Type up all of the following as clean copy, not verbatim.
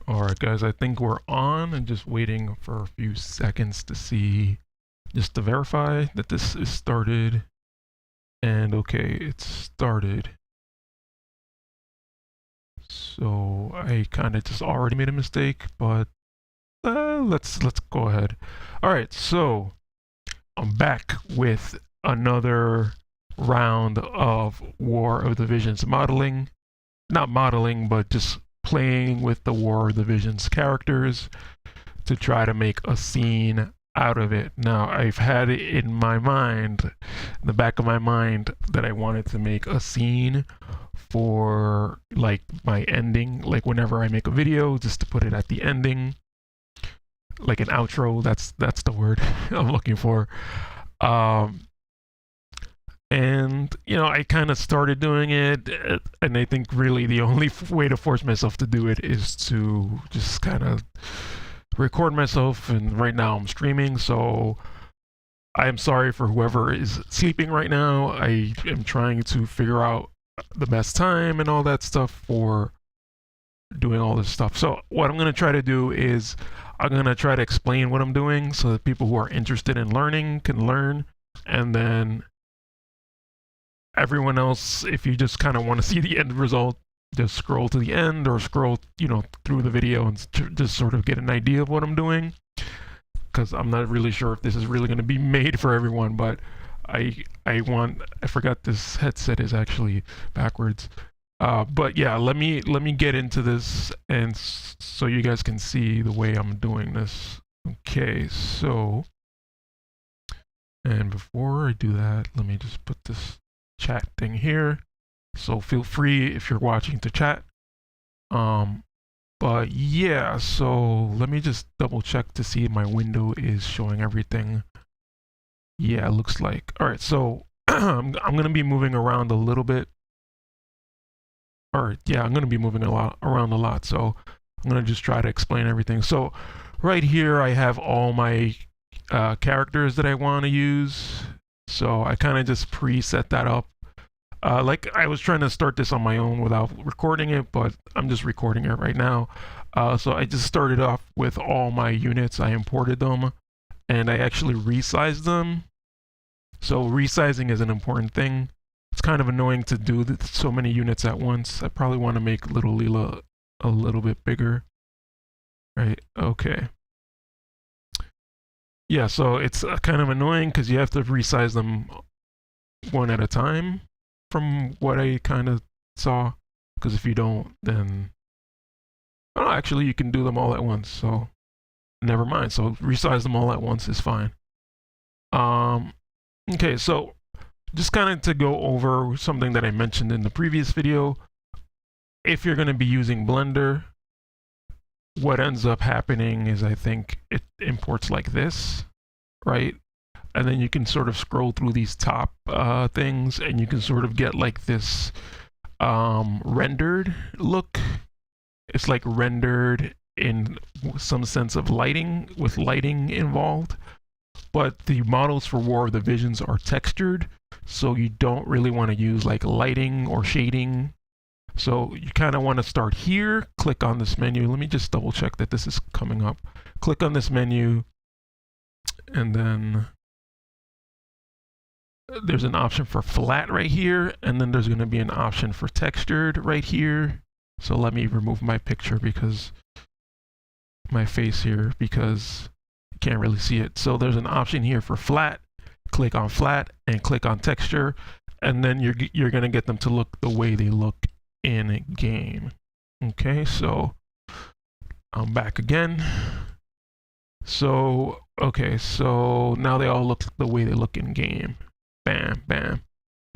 Alright guys, I think we're on and just waiting for a few seconds to see, just to verify that this is started. And okay, it's started. So I kind of just already made a mistake, but let's go ahead. Alright, so I'm back with another round of War of the Visions modeling. Not modeling, but just playing with the War of the Visions characters to try to make a scene out of it. Now, I've had it in my mind, in the back of my mind, that I wanted to make a scene for like my ending, like whenever I make a video, just to put it at the ending, like an outro. That's the word I'm looking for. And you know, I kind of started doing it, and I think really the only way to force myself to do it is to just kind of record myself. And right now I'm streaming, so I'm sorry for whoever is sleeping right now. I am trying to figure out the best time and all that stuff for doing all this stuff. So what I'm going to try to do is I'm going to try to explain what I'm doing so that people who are interested in learning can learn, and then everyone else, if you just kind of want to see the end result, just scroll to the end or scroll, you know, through the video and just sort of get an idea of what I'm doing, because I'm not really sure if this is really going to be made for everyone. But I forgot this headset is actually backwards. But yeah, let me get into this, and so you guys can see the way I'm doing this. Okay, so, and before I do that, let me just put this chat thing here, so feel free if you're watching to chat. But yeah, so let me just double check to see if my window is showing everything. Yeah, it looks like. All right, so I'm gonna be moving around a little bit. Or yeah, I'm gonna be moving around a lot, so I'm gonna just try to explain everything. So right here I have all my characters that I want to use. So I kind of just preset that up. Like I was trying to start this on my own without recording it, but I'm just recording it right now. So I just started off with all my units. I imported them, and I actually resized them. So resizing is an important thing. It's kind of annoying to do so many units at once. I probably want to make little Leela a little bit bigger. Right, okay. Yeah, so it's kind of annoying because you have to resize them one at a time, from what I kind of saw. Because if you don't, then... Oh, actually, you can do them all at once, so... Never mind, so resize them all at once is fine. Okay, so... Just kind of to go over something that I mentioned in the previous video. If you're going to be using Blender, what ends up happening is I think it imports like this, right? And then you can sort of scroll through these top things, and you can sort of get like this rendered look. It's like rendered in some sense of lighting, with lighting involved. But the models for War of the Visions are textured, so you don't really want to use like lighting or shading. So you kind of want to start here, click on this menu. Let me just double check that this is coming up. Click on this menu, and then there's an option for flat right here, and then there's going to be an option for textured right here. So let me remove my picture, because my face here, because you can't really see it. So there's an option here for flat. Click on flat and click on texture, and then you're going to get them to look the way they look in game. Okay, so I'm back again. So okay, so now they all look the way they look in game. Bam, bam.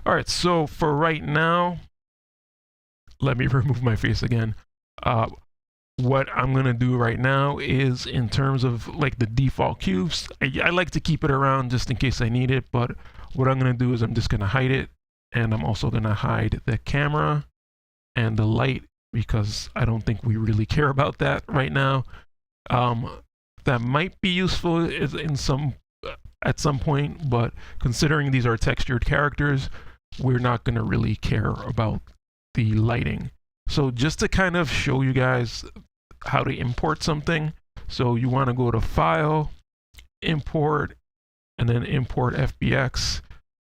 All right, so for right now, let me remove my face again. What I'm gonna do right now is, in terms of like the default cubes, I like to keep it around just in case I need it, but what I'm gonna do is I'm just gonna hide it, and I'm also gonna hide the camera and the light, because I don't think we really care about that right now. That might be useful in at some point, but considering these are textured characters, we're not gonna really care about the lighting. So just to kind of show you guys how to import something. So you want to go to File, Import, and then Import FBX.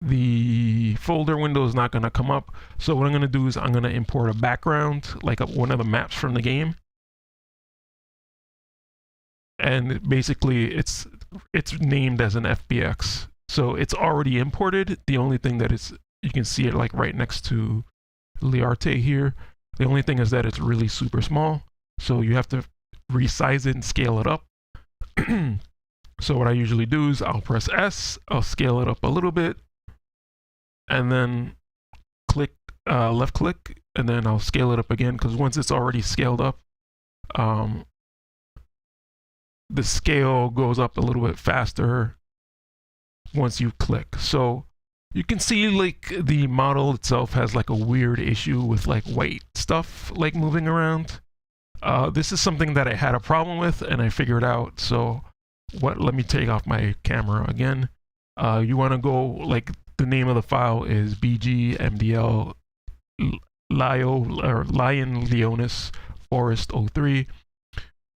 The folder window is not going to come up. So what I'm going to do is I'm going to import a background, like one of the maps from the game. And basically it's named as an FBX. So it's already imported. The only thing that you can see it like right next to Learte here. The only thing is that it's really super small. So you have to resize it and scale it up. So what I usually do is I'll press S, I'll scale it up a little bit, and then click left click, and then I'll scale it up again, because once it's already scaled up, the scale goes up a little bit faster once you click. So you can see like the model itself has like a weird issue with like white stuff like moving around. This is something that I had a problem with and I figured out. So let me take off my camera again. You want to go, like, the name of the file is bgmdl lion leonis forest 03.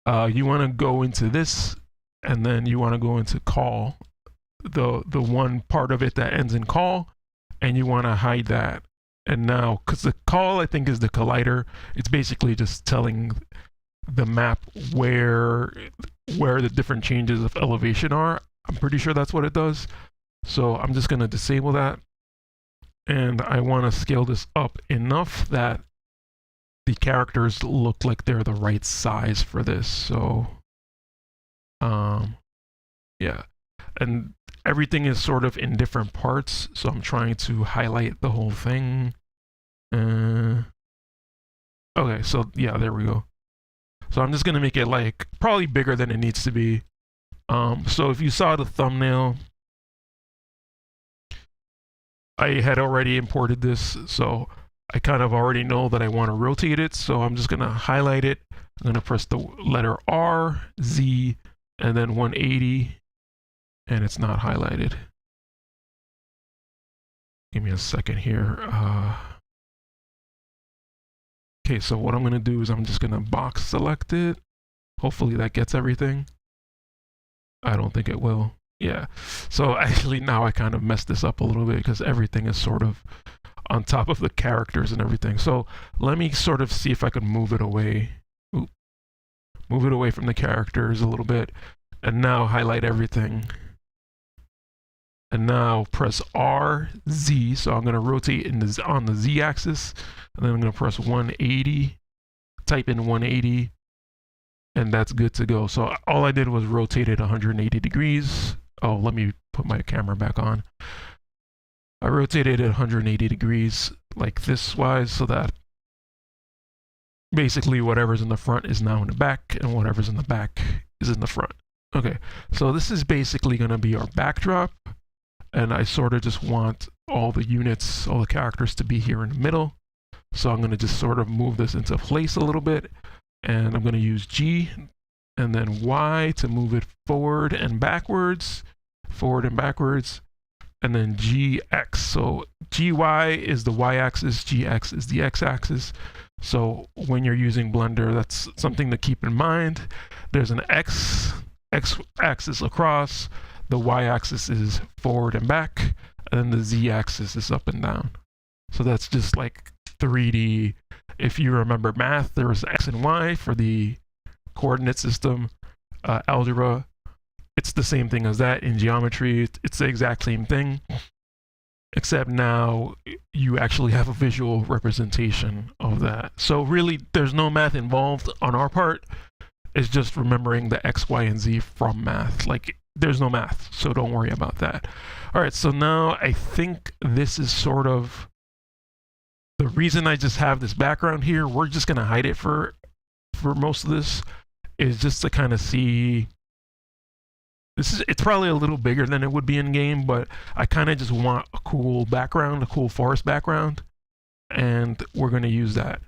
You want to go into this, and then you want to go into call, the one part of it that ends in call, and you want to hide that. And now, because the call I think is the collider, it's basically just telling the map where the different changes of elevation are. I'm pretty sure that's what it does. So I'm just going to disable that, and I want to scale this up enough that the characters look like they're the right size for this. So yeah, and everything is sort of in different parts, so I'm trying to highlight the whole thing. Okay, so yeah, there we go. So I'm just gonna make it like probably bigger than it needs to be. So if you saw the thumbnail, I had already imported this, so I kind of already know that I want to rotate it. So I'm just gonna highlight it. I'm gonna press the letter R, Z, and then 180, and it's not highlighted. Give me a second here. Okay, so what I'm gonna do is I'm just gonna box select it. Hopefully that gets everything. I don't think it will. Yeah, so actually now I kind of messed this up a little bit because everything is sort of on top of the characters and everything. So let me sort of see if I can move it away. Oop. Move it away from the characters a little bit, and now highlight everything. And now press R, Z, so I'm going to rotate on the Z axis, and then I'm going to press 180, type in 180, and that's good to go. So all I did was rotate it 180 degrees. Oh, let me put my camera back on. I rotated it 180 degrees like this wise, so that basically whatever's in the front is now in the back, and whatever's in the back is in the front. Okay, so this is basically going to be our backdrop, and I sort of just want all the units, all the characters to be here in the middle. So I'm going to just sort of move this into place a little bit, and I'm going to use G and then Y to move it forward and backwards, and then GX. So GY is the Y-axis, GX is the X-axis. So when you're using Blender, that's something to keep in mind. There's an X-axis across, the Y-axis is forward and back, and then the Z-axis is up and down. So that's just like 3D. If you remember math, there was X and Y for the coordinate system. Algebra, it's the same thing as that. In geometry, it's the exact same thing, except now you actually have a visual representation of that. So really, there's no math involved on our part. It's just remembering the X, Y, and Z from math. Like, there's no math, so don't worry about that. All right, so now I think this is sort of the reason I just have this background here. We're just gonna hide it for most of this, is just to kind of see. It's probably a little bigger than it would be in game, but I kind of just want a cool background, a cool forest background, and we're gonna use that.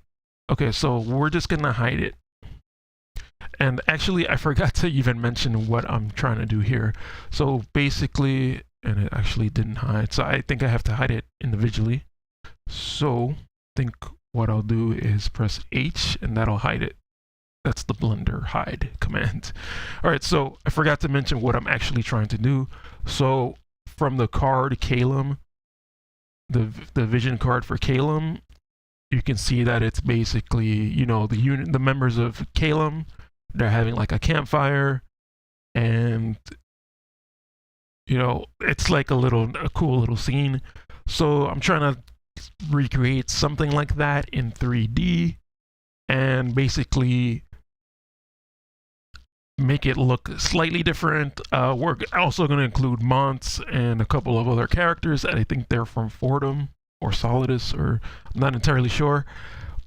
Okay, so we're just gonna hide it. And actually, I forgot to even mention what I'm trying to do here. So basically, and it actually didn't hide, so I think I have to hide it individually. So I think what I'll do is press H, and that'll hide it. That's the blender hide command. All right, so I forgot to mention what I'm actually trying to do. So from the card Caelum, the vision card for Caelum, you can see that it's basically, you know, the members of Caelum, they're having like a campfire, and you know, it's like a cool little scene. So I'm trying to recreate something like that in 3D and basically make it look slightly different. We're also going to include Mont and a couple of other characters. I think they're from Fortem or Solidus, or I'm not entirely sure,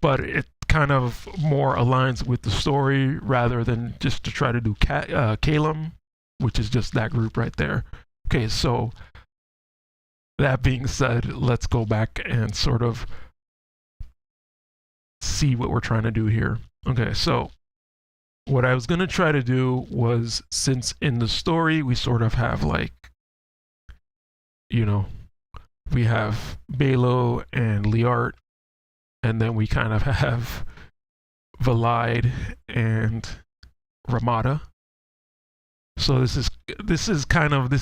but it kind of more aligns with the story rather than just to try to do Caelum, which is just that group right there. Okay, so that being said, let's go back and sort of see what we're trying to do here. Okay, so what I was going to try to do was, since in the story we sort of have like, you know, we have Baelo and Learte, and then we kind of have Vallaide and Ramada. So this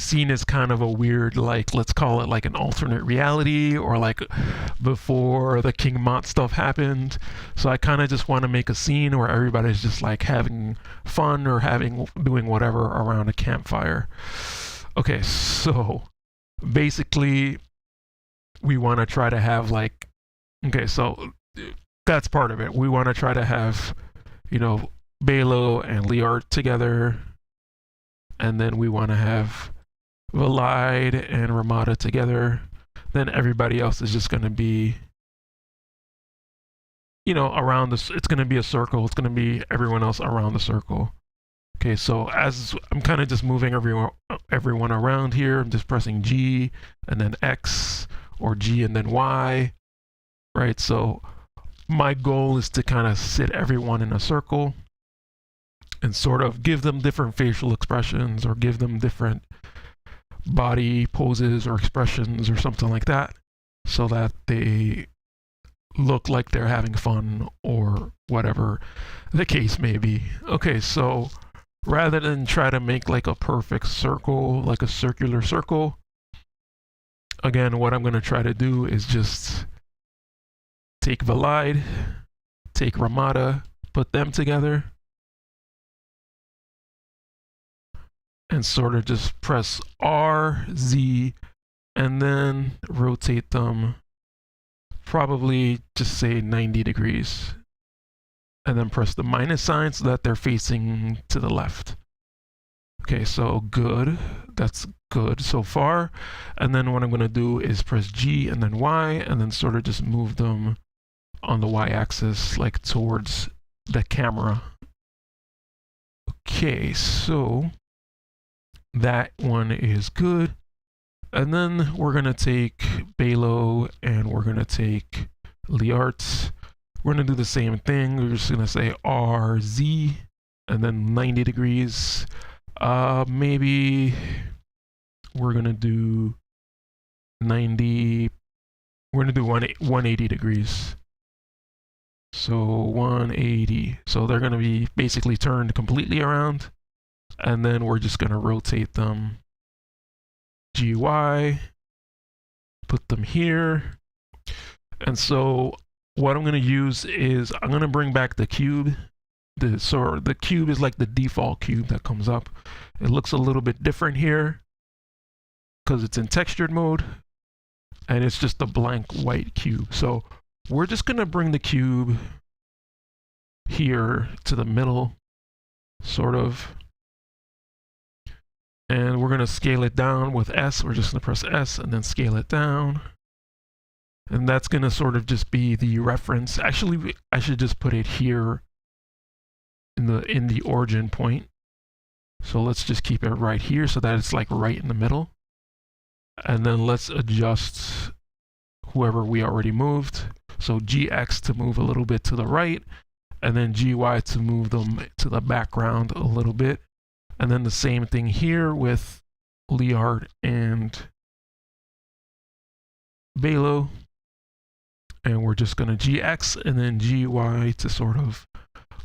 scene is kind of a weird, like, let's call it like an alternate reality, or like before the King Mont stuff happened. So I kind of just want to make a scene where everybody's just like having fun or doing whatever around a campfire. Okay, so basically we want to try to have like, okay, so that's part of it. We want to try to have, you know, Baelo and Learte together. And then we want to have Vallaide and Ramada together. Then everybody else is just going to be, you know, around this. It's going to be a circle. It's going to be everyone else around the circle. Okay, so as I'm kind of just moving everyone around here, I'm just pressing G and then X, or G and then Y, right? So my goal is to kind of sit everyone in a circle and sort of give them different facial expressions, or give them different body poses or expressions or something like that, so that they look like they're having fun or whatever the case may be. Okay, so rather than try to make like a perfect circle, like a circular circle, again, what I'm going to try to do is just take Vallaide, take Ramada, put them together, and sort of just press R, Z, and then rotate them, probably just say 90 degrees. And then press the minus sign so that they're facing to the left. Okay, so good. That's good so far. And then what I'm going to do is press G and then Y, and then sort of just move them on the Y-axis, like towards the camera. Okay, so that one is good. And then we're going to take Baelo and we're going to take Learte. We're going to do the same thing. We're just going to say RZ and then 90 degrees. Maybe we're going to do 90. We're going to do 180 degrees. So 180. So they're going to be basically turned completely around. And then we're just going to rotate them GY, put them here. And so what I'm going to use is I'm going to bring back the cube. So the cube is like the default cube that comes up. It looks a little bit different here because it's in textured mode, and it's just a blank white cube. So we're just going to bring the cube here to the middle, sort of. And we're going to scale it down with S. We're just going to press S and then scale it down. And that's going to sort of just be the reference. Actually, I should just put it here in the origin point. So let's just keep it right here so that it's like right in the middle. And then let's adjust whoever we already moved. So GX to move a little bit to the right, and then GY to move them to the background a little bit. And then the same thing here with Learte and Baelo. And we're just going to GX and then GY to sort of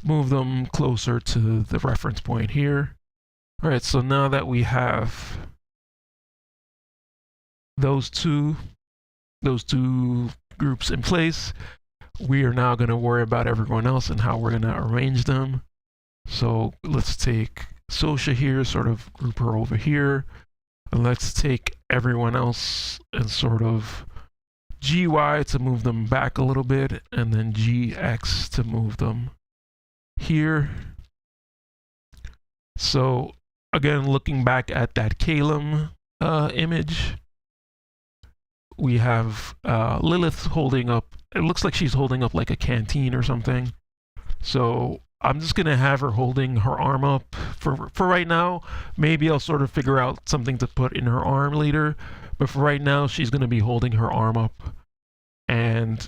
move them closer to the reference point here. All right, so now that we have those two groups in place, we are now going to worry about everyone else and how we're going to arrange them. So let's take Sosha here, sort of group her over here, and let's take everyone else and sort of GY to move them back a little bit, and then GX to move them here. So again, looking back at that Caelum image, we have Lilyth holding up, it looks like she's holding up like a canteen or something. So I'm just gonna have her holding her arm up for right now. Maybe I'll sort of figure out something to put in her arm later, but for right now she's gonna be holding her arm up, and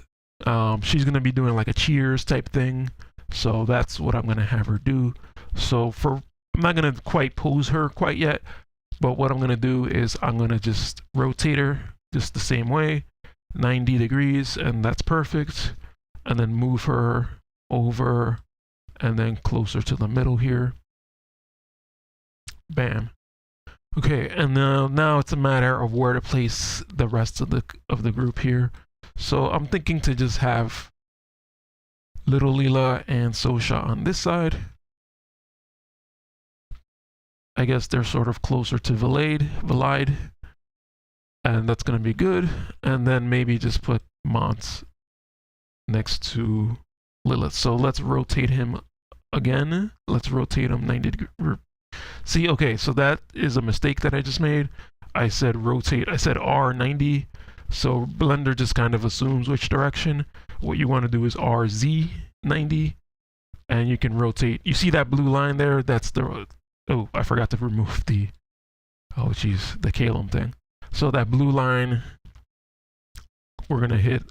she's gonna be doing like a cheers type thing. So that's what I'm gonna have her do. So I'm not gonna quite pose her quite yet, but what I'm gonna do is I'm gonna just rotate her just the same way, 90 degrees, and that's perfect. And then move her over and then closer to the middle here. Bam. Okay, and now it's a matter of where to place the rest of the group here. So I'm thinking to just have little Leela and Sosha on this side. I guess they're sort of closer to Vallaide, and that's gonna be good. And then maybe just put Mont next to Lilyth. So let's rotate him again. Let's rotate him 90 degrees. See, okay, so that is a mistake that I just made. I said rotate, I said R90. So Blender just kind of assumes which direction. What you want to do is RZ90, and you can rotate. You see that blue line there? That's the, oh, I forgot to remove the, oh geez, the Caelum thing. So that blue line, we're gonna hit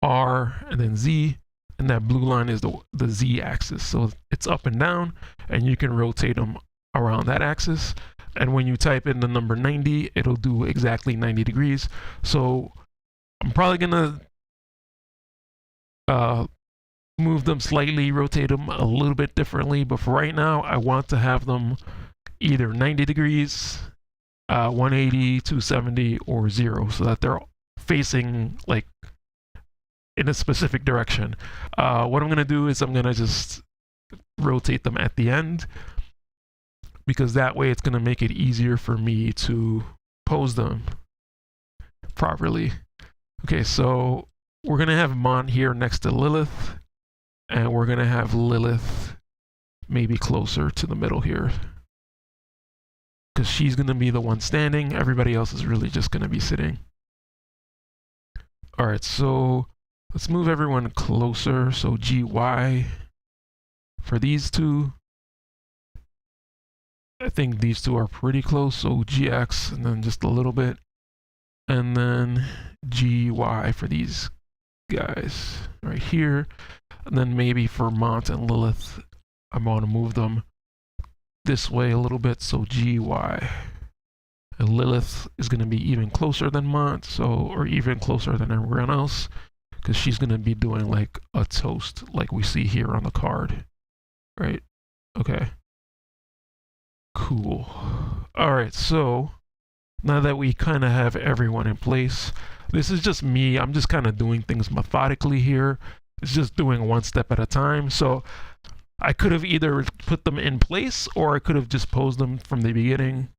R and then Z, and that blue line is the Z axis. So it's up and down, and you can rotate them around that axis. And when you type in the number 90, it'll do exactly 90 degrees. So I'm probably gonna move them slightly, rotate them a little bit differently, but for right now, I want to have them either 90 degrees, 180, 270, or 0, so that they're facing like in a specific direction. What I'm gonna do is I'm gonna just rotate them at the end, because that way it's gonna make it easier for me to pose them properly. Okay, so we're gonna have Mont here next to Lilyth, and we're gonna have Lilyth maybe closer to the middle here, because she's gonna be the one standing. Everybody else is really just gonna be sitting. All right, so let's move everyone closer. So GY for these two. I think these two are pretty close, so GX and then just a little bit. And then GY for these guys right here. And then maybe for Mont and Lilyth, I'm going to move them this way a little bit, so GY. And Lilyth is going to be even closer than Mont, so, or even closer than everyone else, because she's going to be doing like a toast like we see here on the card, right? Okay. Cool. All right, so now that we kind of have everyone in place, this is just me. I'm just kind of doing things methodically here. It's just doing one step at a time. So I could have either put them in place, or I could have just posed them from the beginning.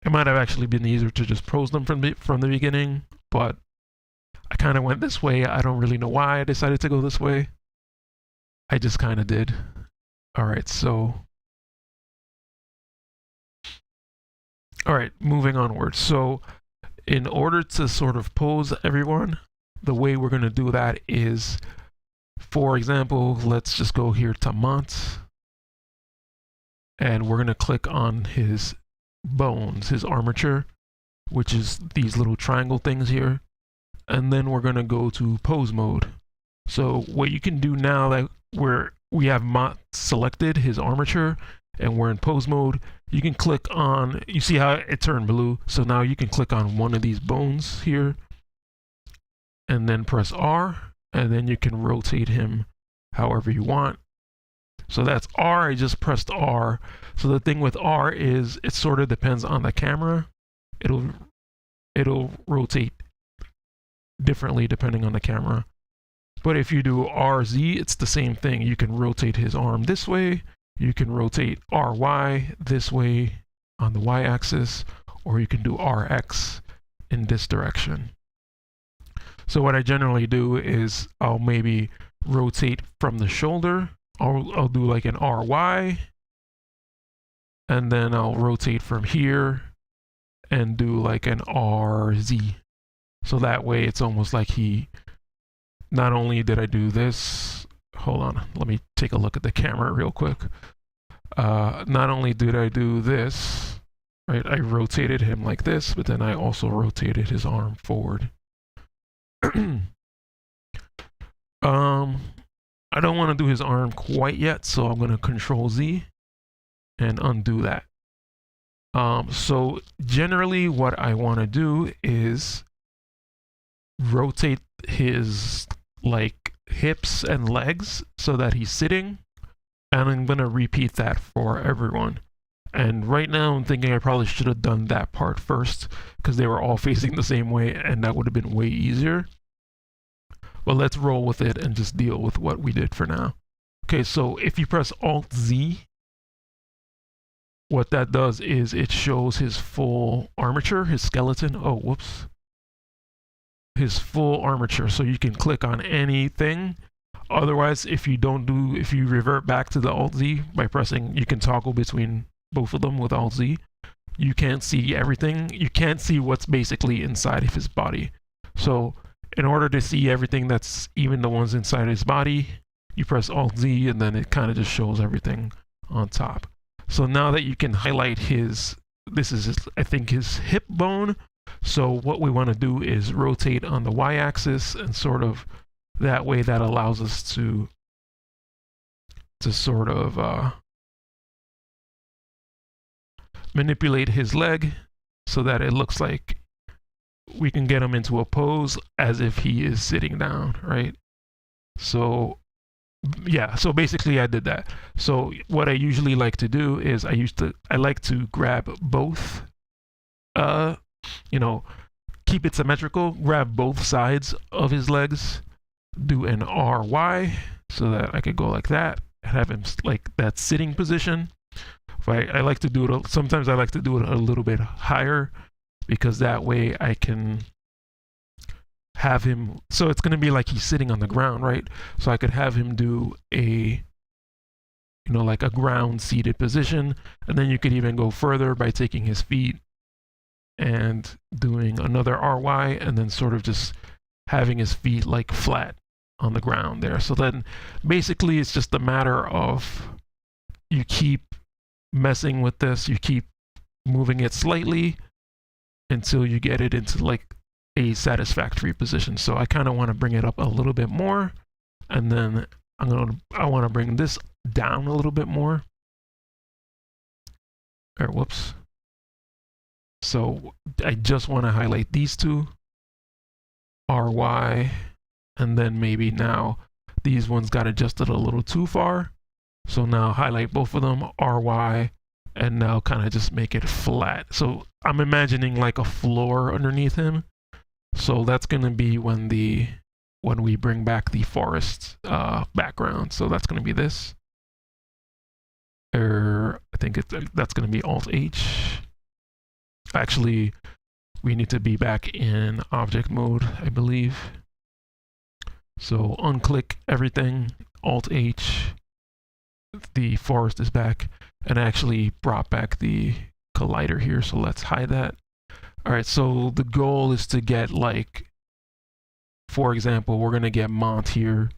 It might have actually been easier to just pose them from the beginning, but I kind of went this way. I don't really know why I decided to go this way. I just kind of did. All right, so all right, moving onward. So in order to sort of pose everyone, the way we're going to do that is, for example, let's just go here to Mont, and we're going to click on his bones, his armature, which is these little triangle things here. And then we're going to go to pose mode. So what you can do now that we have Mont selected, his armature, and we're in pose mode, you can click on, you see how it turned blue? So now you can click on one of these bones here, and then press R, and then you can rotate him however you want. So that's R. I just pressed R. So the thing with R is it sort of depends on the camera. It'll rotate differently depending on the camera. But if you do RZ, it's the same thing. You can rotate his arm this way. You can rotate RY this way on the Y-axis, or you can do RX in this direction. So what I generally do is I'll maybe rotate from the shoulder. I'll do like an RY, and then I'll rotate from here and do like an RZ. So that way it's almost like he, not only did I do this, hold on, let me take a look at the camera real quick. Not only did I do this, right, I rotated him like this, but then I also rotated his arm forward. I don't want to do his arm quite yet, so I'm going to Control Z and undo that. So generally what I want to do is rotate his like hips and legs so that he's sitting, and I'm going to repeat that for everyone. And right now I'm thinking I probably should have done that part first because they were all facing the same way and that would have been way easier. But let's roll with it and just deal with what we did for now. Okay, so if you press Alt-Z, what that does is it shows his full armature, his skeleton. Oh, whoops. His full armature. So you can click on anything. Otherwise, if you revert back to the Alt-Z by pressing, you can toggle between both of them with Alt-Z. You can't see everything. You can't see what's basically inside of his body. So in order to see everything that's even the ones inside his body, you press Alt-Z and then it kind of just shows everything on top. So now that you can highlight this is I think his hip bone. So what we want to do is rotate on the Y-axis, and sort of that way that allows us to sort of manipulate his leg so that it looks like we can get him into a pose as if he is sitting down, right? So yeah, so basically I did that. So what I usually like to do is I like to grab both, keep it symmetrical, grab both sides of his legs, do an RY so that I could go like that and have him like that sitting position. I like to do it, sometimes I like to do it a little bit higher, because that way I can have him, so it's going to be like he's sitting on the ground, right? So I could have him do a, like a ground seated position, and then you could even go further by taking his feet and doing another RY, and then sort of just having his feet like flat on the ground there. So then basically it's just a matter of you keep messing with this, you keep moving it slightly until you get it into like a satisfactory position. So I kind of want to bring it up a little bit more, and then I want to bring this down a little bit more. Or whoops. So I just want to highlight these two, RY, and then maybe now these ones got adjusted a little too far. So now highlight both of them, RY, and now kind of just make it flat. So I'm imagining like a floor underneath him. So that's going to be when we bring back the forest background. So that's going to be this. I think that's going to be Alt-H. Actually, we need to be back in object mode, I believe. So unclick everything, Alt-H. The forest is back, and I actually brought back the collider here, so let's hide that. All right, so the goal is to get, like, for example, we're going to get Mont here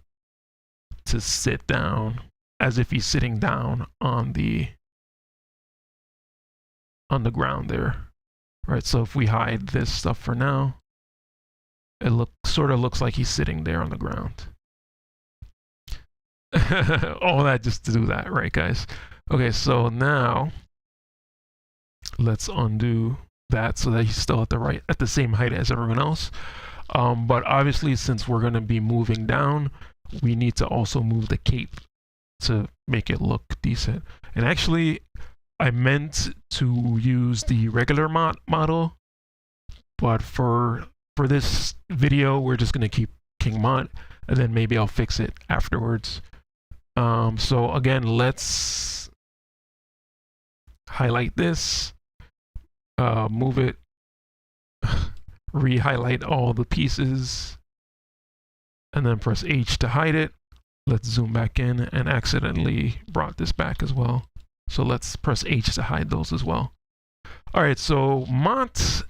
to sit down as if he's sitting down on the ground there. All right, so if we hide this stuff for now, it sort of looks like he's sitting there on the ground. All that just to do that, right, guys? Okay, so now let's undo that so that he's still at the same height as everyone else. But obviously, since we're going to be moving down, we need to also move the cape to make it look decent. And actually, I meant to use the regular model, but for this video, we're just gonna keep King Mont, and then maybe I'll fix it afterwards. So again, let's highlight this, move it, re-highlight all the pieces, and then press H to hide it. Let's zoom back in, and accidentally brought this back as well. So let's press H to hide those as well. All right, so Mont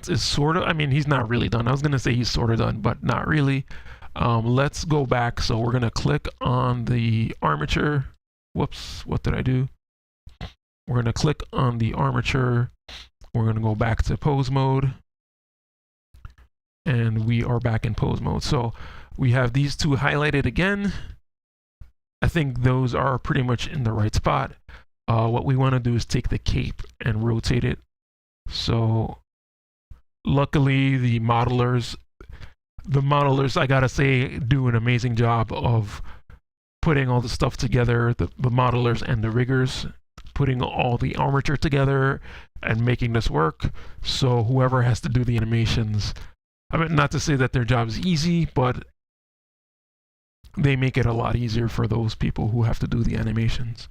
is sort of, I mean, he's not really done. I was gonna say he's sort of done, but not really. Let's go back. So we're gonna click on the armature. Whoops, what did I do? We're gonna click on the armature. We're gonna go back to pose mode. And we are back in pose mode. So we have these two highlighted again. I think those are pretty much in the right spot. What we want to do is take the cape and rotate it. So luckily the modelers, I gotta say, do an amazing job of putting all the stuff together, the modelers and the riggers, putting all the armature together and making this work. So whoever has to do the animations, I mean, not to say that their job is easy, but they make it a lot easier for those people who have to do the animations.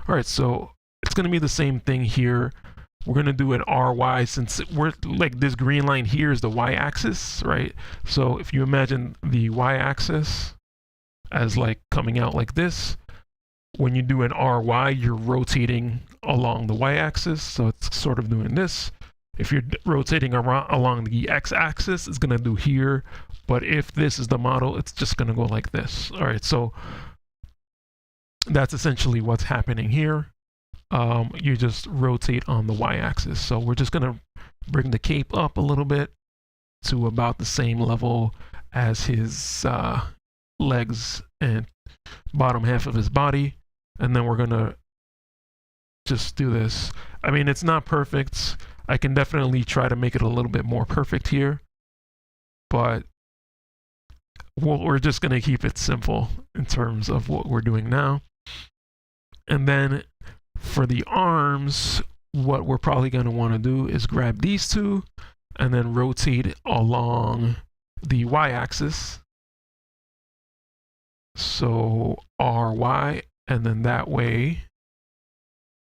All right, so it's gonna be the same thing here. We're gonna do an RY, since we're like, this green line here is the y-axis, right? So if you imagine the y-axis as like coming out like this, when you do an RY, you're rotating along the y-axis, so it's sort of doing this. If you're rotating along the x-axis, it's gonna do here. But if this is the model, it's just gonna go like this. All right, so that's essentially what's happening here. You just rotate on the y-axis. So we're just gonna bring the cape up a little bit to about the same level as his legs and bottom half of his body. And then we're gonna just do this. I mean, it's not perfect. I can definitely try to make it a little bit more perfect here, but we're just gonna keep it simple in terms of what we're doing now. And then for the arms, what we're probably gonna wanna do is grab these two and then rotate along the y-axis. So RY, and then that way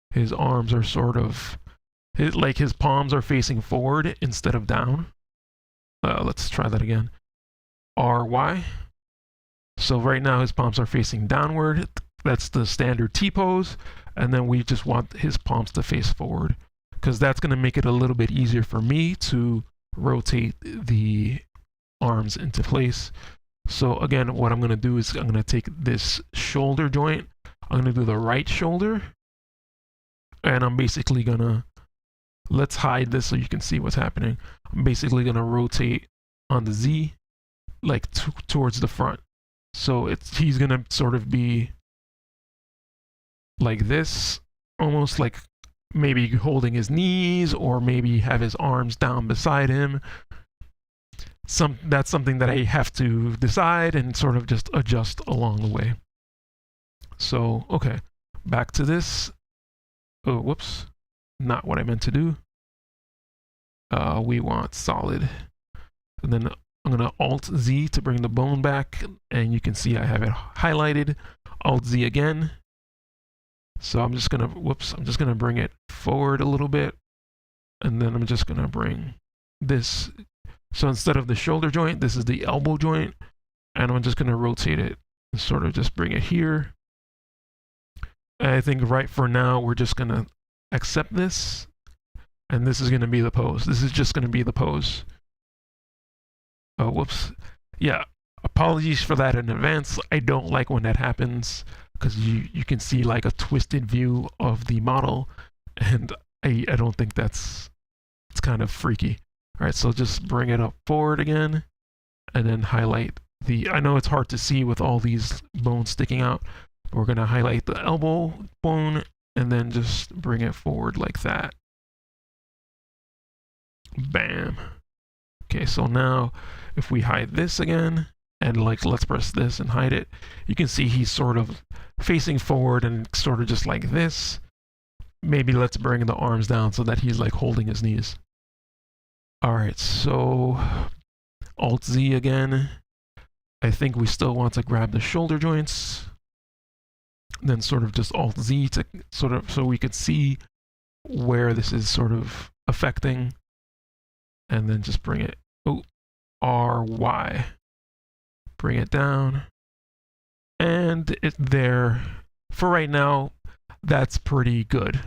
his arms are sort of, like his palms are facing forward instead of down. Let's try that again. RY. So right now his palms are facing downward. That's the standard T-pose. And then we just want his palms to face forward, because that's going to make it a little bit easier for me to rotate the arms into place. So again, what I'm going to do is I'm going to take this shoulder joint. I'm going to do the right shoulder. And I'm basically going to, let's hide this so you can see what's happening. I'm basically going to rotate on the Z, like towards the front. So he's going to sort of be like this, almost like maybe holding his knees, or maybe have his arms down beside him. That's something that I have to decide and sort of just adjust along the way. So, okay, back to this. Oh, whoops, not what I meant to do. We want solid. And then I'm gonna Alt Z to bring the bone back, and you can see I have it highlighted. Alt Z again. So I'm just gonna, I'm just gonna bring it forward a little bit, and then I'm just gonna bring this. So instead of the shoulder joint, this is the elbow joint, and I'm just gonna rotate it and sort of just bring it here. And I think right for now, we're just gonna accept this, and this is gonna be the pose. This is just gonna be the pose. Oh, whoops. Yeah, apologies for that in advance. I don't like when that happens, because you can see like a twisted view of the model, and I don't think it's kind of freaky. All right, so just bring it up forward again, and then highlight I know it's hard to see with all these bones sticking out. We're gonna highlight the elbow bone, and then just bring it forward like that. Bam. Okay, so now if we hide this again, and like let's press this and hide it, you can see he's sort of facing forward and sort of just like this. Maybe let's bring the arms down so that he's like holding his knees. All right, so Alt Z again. I think we still want to grab the shoulder joints, then sort of just Alt Z to sort of, so we could see where this is sort of affecting, and then just bring it, RY, bring it down, and it's there. For right now, that's pretty good.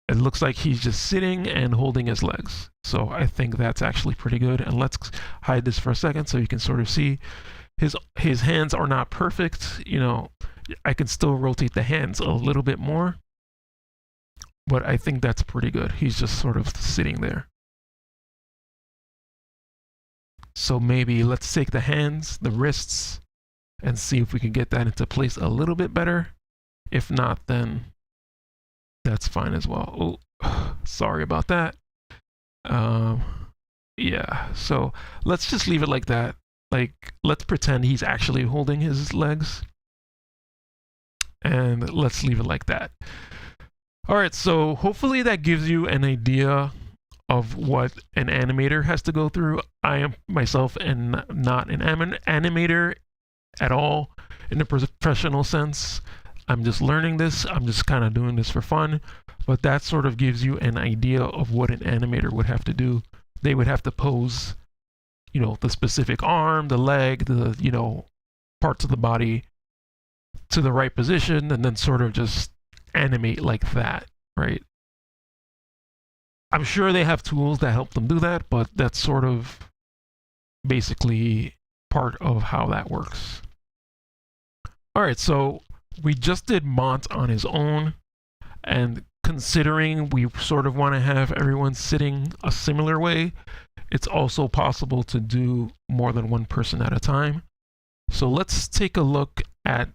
It looks like he's just sitting and holding his legs. So I think that's actually pretty good. And let's hide this for a second so you can sort of see his hands are not perfect. You know, I can still rotate the hands a little bit more, but I think that's pretty good. He's just sort of sitting there. So maybe let's take the hands, the wrists, and see if we can get that into place a little bit better. If not, then that's fine as well. Oh, sorry about that. Yeah, so let's just leave it like that. Like, let's pretend he's actually holding his legs. And let's leave it like that. All right, so hopefully that gives you an idea of what an animator has to go through. I am myself and not an animator at all in a professional sense. I'm just learning this. I'm just kind of doing this for fun. But that sort of gives you an idea of what an animator would have to do. They would have to pose, you know, the specific arm, the leg, the, you know, parts of the body to the right position, and then sort of just animate like that, right? I'm sure they have tools that help them do that, but that's sort of basically part of how that works. All right, so we just did Mont on his own, and considering we sort of want to have everyone sitting a similar way, it's also possible to do more than one person at a time. So let's take a look at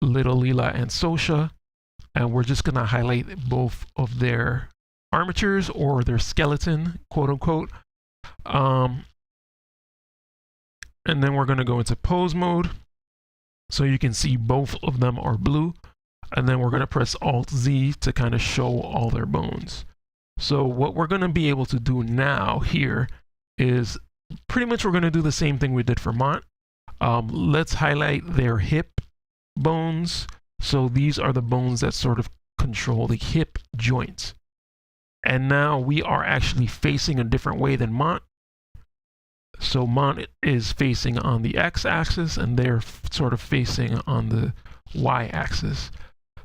little Leela and Sosha, and we're just going to highlight both of their armatures or their skeleton, quote unquote. And then we're going to go into pose mode. So you can see both of them are blue. And then we're going to press Alt Z to kind of show all their bones. So what we're going to be able to do now here is pretty much we're going to do the same thing we did for Mont. Let's highlight their hip bones. So these are the bones that sort of control the hip joints. And now we are actually facing a different way than Mont. So Mont is facing on the x-axis and they're sort of facing on the y-axis.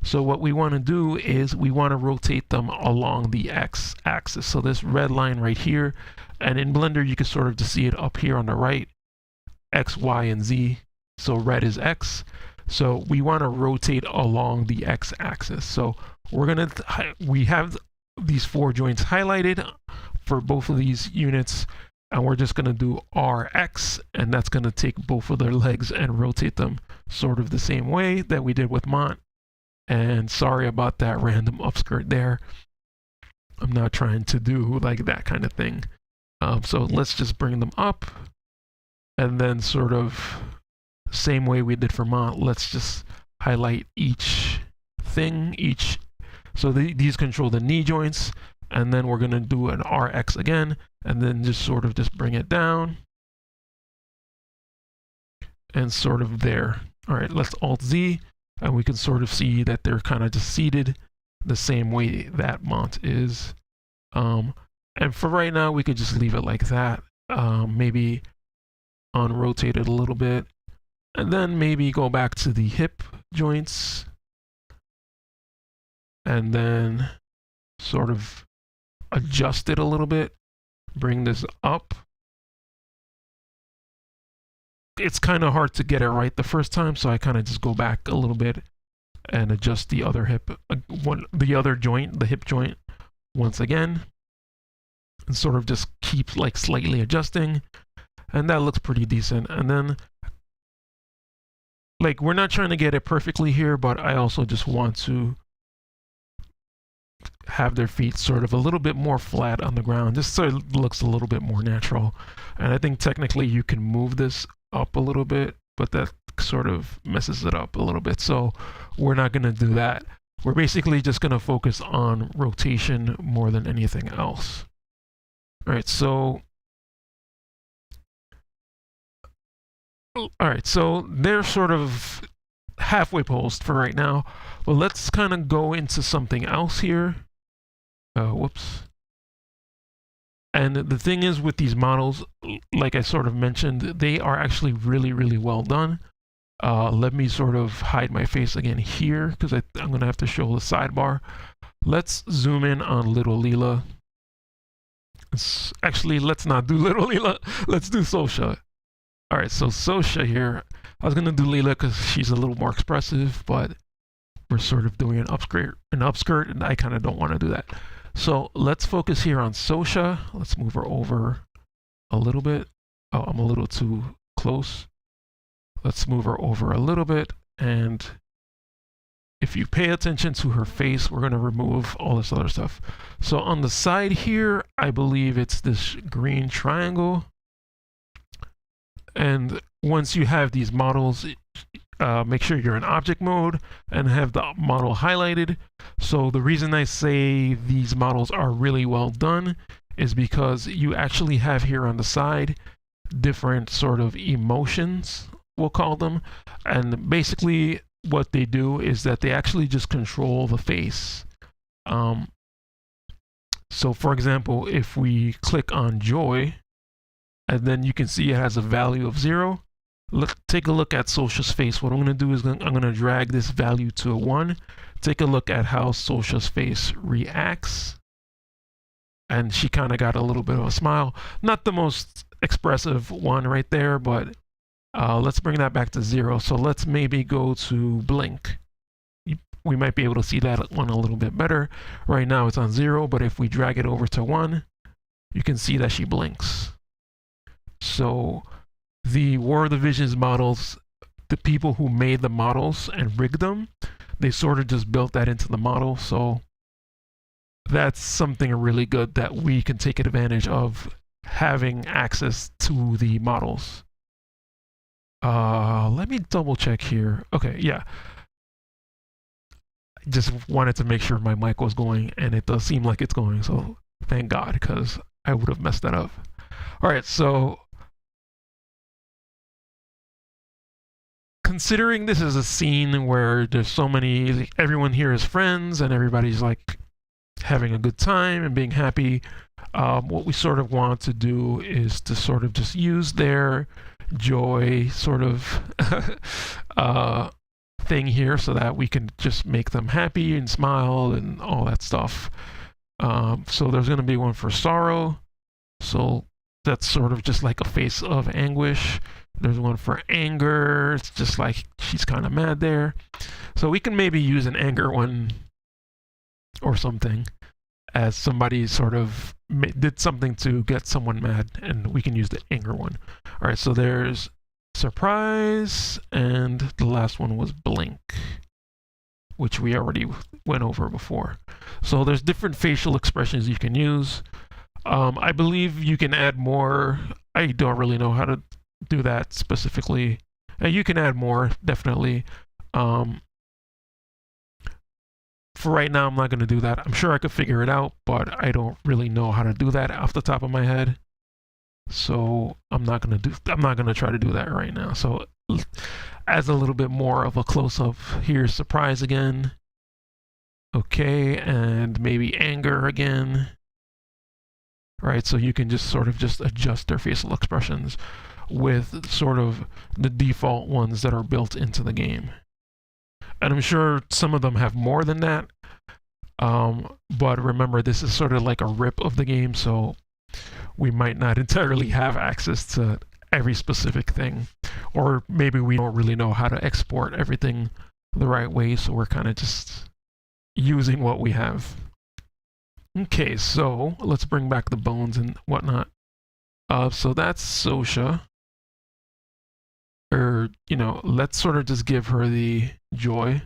So what we want to do is we want to rotate them along the x-axis. So this red line right here, and in Blender you can sort of just see it up here on the right, x, y, and z. So red is x. So we want to rotate along the x-axis. So we have these 4 joints highlighted for both of these units, and we're just going to do RX, and that's going to take both of their legs and rotate them sort of the same way that we did with Mont. And sorry about that random upskirt there. I'm not trying to do like that kind of thing. So let's just bring them up, and then sort of same way we did for Mont, let's just highlight each thing, so these control the knee joints, and then we're going to do an RX again, and then just sort of just bring it down, and sort of there. All right, let's Alt Z, and we can sort of see that they're kind of just seated the same way that Mont is. And for right now, we could just leave it like that. Maybe unrotate it a little bit, and then maybe go back to the hip joints, and then sort of adjust it a little bit, bring this up. It's kind of hard to get it right the first time, so I kind of just go back a little bit and adjust the other hip, the other joint, the hip joint, once again, and sort of just keep like slightly adjusting, and that looks pretty decent. And then like we're not trying to get it perfectly here, but I also just want to have their feet sort of a little bit more flat on the ground, just so it looks a little bit more natural. And I think technically you can move this up a little bit, but that sort of messes it up a little bit. So we're not going to do that. We're basically just going to focus on rotation more than anything else. All right, so they're sort of halfway posed for right now. But let's kind of go into something else here. Whoops. And the thing is with these models, like I sort of mentioned, they are actually really, really well done. Let me sort of hide my face again here, because I'm going to have to show the sidebar. Let's zoom in on little Leela. Actually, let's not do little Leela. Let's do Sosha. All right, so Sosha here. I was going to do Leela because she's a little more expressive, but we're sort of doing an upskirt, and I kind of don't want to do that. So let's focus here on Sosha. Let's move her over a little bit. Oh, I'm a little too close. Let's move her over a little bit. And if you pay attention to her face, we're going to remove all this other stuff. So on the side here, I believe it's this green triangle. And once you have these models, make sure you're in object mode and have the model highlighted. So the reason I say these models are really well done is because you actually have here on the side different sort of emotions, we'll call them. And basically what they do is that they actually just control the face. So for example, if we click on joy, and then you can see it has a value of 0. Take a look at Sosha's face. What I'm going to do is I'm going to drag this value to a 1. Take a look at how Sosha's face reacts. And she kind of got a little bit of a smile. Not the most expressive one right there, but let's bring that back to 0. So let's maybe go to blink. We might be able to see that one a little bit better. Right now it's on 0, but if we drag it over to 1, you can see that she blinks. So the War of the Visions models, the people who made the models and rigged them, they sort of just built that into the model. So that's something really good that we can take advantage of, having access to the models. Let me double check here. Okay, yeah. I just wanted to make sure my mic was going, and it does seem like it's going, so thank God, because I would have messed that up. All right, so considering this is a scene where there's so many, everyone here is friends and everybody's like having a good time and being happy, what we sort of want to do is to sort of just use their joy sort of thing here so that we can just make them happy and smile and all that stuff. So there's going to be one for sorrow. So that's sort of just like a face of anguish. There's one for anger. It's just like she's kind of mad there. So we can maybe use an anger one or something, as somebody sort of did something to get someone mad, and we can use the anger one. All right, so there's surprise, and the last one was blink, which we already went over before. So there's different facial expressions you can use. I believe you can add more. I don't really know how to do that specifically. You can add more, definitely. For right now, I'm not going to do that. I'm sure I could figure it out, but I don't really know how to do that off the top of my head. So I'm not going to try to do that right now. So as a little bit more of a close-up, here's surprise again. Okay, and maybe anger again. Right, so you can just sort of just adjust their facial expressions with sort of the default ones that are built into the game. And I'm sure some of them have more than that. But remember, this is sort of like a rip of the game, so we might not entirely have access to every specific thing. Or maybe we don't really know how to export everything the right way, so we're kind of just using what we have. Okay, so let's bring back the bones and whatnot. So that's Sosha. Or, you know, let's sort of just give her the joy.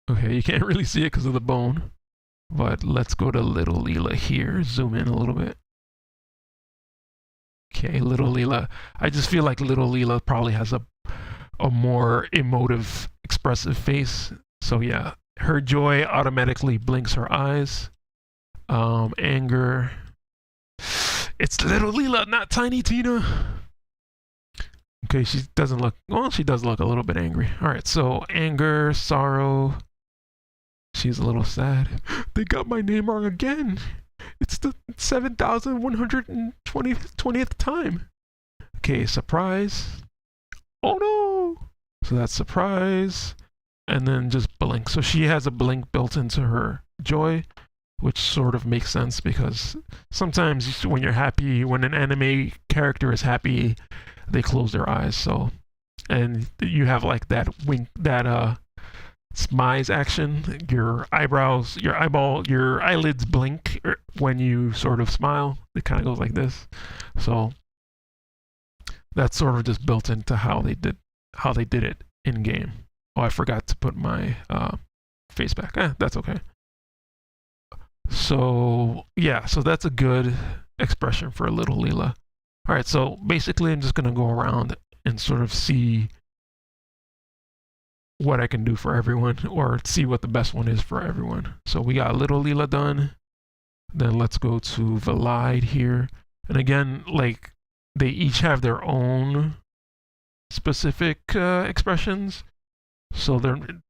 Okay, you can't really see it because of the bone. But let's go to little Leela here. Zoom in a little bit. Okay, little Leela. I just feel like little Leela probably has a more emotive, expressive face. So yeah, her joy automatically blinks her eyes. Anger. It's little Leela, not Tiny Tina. Okay, she doesn't look, well, she does look a little bit angry. All right, so anger, sorrow. She's a little sad. They got my name wrong again. It's the 7,120th time. Okay, surprise. Oh no! So that's surprise. And then just blink. So she has a blink built into her joy, which sort of makes sense because sometimes when you're happy, when an anime character is happy, they close their eyes. So, and you have like that wink, that smize action. Your eyebrows, your eyelids blink when you sort of smile. It kind of goes like this. So that's sort of just built into how they did it in game. Oh, I forgot to put my face back. That's okay. So yeah, so that's a good expression for little Leela. All right, so basically I'm just gonna go around and sort of see what I can do for everyone, or see what the best one is for everyone. So we got little Leela done. Then let's go to Vallaide here. And again, like, they each have their own specific expressions. So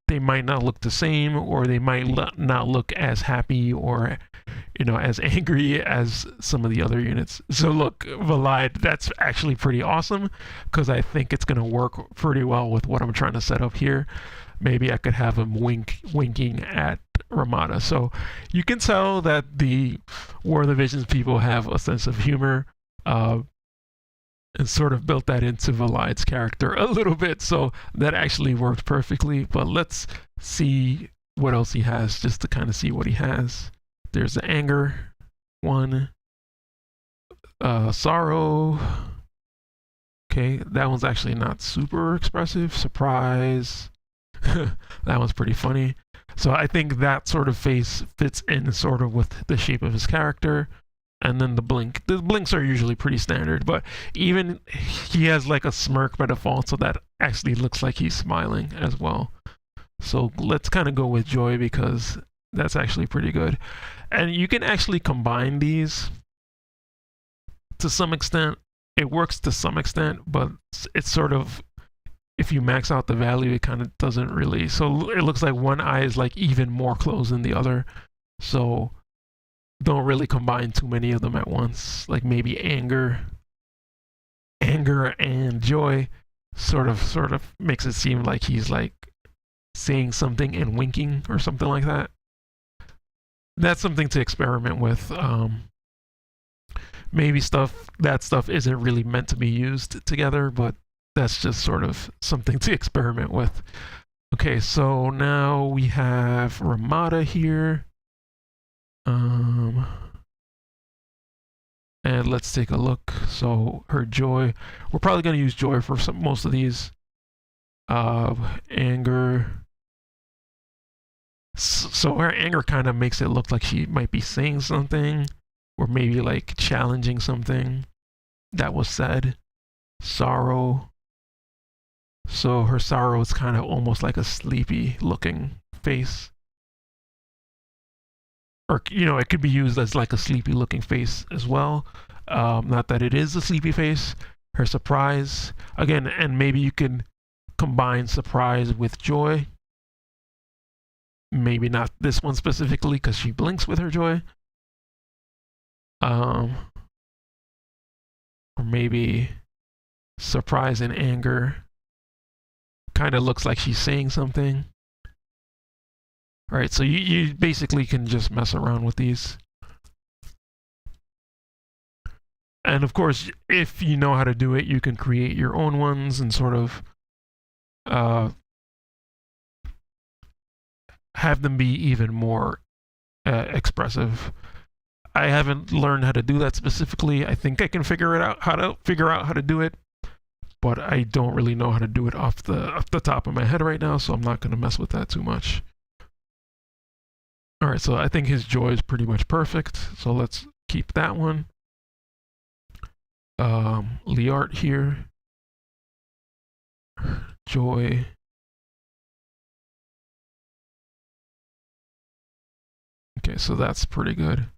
they might not look the same, or they might not look as happy or, you know, as angry as some of the other units. So look, Vallaide, that's actually pretty awesome because I think it's going to work pretty well with what I'm trying to set up here. Maybe I could have him winking at Ramada. So you can tell that the War of the Visions people have a sense of humor, and sort of built that into Vallaide's character a little bit. So that actually worked perfectly. But let's see what else he has, just to kind of see what he has. There's the anger one, sorrow. Okay, that one's actually not super expressive. Surprise. That one's pretty funny. So I think that sort of face fits in sort of with the shape of his character. And then the blinks are usually pretty standard, but even he has like a smirk by default, so that actually looks like he's smiling as well. So let's kind of go with joy because that's actually pretty good. And you can actually combine these to some extent. It works to some extent, but it's sort of, if you max out the value, it kind of doesn't really. So it looks like one eye is like even more closed than the other. So don't really combine too many of them at once. Like maybe anger and joy sort of makes it seem like he's like saying something and winking or something like that. That's something to experiment with. Maybe that stuff isn't really meant to be used together, but that's just sort of something to experiment with. Okay, so now we have Ramada here. And let's take a look. So her joy, we're probably going to use joy for most of these. Anger. So her anger kind of makes it look like she might be saying something, or maybe like challenging something that was said. Sorrow. So her sorrow is kind of almost like a sleepy looking face. Or, you know, it could be used as like a sleepy looking face as well. Not that it is a sleepy face. Her surprise, again, and maybe you can combine surprise with joy. Maybe not this one specifically because she blinks with her joy. Or maybe surprise and anger. Kind of looks like she's saying something. All right, so you basically can just mess around with these. And of course, if you know how to do it, you can create your own ones and sort of have them be even more expressive. I haven't learned how to do that specifically. I think I can figure out how to do it, but I don't really know how to do it off the top of my head right now, so I'm not going to mess with that too much. All right, so I think his joy is pretty much perfect. So let's keep that one. Learte here. Joy. Okay, so that's pretty good.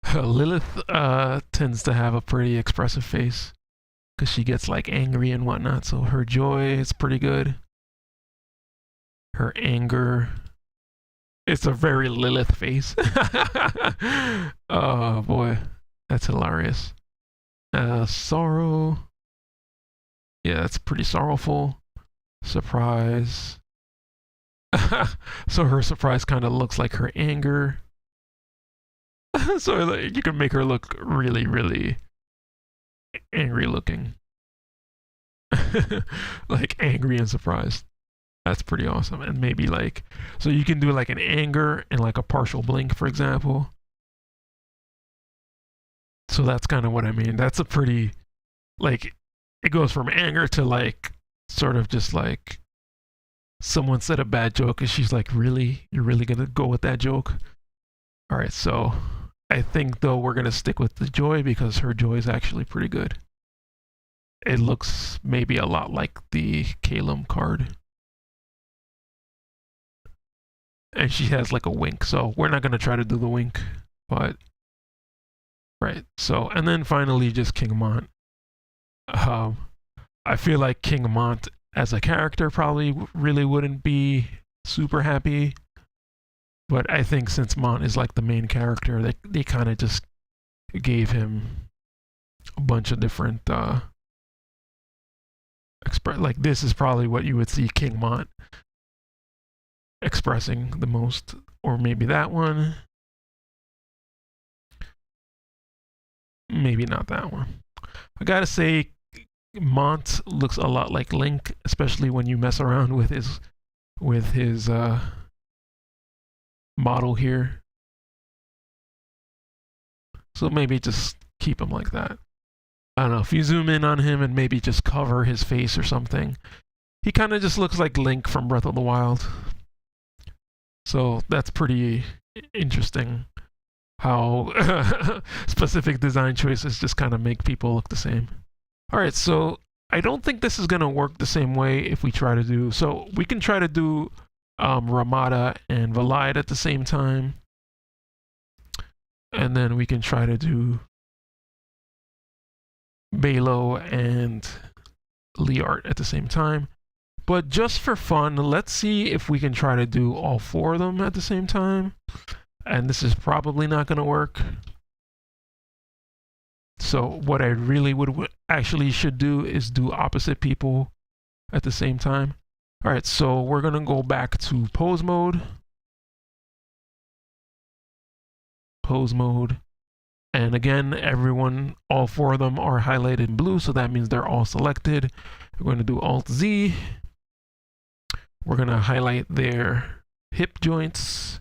Lilyth tends to have a pretty expressive face because she gets like angry and whatnot. So her joy is pretty good. Her anger. It's a very Lilyth face. Oh boy, that's hilarious. Sorrow. Yeah, that's pretty sorrowful. Surprise. So her surprise kind of looks like her anger. So like, you can make her look really, really angry looking. Like angry and surprised. That's pretty awesome. And maybe like, so you can do like an anger and like a partial blink, for example. So that's kind of what I mean. That's a pretty, like, it goes from anger to like, sort of just like, someone said a bad joke and she's like, really? You're really gonna go with that joke? All right, so I think though we're gonna stick with the joy because her joy is actually pretty good. It looks maybe a lot like the Caelum card. And she has like a wink, so we're not gonna try to do the wink, but right. So and then finally just King Mont. I feel like King Mont as a character probably really wouldn't be super happy, but I think since Mont is like the main character, they kind of just gave him a bunch of different like this is probably what you would see King Mont expressing the most, or maybe that one, maybe not that one. I gotta say Mont looks a lot like Link, especially when you mess around with his model here. So maybe just keep him like that. I don't know, if you zoom in on him and maybe just cover his face or something, he kind of just looks like Link from Breath of the Wild. So that's pretty interesting how specific design choices just kind of make people look the same. All right, so I don't think this is going to work the same way if we try to do, so we can try to do Ramada and Vallaide at the same time. And then we can try to do Baelo and Learte at the same time. But just for fun, let's see if we can try to do all four of them at the same time. And this is probably not going to work. So what I really would actually should do is do opposite people at the same time. All right, so we're going to go back to pose mode. Pose mode. And again, everyone, all four of them are highlighted in blue, so that means they're all selected. We're going to do Alt-Z. We're going to highlight their hip joints.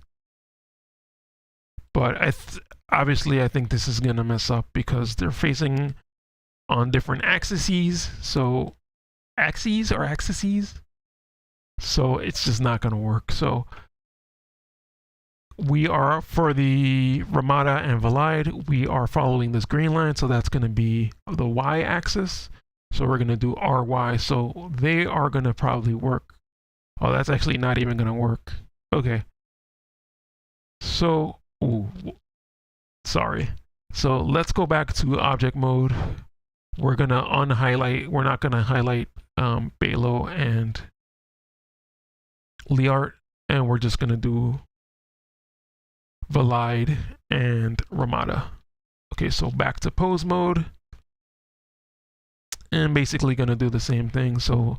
But obviously, I think this is going to mess up because they're facing on different axes. So, axes? So, it's just not going to work. So, we are, for the Ramada and Vallaide, we are following this green line. So, that's going to be the y-axis. So, we're going to do RY. So, they are going to probably work. Oh, that's actually not even going to work. Okay. So, ooh, sorry. So let's go back to object mode. We're going to unhighlight. We're not going to highlight Baelo and Learte. And we're just going to do Vallaide and Ramada. Okay, so back to pose mode. And basically going to do the same thing. So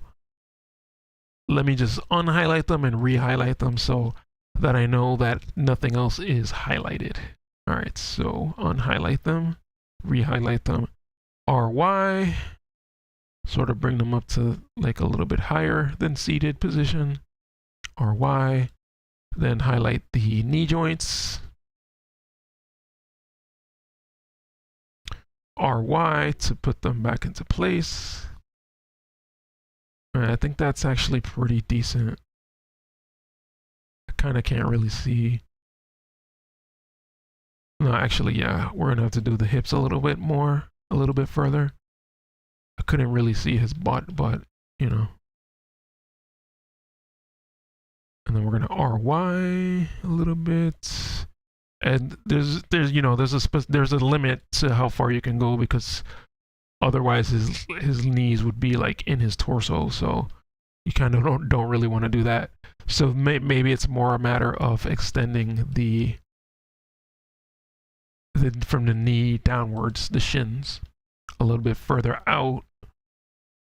let me just unhighlight them and re-highlight them so that I know that nothing else is highlighted. All right, so unhighlight them, re-highlight them, RY, sort of bring them up to like a little bit higher than seated position, RY, then highlight the knee joints, RY to put them back into place. I think that's actually pretty decent. I kind of can't really see. No, actually, yeah, we're gonna have to do the hips a little bit more, a little bit further. I couldn't really see his butt, but you know. And then we're gonna RY a little bit. And there's a limit to how far you can go, because otherwise his knees would be like in his torso, so you kind of don't really want to do that. So maybe it's more a matter of extending the from the knee downwards, the shins, a little bit further out.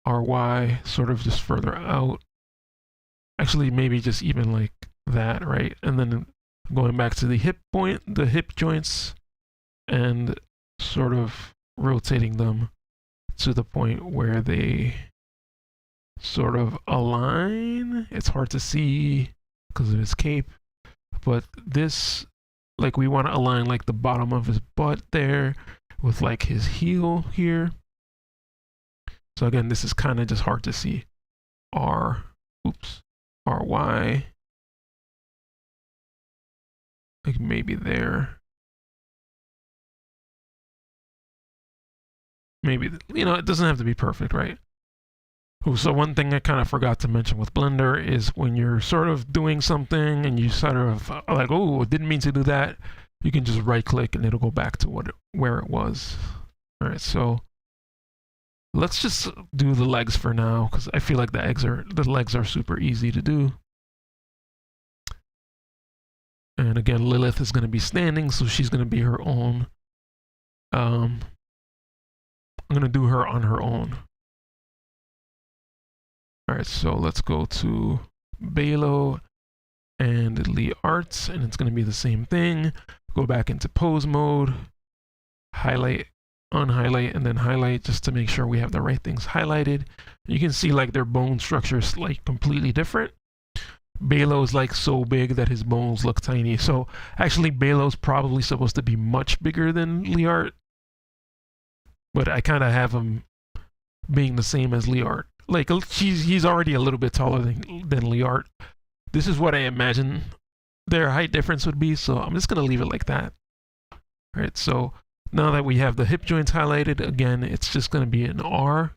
RY, sort of just further out. Actually, maybe just even like that, right? And then going back to the hip point, the hip joints, and sort of rotating them to the point where they sort of align. It's hard to see because of his cape, but this, like, we want to align like the bottom of his butt there with like his heel here. So again, this is kind of just hard to see. RY, like maybe there. Maybe, you know, it doesn't have to be perfect, right? So one thing I kind of forgot to mention with Blender is when you're sort of doing something and you sort of like, oh, didn't mean to do that, you can just right click and it'll go back to where it was. All right, so let's just do the legs for now, because I feel like the legs are super easy to do. And again, Lilyth is going to be standing, so she's going to be her own. I'm going to do her on her own. Alright, so let's go to Baelo and Learte, and it's going to be the same thing. Go back into pose mode, highlight, unhighlight, and then highlight just to make sure we have the right things highlighted. You can see like their bone structure is like completely different. Baelo is like so big that his bones look tiny. So actually Baelo's probably supposed to be much bigger than Learte, but I kind of have him being the same as Learte. Like, he's already a little bit taller than Learte. This is what I imagine their height difference would be, so I'm just going to leave it like that. Alright, so now that we have the hip joints highlighted, again, it's just going to be an R,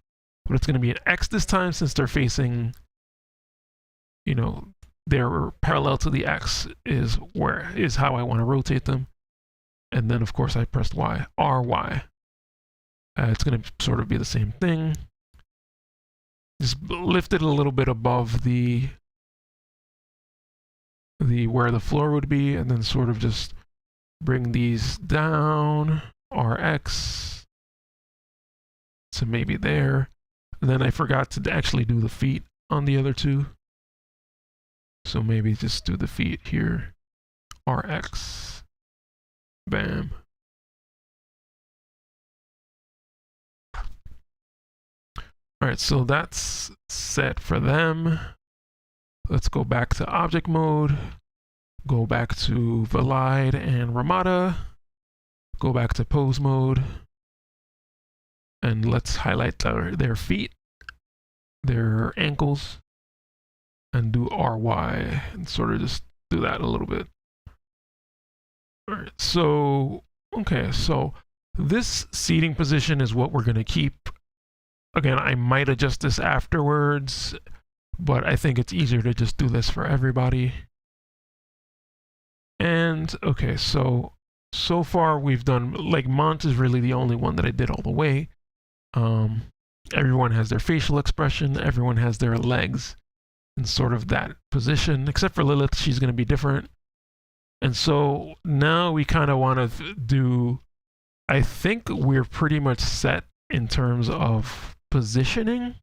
but it's going to be an X this time since they're facing, you know, they're parallel to the X is how I want to rotate them. And then, of course, I pressed Y, RY. It's going to sort of be the same thing. Just lift it a little bit above the where the floor would be, and then sort of just bring these down, RX to maybe there. And then I forgot to actually do the feet on the other two, so maybe just do the feet here, RX, bam. Alright, so that's set for them. Let's go back to object mode, go back to Vallaide and Ramada, go back to pose mode, and let's highlight their feet, their ankles, and do RY, and sort of just do that a little bit. Alright, so, okay, so this seating position is what we're going to keep. Again, I might adjust this afterwards, but I think it's easier to just do this for everybody. And, okay, so far we've done, like, Mont is really the only one that I did all the way. Everyone has their facial expression, everyone has their legs in sort of that position, except for Lilyth, she's going to be different. And so now we kind of want to do, I think we're pretty much set in terms of positioning.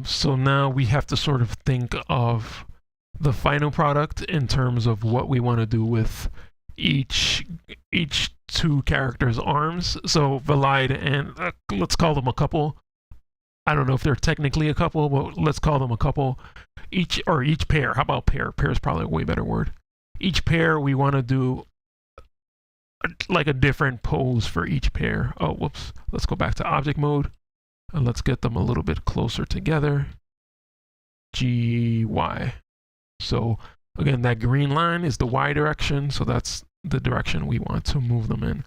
So now we have to sort of think of the final product in terms of what we want to do with each two characters' arms. So Vallaide and let's call them a couple. I don't know if they're technically a couple, but let's call them a couple. Each pair. How about pair? Pair is probably a way better word. Each pair we want to do like a different pose for each pair. Oh, whoops. Let's go back to object mode and let's get them a little bit closer together. GY. So again, that green line is the Y direction, so that's the direction we want to move them in.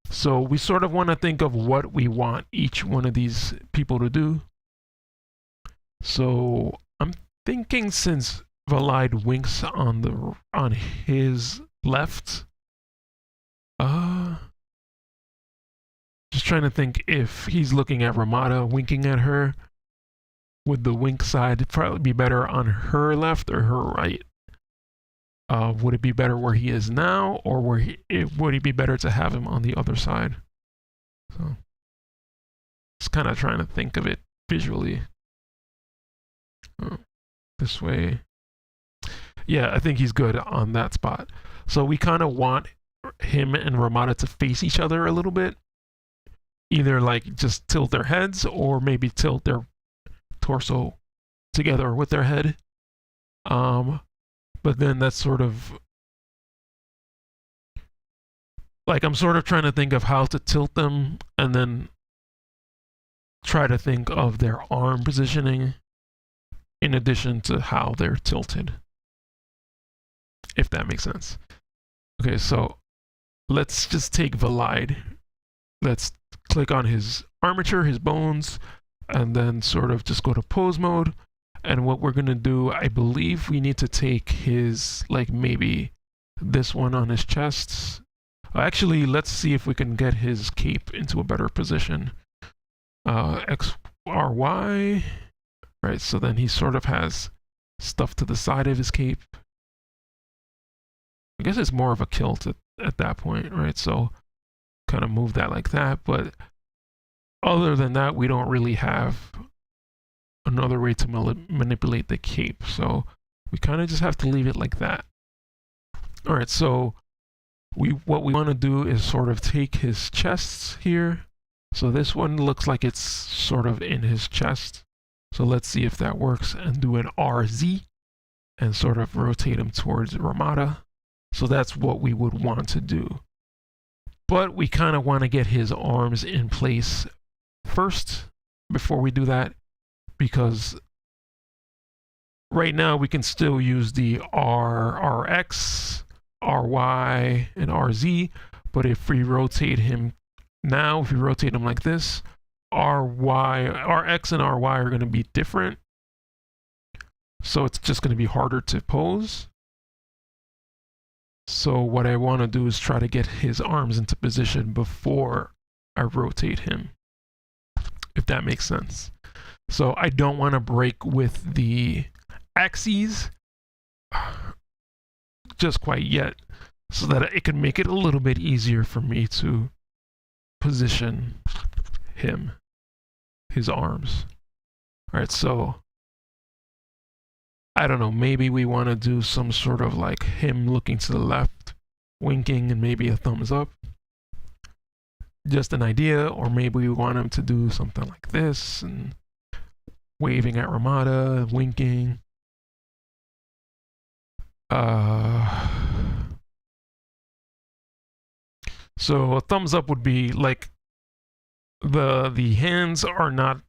So we sort of want to think of what we want each one of these people to do. So I'm thinking since Vallaide winks on his left, just trying to think if he's looking at Ramada winking at her, would the wink side probably be better on her left or her right? Would it be better where he is now, or would it be better to have him on the other side? So just kind of trying to think of it visually. This way. Yeah, I think he's good on that spot. So we kind of want him and Ramada to face each other a little bit. Either like just tilt their heads, or maybe tilt their torso together with their head. But then that's sort of like I'm sort of trying to think of how to tilt them, and then try to think of their arm positioning in addition to how they're tilted, if that makes sense. Okay, so let's just take Vallaide. Let's click on his armature, his bones, and then sort of just go to pose mode. And what we're gonna do, I believe we need to take his, like maybe this one on his chest. Actually, let's see if we can get his cape into a better position. X, R, Y. Right, so then he sort of has stuff to the side of his cape. I guess it's more of a kilt at that point, right? So kind of move that like that, but other than that, we don't really have another way to manipulate the cape, so we kind of just have to leave it like that. All right, so what we want to do is sort of take his chests here. So this one looks like it's sort of in his chest. So let's see if that works, and do an RZ and sort of rotate him towards Ramada. So that's what we would want to do. But we kind of want to get his arms in place first before we do that, because right now we can still use the RX, RY, and RZ, but if we rotate him now, if we rotate him like this, RX and RY are going to be different, so it's just going to be harder to pose. So what I want to do is try to get his arms into position before I rotate him, if that makes sense. So I don't want to break with the axes just quite yet, so that it can make it a little bit easier for me to position him, his arms. All right, so I don't know, maybe we want to do some sort of like him looking to the left, winking, and maybe a thumbs up. Just an idea. Or maybe we want him to do something like this and waving at Ramada, winking. So a thumbs up would be like the hands are not,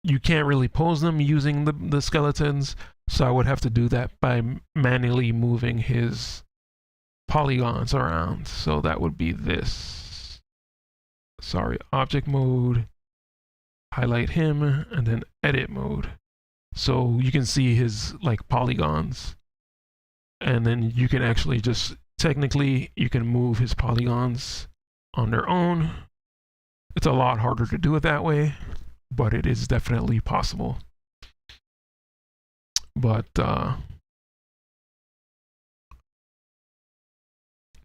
you can't really pose them using the skeletons, so I would have to do that by manually moving his polygons around. So that would be this. Sorry, object mode, highlight him, and then edit mode. So you can see his like polygons, and then you can actually just technically you can move his polygons on their own. It's a lot harder to do it that way, but it is definitely possible. But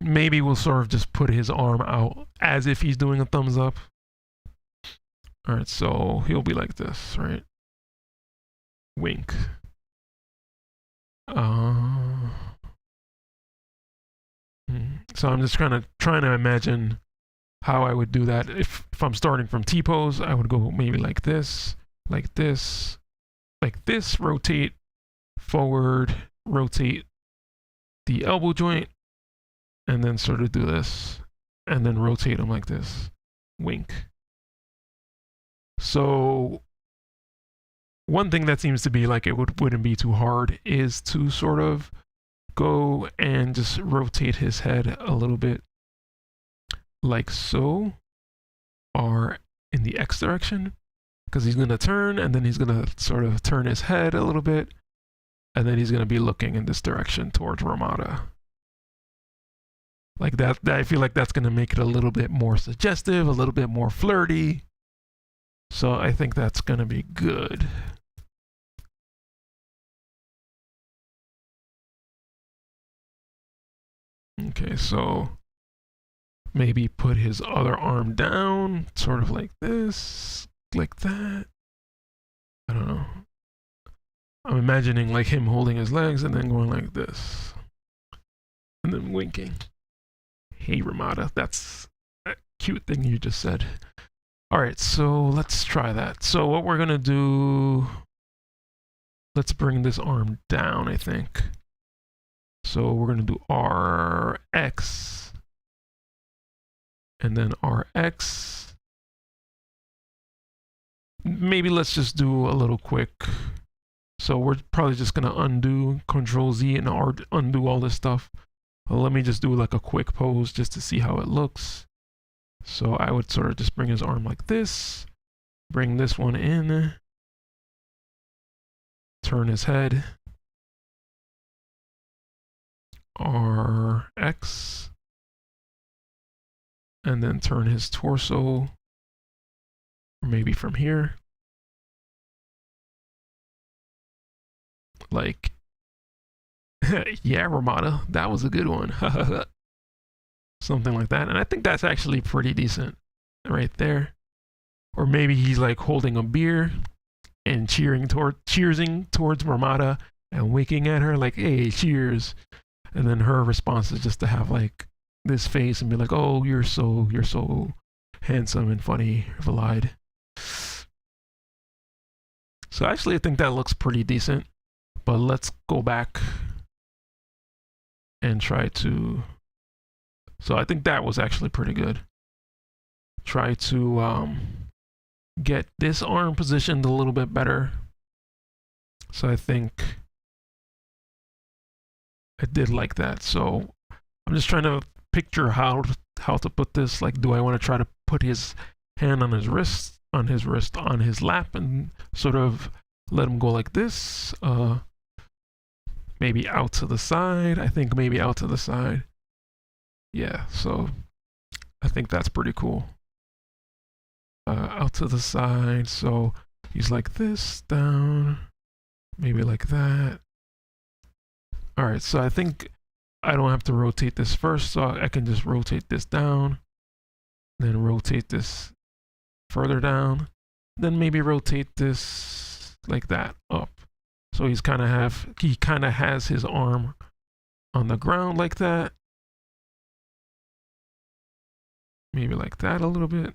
maybe we'll sort of just put his arm out as if he's doing a thumbs up. All right, so he'll be like this, right? Wink. So I'm just trying to imagine how I would do that. If I'm starting from T-pose, I would go maybe like this, like this, like this, rotate forward, rotate the elbow joint, and then sort of do this, and then rotate them like this, wink. So one thing that seems to be like it wouldn't be too hard is to sort of go and just rotate his head a little bit like so, or in the X direction, because he's going to turn and then he's going to sort of turn his head a little bit, and then he's going to be looking in this direction towards Ramada. Like that, I feel like that's going to make it a little bit more suggestive, a little bit more flirty. So I think that's going to be good. Okay, so maybe put his other arm down, sort of like this, like that. I don't know. I'm imagining like him holding his legs and then going like this. And then winking. Hey, Ramada, that's a cute thing you just said. All right, so let's try that. So what we're gonna do, let's bring this arm down, I think. So we're gonna do RX, and then RX. Maybe let's just do a little quick. So we're probably just gonna undo, Control Z and undo all this stuff. Well, let me just do like a quick pose just to see how it looks. So I would sort of just bring his arm like this, bring this one in, turn his head, RX, and then turn his torso, or maybe from here, like, yeah, Ramada, that was a good one. Something like that. And I think that's actually pretty decent right there. Or maybe he's like holding a beer and cheersing towards Ramada and winking at her like, hey, cheers. And then her response is just to have like this face and be like, oh, you're so handsome and funny, Vallaide. So actually I think that looks pretty decent. But let's go back and try to, so I think that was actually pretty good. Try to get this arm positioned a little bit better. So I think I did like that. So I'm just trying to picture how to put this. Like, do I want to try to put his hand on his wrist, on his lap, and sort of let him go like this? Maybe out to the side. I think maybe out to the side. Yeah, so I think that's pretty cool. Out to the side. So he's like this, down, maybe like that. All right, so I think I don't have to rotate this first, so I can just rotate this down, then rotate this further down, then maybe rotate this like that up. So he kind of has his arm on the ground like that. Maybe like that a little bit.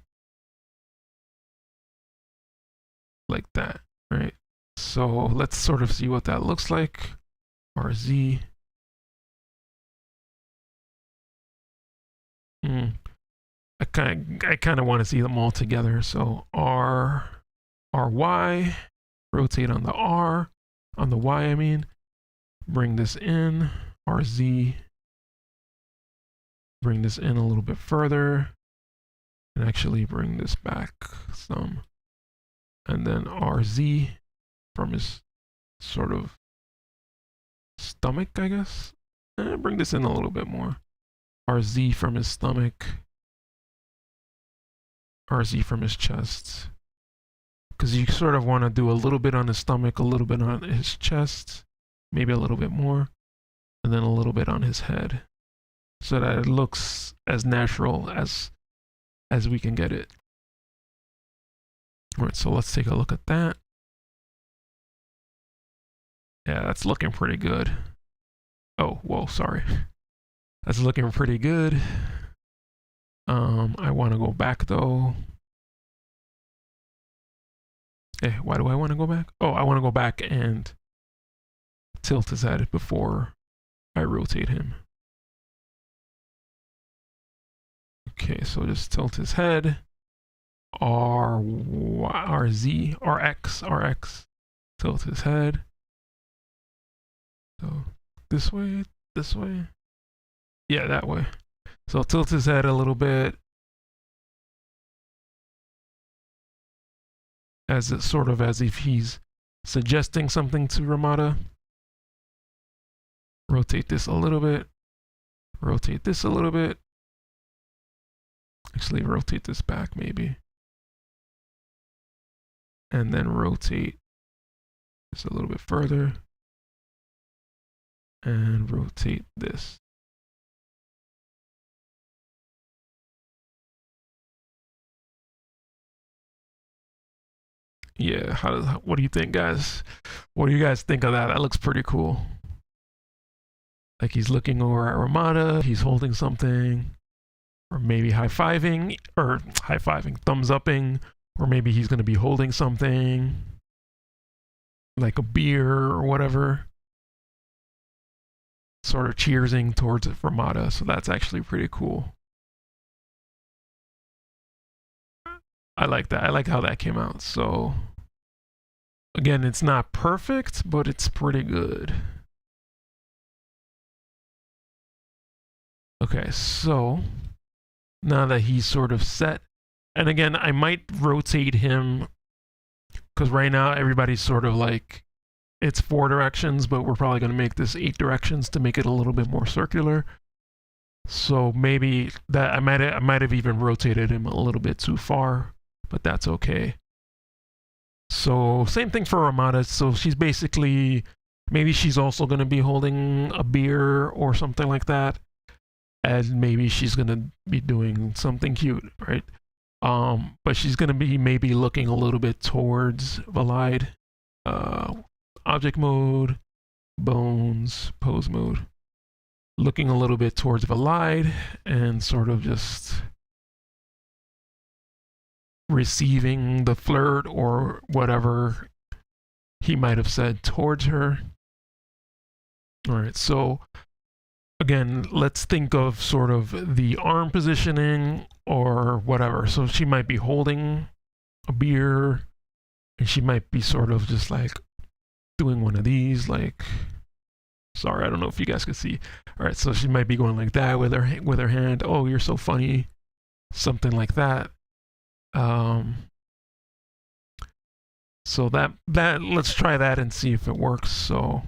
Like that, right? So let's sort of see what that looks like. RZ. I kind of want to see them all together. So RY, rotate on the R. On the Y, I mean, bring this in, RZ, bring this in a little bit further, and actually bring this back some, and then RZ from his sort of stomach, I guess, and bring this in a little bit more, RZ from his stomach, RZ from his chest. Because you sort of want to do a little bit on his stomach, a little bit on his chest, maybe a little bit more, and then a little bit on his head, so that it looks as natural as we can get it. All right, so let's take a look at that. Yeah, that's looking pretty good. Oh, whoa, sorry. That's looking pretty good. I want to go back though. Why do I want to go back? Oh, I want to go back and tilt his head before I rotate him. Okay, so just tilt his head. RZ, RX. tilt his head. So this way, this way. Yeah, that way. So tilt his head a little bit. As it's sort of as if he's suggesting something to Ramada. Rotate this a little bit. Rotate this a little bit. Actually, rotate this back maybe. And then rotate this a little bit further. And rotate this. Yeah, what do you think, guys? What do you guys think of that? That looks pretty cool. Like he's looking over at Ramada, he's holding something, or maybe high-fiving, thumbs upping, or maybe he's going to be holding something, like a beer or whatever, sort of cheersing towards Ramada, so that's actually pretty cool. I like that. I like how that came out. So, again, it's not perfect, but it's pretty good. Okay, so now that he's sort of set, and again, I might rotate him because right now everybody's sort of like, it's 4 directions, but we're probably going to make this 8 directions to make it a little bit more circular. So maybe that I might have even rotated him a little bit too far, but that's okay. So same thing for Ramada. So she's basically, maybe she's also going to be holding a beer or something like that. And maybe she's going to be doing something cute, right? But she's going to be maybe looking a little bit towards Vallaide. Object mode, bones, pose mode. Looking a little bit towards Vallaide and sort of just receiving the flirt or whatever he might have said towards her. All right, so again, let's think of sort of the arm positioning or whatever. So she might be holding a beer and she might be sort of just like doing one of these, like, sorry, I don't know if you guys could see. All right, so she might be going like that with her hand. Oh, you're so funny, something like that. So that let's try that and see if it works. So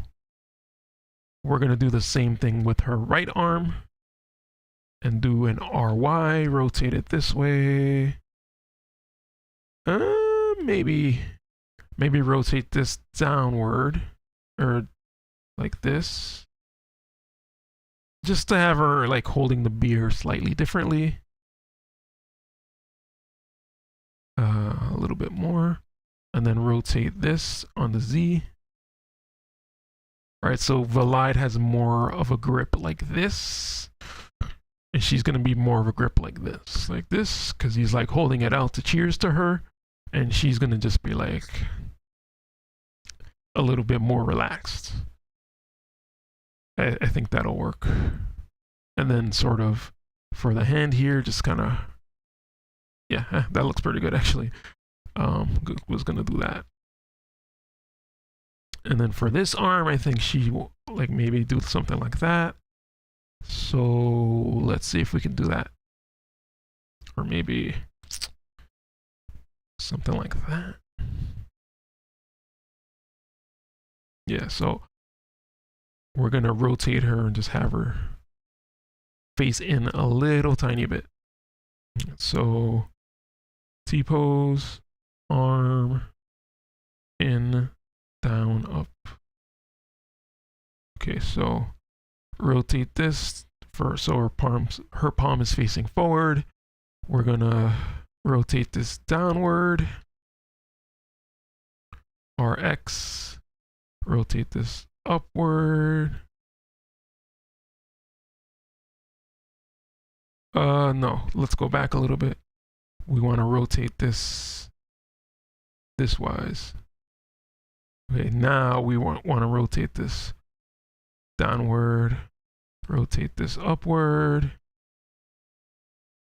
we're gonna do the same thing with her right arm and do an RY, rotate it this way. Maybe rotate this downward or like this, just to have her like holding the beer slightly differently. A little bit more, and then rotate this on the Z. All right, so Vallaide has more of a grip like this, and she's gonna be more of a grip like this, because he's like holding it out to cheers to her, and she's gonna just be like a little bit more relaxed. I think that'll work. And then sort of for the hand here, just kind of, yeah, that looks pretty good actually. Was gonna do that. And then for this arm, I think she will like maybe do something like that. So let's see if we can do that. Or maybe something like that. Yeah, so we're gonna rotate her and just have her face in a little tiny bit. So T-pose, arm, in, down, up. Okay, so rotate this so her palm is facing forward. We're gonna rotate this downward. RX, rotate this upward. No, let's go back a little bit. We want to rotate this wise. Okay, now we want to rotate this downward, rotate this upward,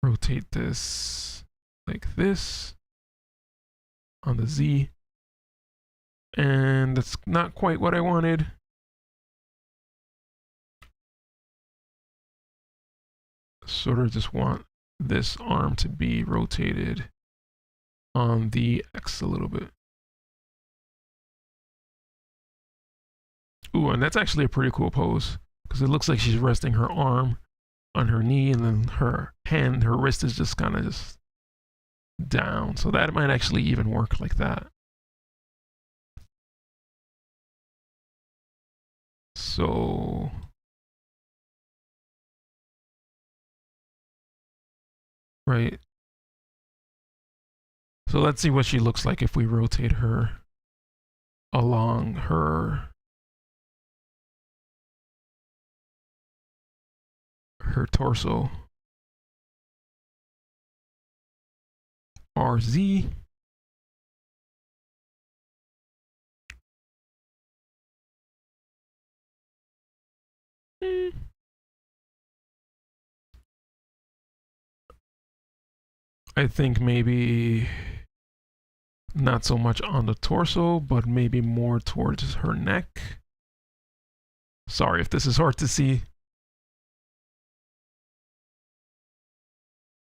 rotate this like this on the Z. And that's not quite what I wanted. Sort of just want this arm to be rotated on the X a little bit. Ooh, and that's actually a pretty cool pose because it looks like she's resting her arm on her knee and then her hand, her wrist is just kind of just down. So that might actually even work like that. So right. So let's see what she looks like if we rotate her along her torso. RZ. I think maybe not so much on the torso, but maybe more towards her neck. Sorry if this is hard to see.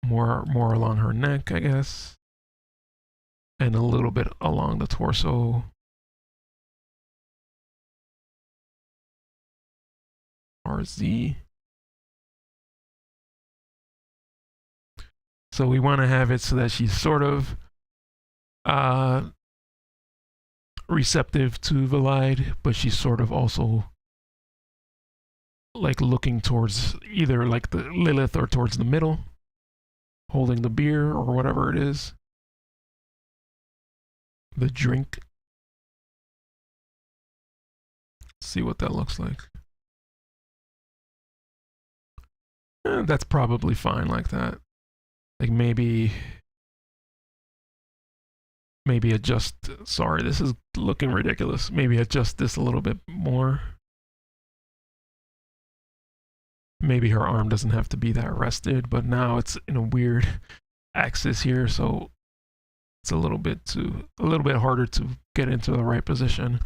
More along her neck, I guess. And a little bit along the torso. RZ. So we want to have it so that she's sort of receptive to Vallaide, but she's sort of also like looking towards either like the Lilyth or towards the middle, holding the beer or whatever it is. The drink. See what that looks like. That's probably fine like that. Like maybe adjust, sorry, this is looking ridiculous. Maybe adjust this a little bit more. Maybe her arm doesn't have to be that rested, but now it's in a weird axis here, so it's a little bit harder to get into the right position.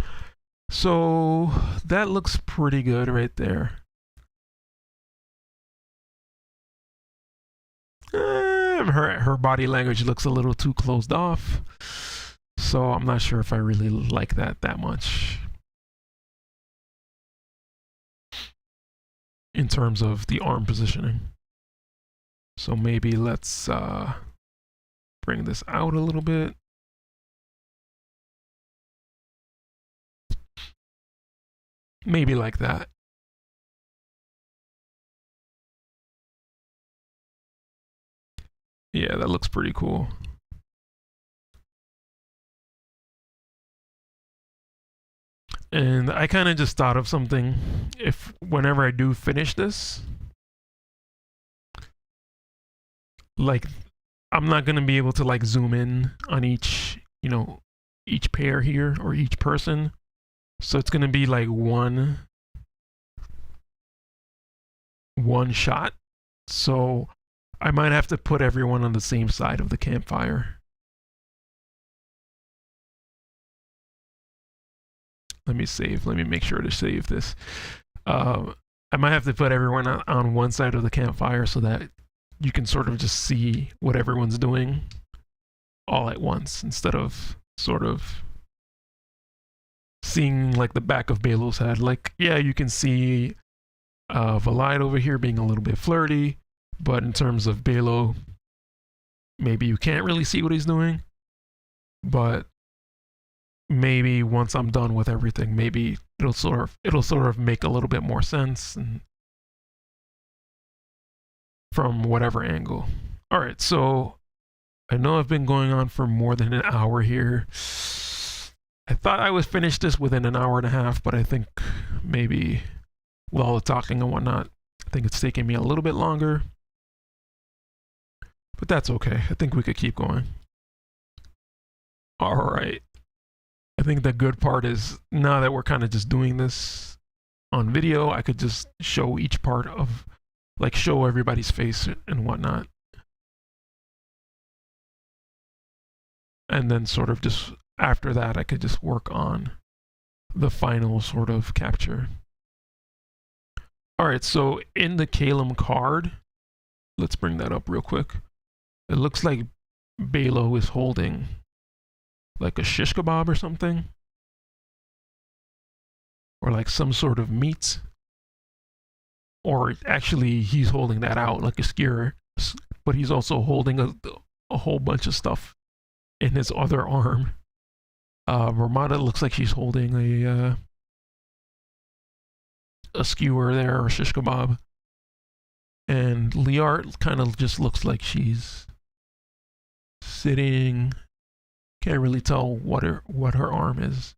So that looks pretty good right there. Her body language looks a little too closed off, so I'm not sure if I really like that much in terms of the arm positioning. So maybe let's bring this out a little bit. Maybe like that. Yeah, that looks pretty cool. And I kind of just thought of something. If whenever I do finish this, like I'm not gonna be able to like zoom in on each, each pair here or each person. So it's gonna be like one shot. So I might have to put everyone on the same side of the campfire. Let me make sure to save this. I might have to put everyone on one side of the campfire so that you can sort of just see what everyone's doing all at once instead of sort of seeing like the back of Baelo's head. Like, yeah, you can see Vallaide over here being a little bit flirty, but in terms of Baelo, maybe you can't really see what he's doing. But maybe once I'm done with everything, maybe it'll sort of make a little bit more sense and from whatever angle. All right, so I know I've been going on for more than an hour here. I thought I would finish this within an hour and a half, but I think maybe with all the talking and whatnot, I think it's taking me a little bit longer. But that's okay. I think we could keep going. All right. I think the good part is now that we're kind of just doing this on video, I could just show each part of, like, show everybody's face and whatnot. And then sort of just after that, I could just work on the final sort of capture. All right, so in the Caelum card, let's bring that up real quick. It looks like Baelo is holding like a shish kebab or something, or like some sort of meat, or actually he's holding that out like a skewer, but he's also holding a whole bunch of stuff in his other arm. Ramada looks like she's holding a skewer there, or shish kebab, and Learte kind of just looks like she's sitting. Can't really tell what her arm is.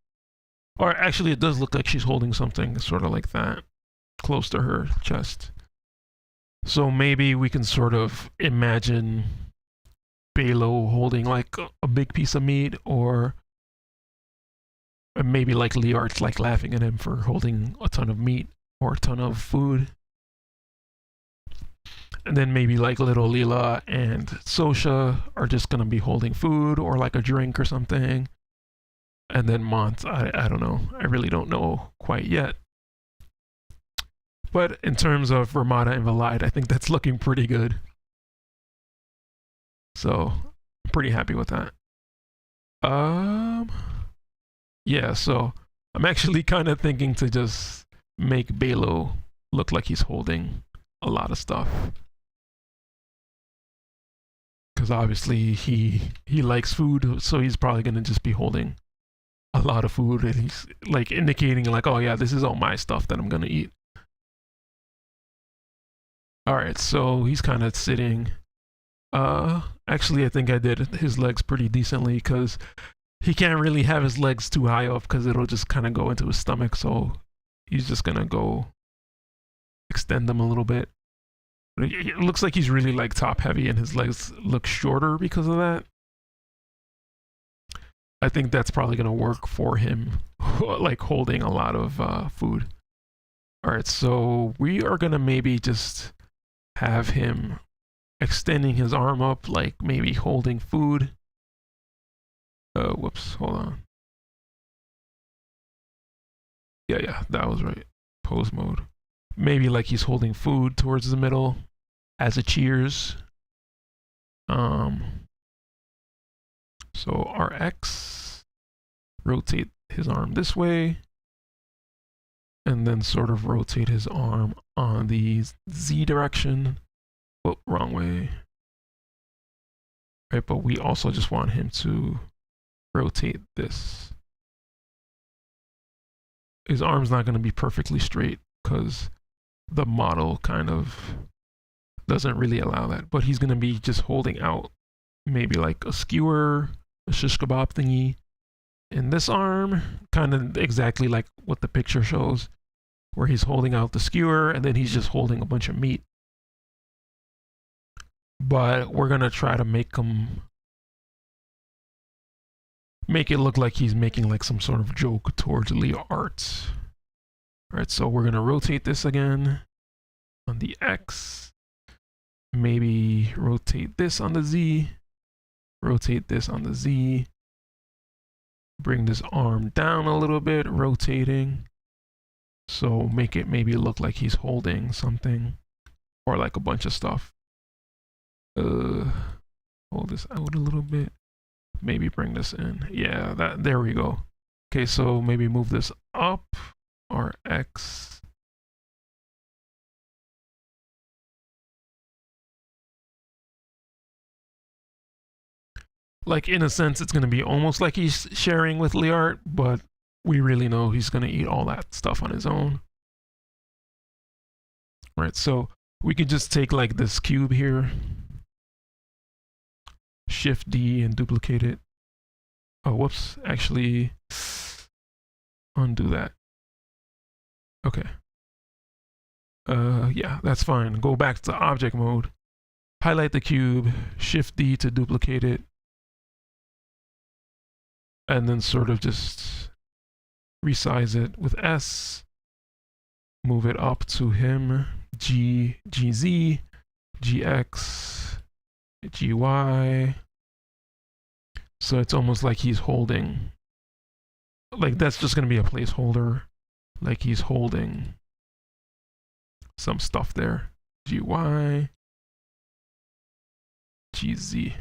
Or actually, it does look like she's holding something sort of like that, close to her chest. So maybe we can sort of imagine Baelo holding like a big piece of meat, or maybe like Learte's like laughing at him for holding a ton of meat or a ton of food. And then maybe like little Leela and Sosha are just gonna be holding food or like a drink or something. And then Mont, I don't know. I really don't know quite yet. But in terms of Ramada and Vallaide, I think that's looking pretty good. So I'm pretty happy with that. Yeah, so I'm actually kind of thinking to just make Baelo look like he's holding a lot of stuff. Because obviously he likes food, so he's probably gonna just be holding a lot of food, and he's like indicating like, oh yeah, this is all my stuff that I'm gonna eat. Alright, so he's kind of sitting. Actually I think I did his legs pretty decently, because he can't really have his legs too high up because it'll just kind of go into his stomach, so he's just gonna go extend them a little bit. It looks like he's really like top heavy, and his legs look shorter because of that. I think that's probably gonna work for him, like holding a lot of food. All right, so we are gonna maybe just have him extending his arm up, like maybe holding food. Whoops, hold on. Yeah, that was right. Pose mode. Maybe like he's holding food towards the middle as a cheers. So RX, rotate his arm this way, and then sort of rotate his arm on the Z direction. Oh, wrong way. Right, but we also just want him to rotate this. His arm's not going to be perfectly straight because the model kind of doesn't really allow that, but he's going to be just holding out maybe like a skewer, a shish kebab thingy in this arm, kind of exactly like what the picture shows, where he's holding out the skewer and then he's just holding a bunch of meat. But we're going to try to make it look like he's making like some sort of joke towards Learte. Alright, so we're gonna rotate this again on the X. Maybe rotate this on the Z. Rotate this on the Z. Bring this arm down a little bit, rotating. So make it maybe look like he's holding something, or like a bunch of stuff. Hold this out a little bit. Maybe bring this in. Yeah, there we go. Okay, so maybe move this up, RX. Like in a sense, it's gonna be almost like he's sharing with Learte, but we really know he's gonna eat all that stuff on his own. Right, so we could just take like this cube here, Shift D and duplicate it. Oh, whoops, actually undo that. Okay. Yeah, that's fine. Go back to object mode, highlight the cube, Shift D to duplicate it, and then sort of just resize it with S, move it up to him, G, GZ, GX, GY. So it's almost like he's holding, like that's just gonna be a placeholder, like he's holding some stuff there. GY, GZ.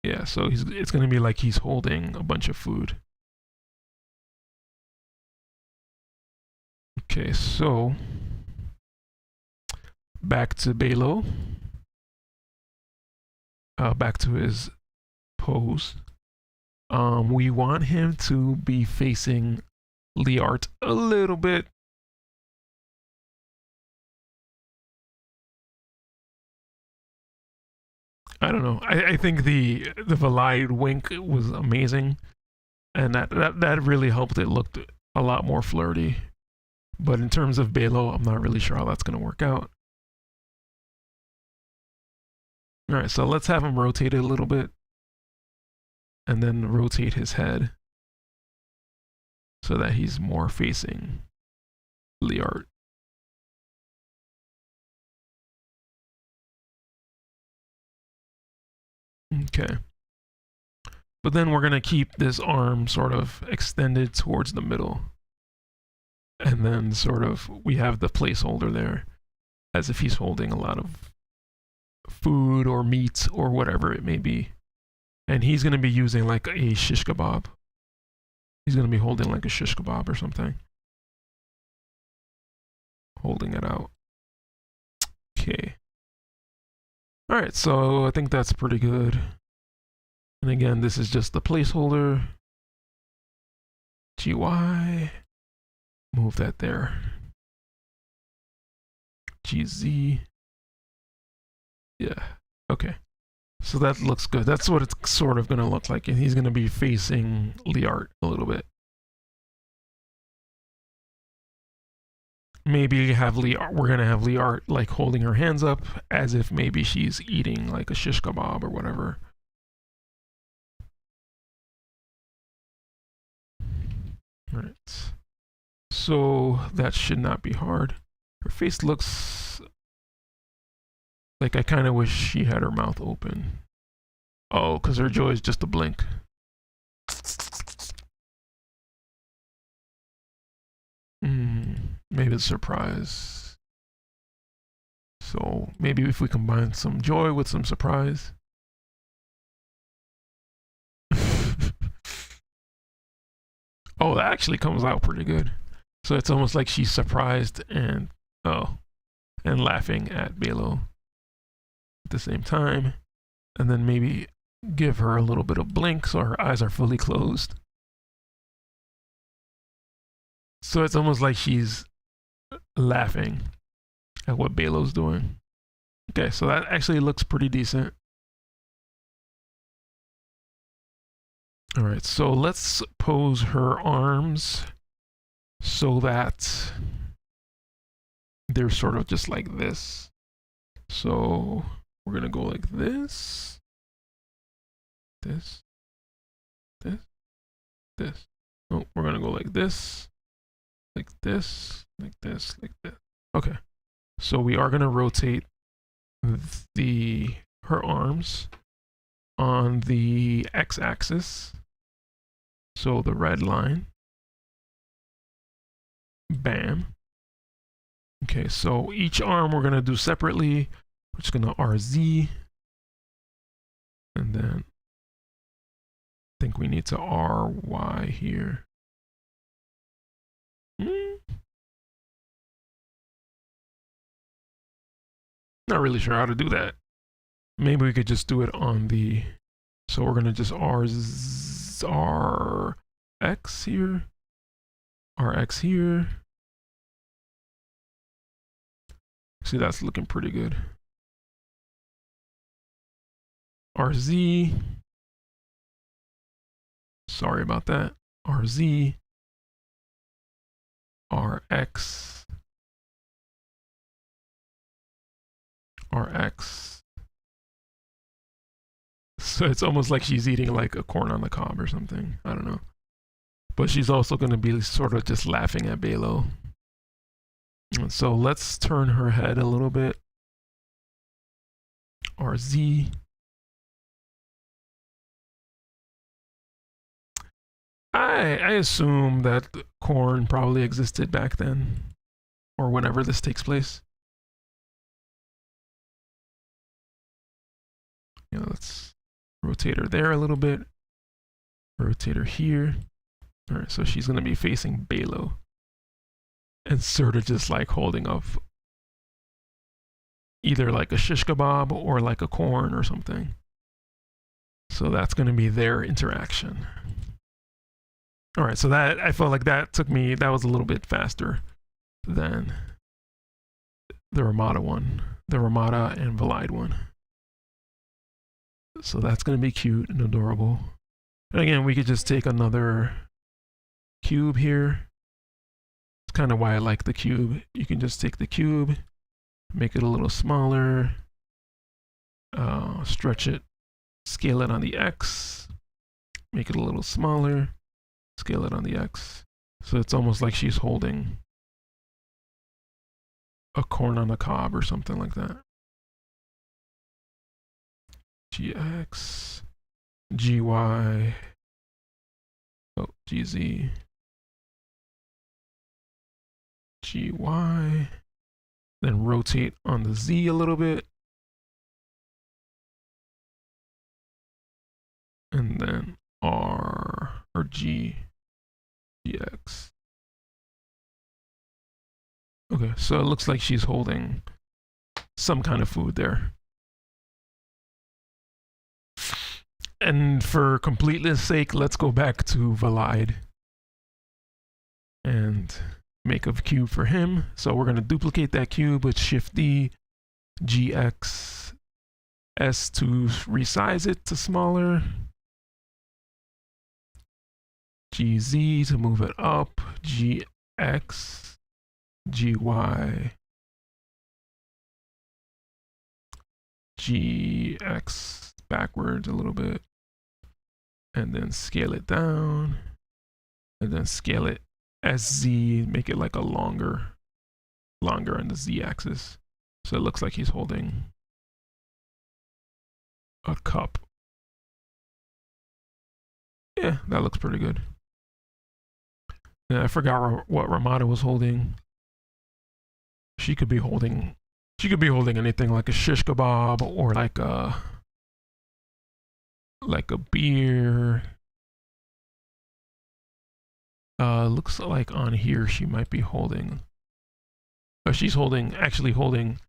Yeah, so it's gonna be like he's holding a bunch of food. Okay, so back to Baelo. Back to his pose. We want him to be facing Learte a little bit. I don't know. I think the Vallaide wink was amazing, and that really helped it look a lot more flirty. But in terms of Baelo, I'm not really sure how that's gonna work out. All right, so let's have him rotate it a little bit, and then rotate his head so that he's more facing Learte. Okay. But then we're gonna keep this arm sort of extended towards the middle. And then sort of we have the placeholder there as if he's holding a lot of food or meat or whatever it may be. And he's gonna be using like a shish kebab. He's gonna be holding like a shish kebab or something. Holding it out. Okay. Alright, so I think that's pretty good. And again, this is just the placeholder. GY. Move that there. GZ. Yeah. Okay. So that looks good. That's what it's sort of going to look like. And he's going to be facing Learte a little bit. Maybe have Learte, we're going to have Learte like holding her hands up as if maybe she's eating like a shish kebab or whatever. All right. So that should not be hard. Her face looks like I kind of wish she had her mouth open. Oh, because her joy is just a blink. Maybe a surprise. So maybe if we combine some joy with some surprise. Oh, that actually comes out pretty good. So it's almost like she's surprised and laughing at Baelo at the same time. And then maybe give her a little bit of blink so her eyes are fully closed. So it's almost like she's laughing at what Baelo's doing. Okay, so that actually looks pretty decent. All right, so let's pose her arms so that they're sort of just like this. So we're gonna go like this, this. Oh, we're gonna go like this, like this, like this, like this. Okay, so we are gonna rotate her arms on the x-axis. So the red line. Bam. Okay, so each arm we're gonna do separately. We're just gonna RZ. And then I think we need to RY here. Not really sure how to do that. Maybe we could just do it on the, so we're gonna just RX here, RX here. See, that's looking pretty good. RZ. Sorry about that. RZ. RX. RX. So it's almost like she's eating like a corn on the cob or something. I don't know. But she's also going to be sort of just laughing at Baelo. And so let's turn her head a little bit. RZ. I assume that corn probably existed back then, or whenever this takes place. Yeah, let's rotate her there a little bit. Rotate her here. All right, so she's gonna be facing Baelo, and sort of just like holding up either like a shish kebab or like a corn or something. So that's gonna be their interaction. All right, so that I felt like that was a little bit faster than the Ramada one, the Ramada and Vallaide one. So that's gonna be cute and adorable. And again, we could just take another cube here. It's kind of why I like the cube. You can just take the cube, make it a little smaller, stretch it, scale it on the X, make it a little smaller, scale it on the X. So it's almost like she's holding a corn on the cob or something like that. GX, GY, oh, GZ, GY, then rotate on the Z a little bit, and then R or G, GX. Okay, so it looks like she's holding some kind of food there. And for completeness sake, let's go back to Vallaide and make a cube for him. So we're going to duplicate that cube with Shift D, GX, S to resize it to smaller, GZ to move it up, GX, GY, GX backwards a little bit, and then scale it down, and then scale it SZ, make it like a longer on the Z axis. So it looks like he's holding a cup. Yeah, that looks pretty good. Yeah, I forgot what Ramada was holding. She could be holding anything like a shish kebab or like a beer. Looks like on here she might be holding. She's actually holding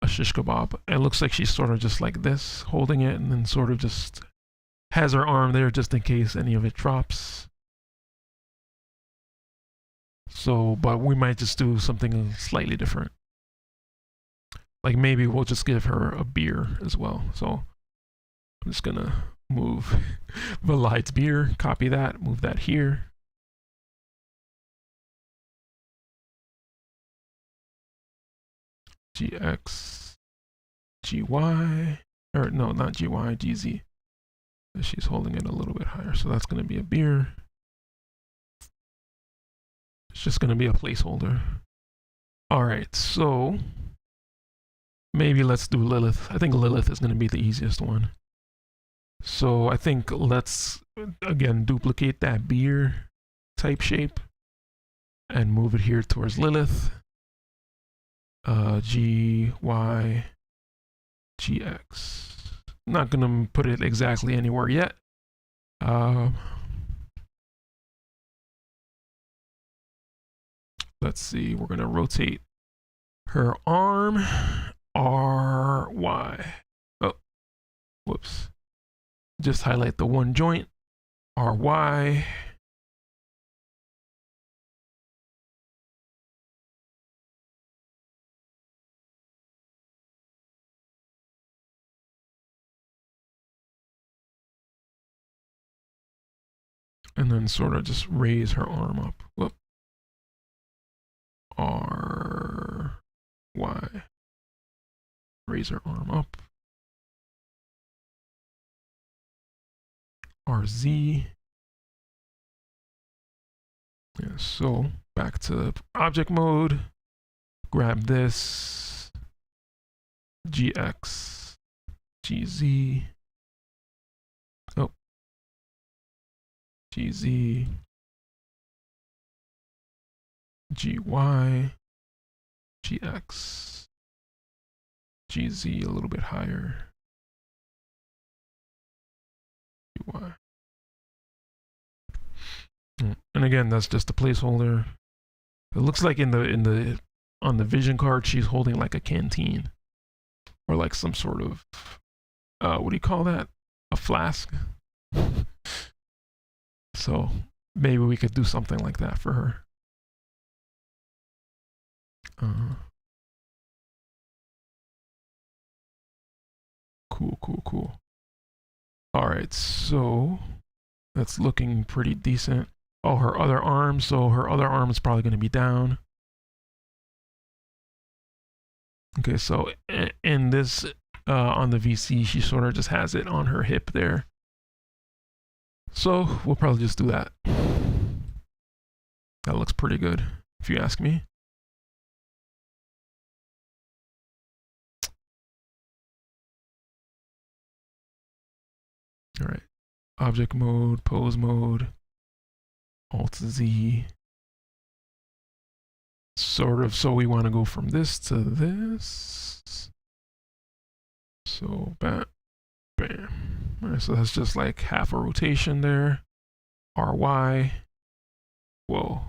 a shish kebab. It looks like she's sort of just like this, holding it, and then sort of just has her arm there just in case any of it drops. So, but we might just do something slightly different. Like maybe we'll just give her a beer as well. So I'm just gonna move Vallaide's beer, copy that, move that here. GX, GY, or no, not GY, GZ. She's holding it a little bit higher, so that's gonna be a beer. It's just gonna be a placeholder. All right, so maybe let's do Lilyth. I think Lilyth is gonna be the easiest one. So I think let's, again, duplicate that beer type shape and move it here towards Lilyth. G, Y, GX. Not gonna put it exactly anywhere yet. Let's see, we're gonna rotate her arm, R, Y. Oh, whoops. Just highlight the one joint, R, Y. And then sort of just raise her arm up. Whoop. R, Y. Raise her arm up. RZ. Yeah, so back to object mode. Grab this. GX. GZ. Oh. GZ, GY, GX, GZ a little bit higher, GY. And again, that's just a placeholder. It looks like on the vision card, she's holding like a canteen or like some sort of what do you call that? A flask. So maybe we could do something like that for her. Cool. All right, so that's looking pretty decent. Oh, her other arm. So her other arm is probably going to be down. Okay, so in this, on the VC, she sort of just has it on her hip there. So we'll probably just do that. That looks pretty good, if you ask me. All right, object mode, pose mode, Alt Z. Sort of, so we want to go from this to this. So bam, bam. All right, so that's just like half a rotation there. RY, whoa,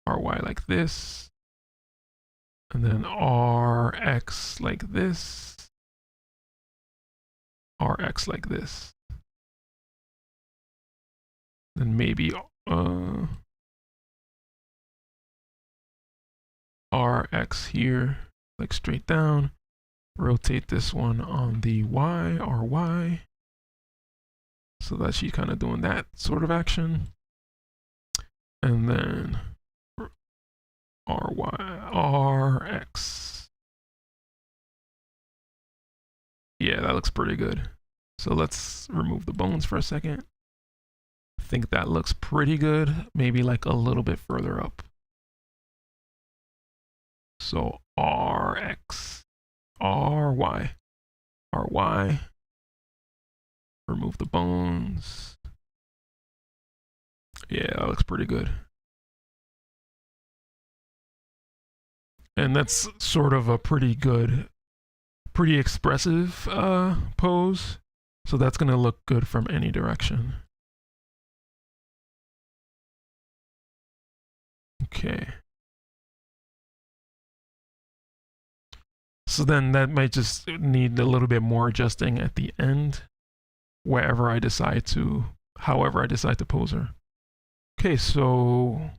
RY like this. And then RX like this. RX like this. Then maybe RX here, like straight down. Rotate this one on the Y, RY. So that she's kind of doing that sort of action. And then RY, RX. Yeah, that looks pretty good. So let's remove the bones for a second. I think that looks pretty good. Maybe like a little bit further up. So RX, RY, RY. Remove the bones. Yeah, that looks pretty good. And that's sort of a pretty good, pretty expressive pose. So that's going to look good from any direction. Okay. So then that might just need a little bit more adjusting at the end, however I decide to pose her. Okay, so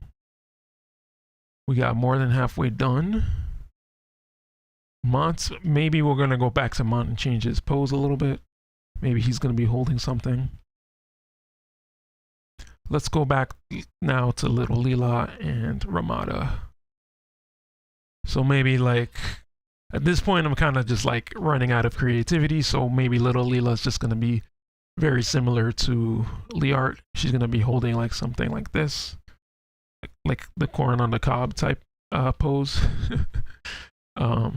we got more than halfway done. Mont, maybe we're gonna go back to Mont and change his pose a little bit. Maybe he's gonna be holding something. Let's go back now to little Leela and Ramada. So maybe like, at this point I'm kind of just like running out of creativity, so maybe little Leela is just gonna be very similar to Learte. She's gonna be holding like something like this. Like the corn on the cob type pose. Oh,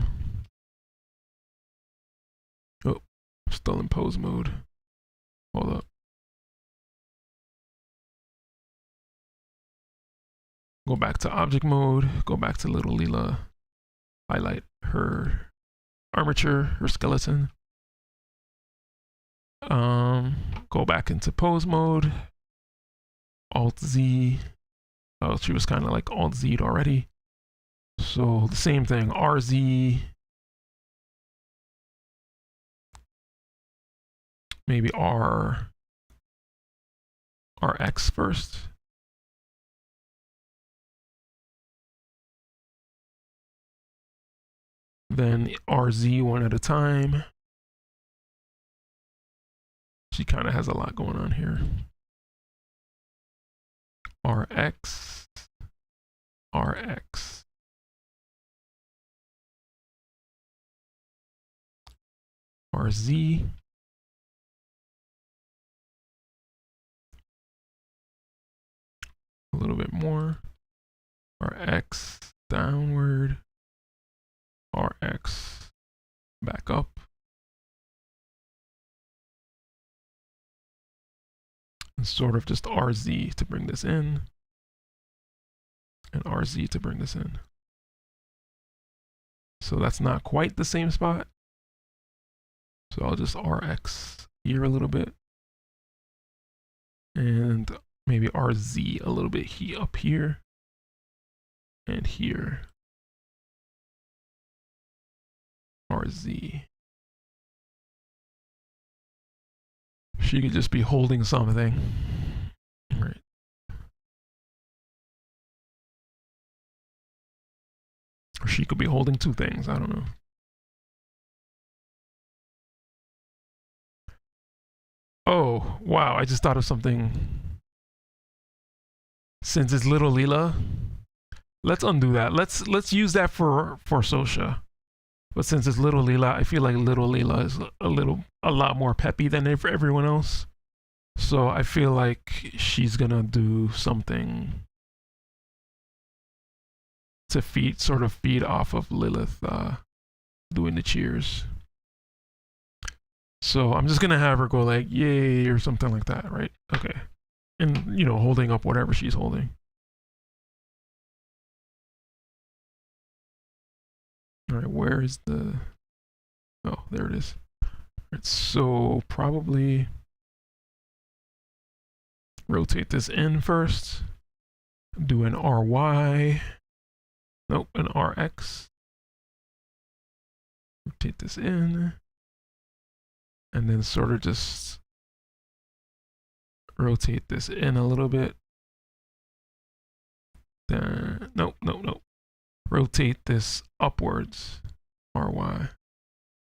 still in pose mode. Hold up. Go back to object mode, go back to little Leela, highlight her armature, her skeleton. Go back into pose mode, Alt Z. Oh, she was kind of like Alt Z'd already. So the same thing, RZ. Maybe RX first. Then RZ one at a time. She kind of has a lot going on here. RX, RX. RZ. A little bit more. RX downward. RX back up. and sort of just RZ to bring this in, and RZ to bring this in. So that's not quite the same spot. So I'll just RX here a little bit, and maybe RZ a little bit up here, and here. RZ. She could just be holding something. All right. Or she could be holding two things. I don't know. Oh, wow. I just thought of something. Since it's little Leela, let's undo that. Let's use that for Sosha. But since it's little Leela, I feel like little Leela is a lot more peppy than everyone else. So I feel like she's gonna do something to sort of feed off of Lilyth doing the cheers. So I'm just gonna have her go like yay or something like that, right? Okay. And you know, holding up whatever she's holding. All right, where is the... Oh, there it is. All right, so probably rotate this in first. Do an RY. Nope, an RX. Rotate this in. And then sort of just rotate this in a little bit. Then, nope. Rotate this upwards, RY.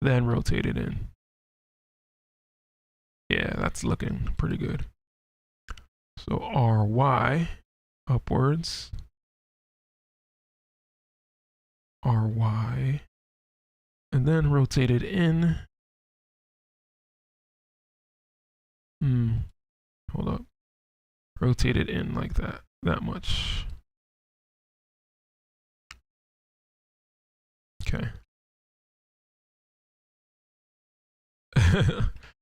Then rotate it in. Yeah, that's looking pretty good. So RY, upwards. RY. And then rotate it in. Hold up. Rotate it in like that much. Okay.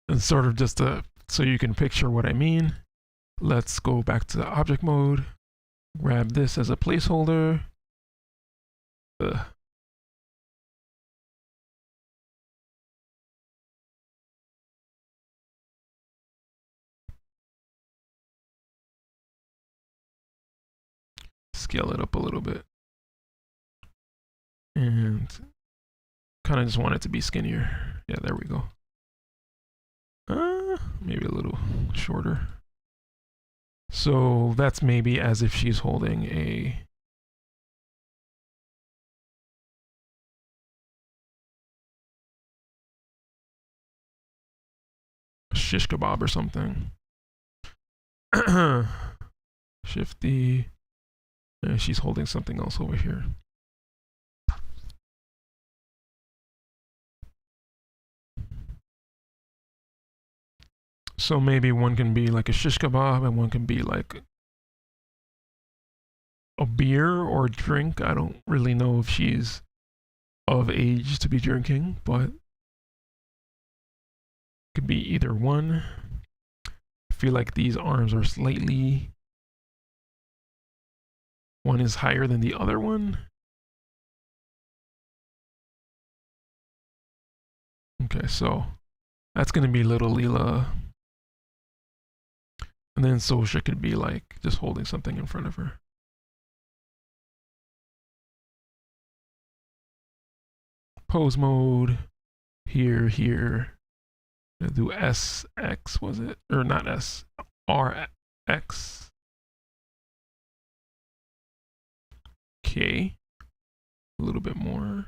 And sort of just so you can picture what I mean. Let's go back to the object mode. Grab this as a placeholder. Scale it up a little bit. And kind of just want it to be skinnier. Yeah, there we go. Maybe a little shorter. So that's maybe as if she's holding a shish kebab or something. Shifty. And she's holding something else over here. So maybe one can be like a shish kebab and one can be like a beer or a drink. I don't really know if she's of age to be drinking, but it could be either one. I feel like these arms are slightly... One is higher than the other one. Okay, so that's going to be little Leela. And then Sosha could be like just holding something in front of her. Pose mode. Here. Do SX, was it? Or not S. RX. Okay. A little bit more.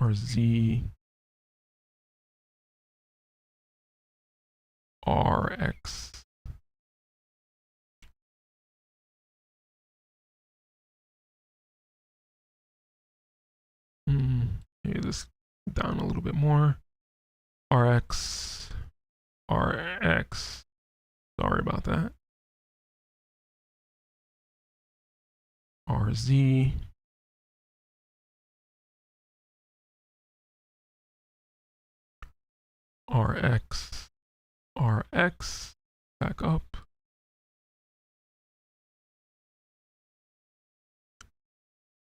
RZ. RX. Maybe this down a little bit more. RX. RX. Sorry about that. RZ. RX, RX, back up.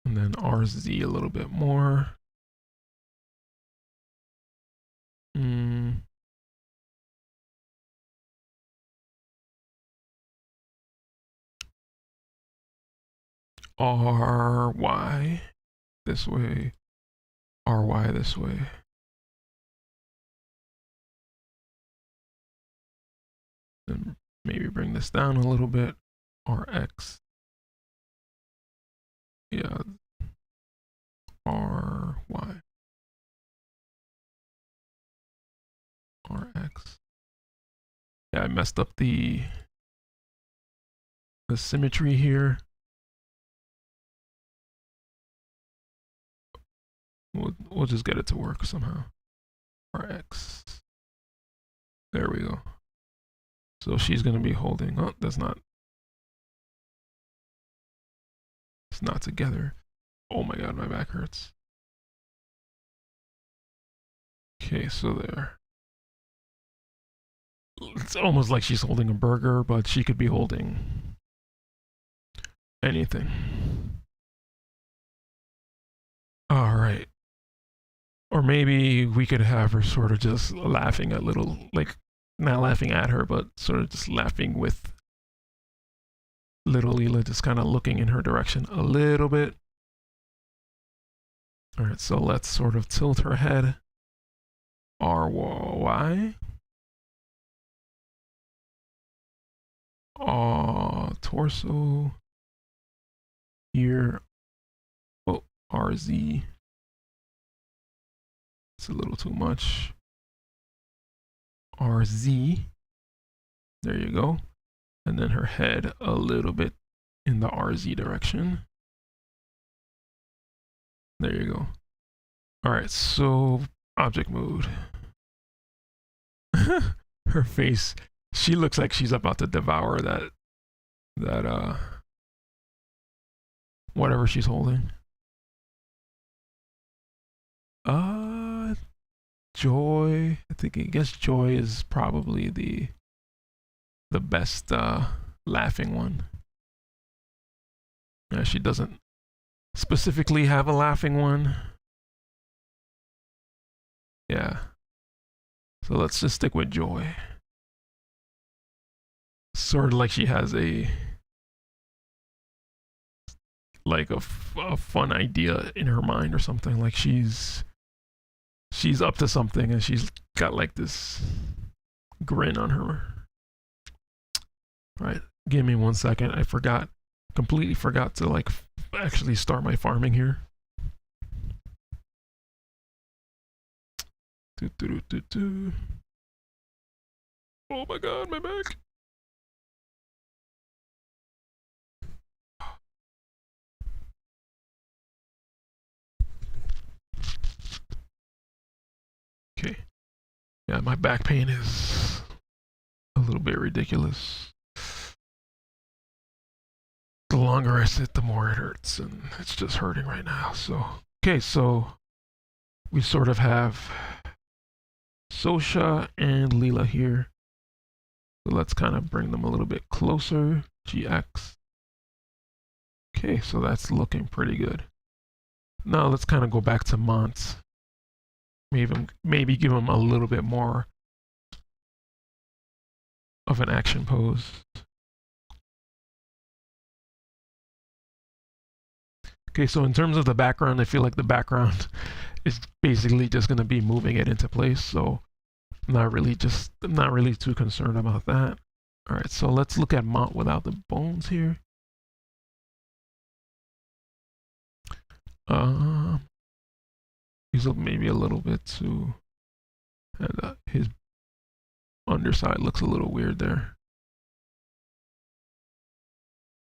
And then RZ a little bit more. RY this way, RY this way. Then maybe bring this down a little bit. RX. Yeah. RY. RX. Yeah, I messed up the symmetry here. We'll just get it to work somehow. RX. There we go. So she's gonna be holding. Oh, that's not. It's not together. Oh my god, my back hurts. Okay, so there. It's almost like she's holding a burger, but she could be holding anything. All right. Or maybe we could have her sort of just laughing at little, like, not laughing at her, but sort of just laughing with little Leela, just kind of looking in her direction a little bit. All right, so let's sort of tilt her head. RY. Torso. Here. Oh, RZ. It's a little too much. RZ. There you go. And then her head a little bit in the RZ direction. There you go. All right, so object mode. Her face, she looks like she's about to devour that whatever she's holding. Joy. I guess Joy is probably the best laughing one. Yeah, she doesn't specifically have a laughing one. Yeah. So let's just stick with Joy. Sort of like she has a fun idea in her mind or something. Like she's up to something and she's got like this grin on her. All right, give me 1 second. I completely forgot to like actually start my farming here. Oh my god, my back. Okay. Yeah, my back pain is a little bit ridiculous. The longer I sit, the more it hurts, and it's just hurting right now. So, okay, so we sort of have Sosha and Leela here. So let's kind of bring them a little bit closer. GX. Okay, so that's looking pretty good. Now let's kind of go back to Mont. Maybe give him a little bit more of an action pose. Okay, so in terms of the background, I feel like the background is basically just going to be moving it into place. So I'm not really too concerned about that. All right, so let's look at Mont without the bones here. He's maybe a little bit too, and his underside looks a little weird there.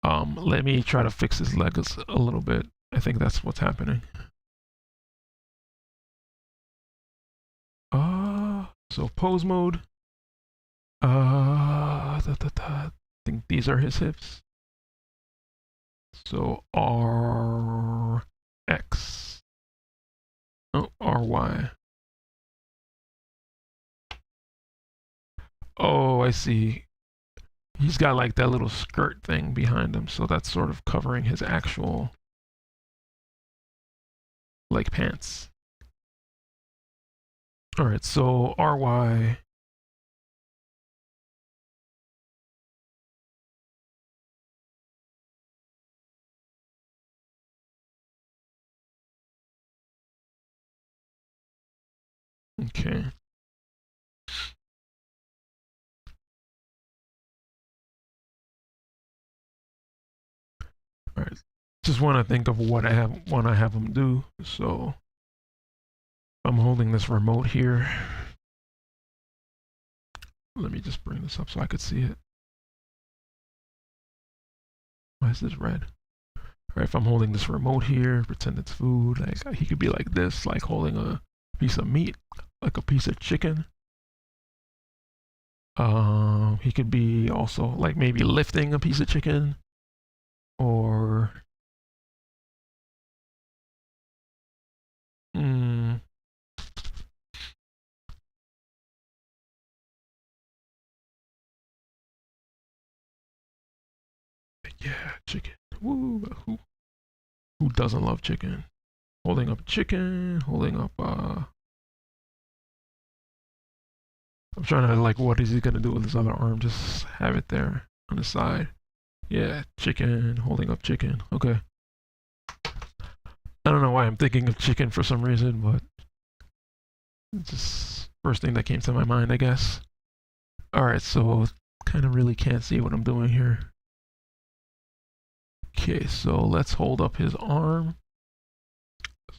Let me try to fix his legs a little bit. I think that's what's happening. So pose mode. I think these are his hips. So RX. Oh, RY. Oh, I see. He's got like that little skirt thing behind him, so that's sort of covering his actual like pants. All right, so RY. Okay. All right. Just want to think of what I want to have him do. So I'm holding this remote here. Let me just bring this up so I could see it. Why is this red? All right, if I'm holding this remote here, pretend it's food. Like he could be like this, like holding a piece of meat, like a piece of chicken. He could be also like maybe lifting a piece of chicken, or yeah, chicken. Woo, who doesn't love chicken? Holding up chicken, holding up I'm trying to like, what is he gonna do with his other arm? Just have it there on the side. Yeah, chicken, holding up chicken. Okay. I don't know why I'm thinking of chicken for some reason, but it's just first thing that came to my mind, I guess. Alright, so kind of really can't see what I'm doing here. Okay, so let's hold up his arm.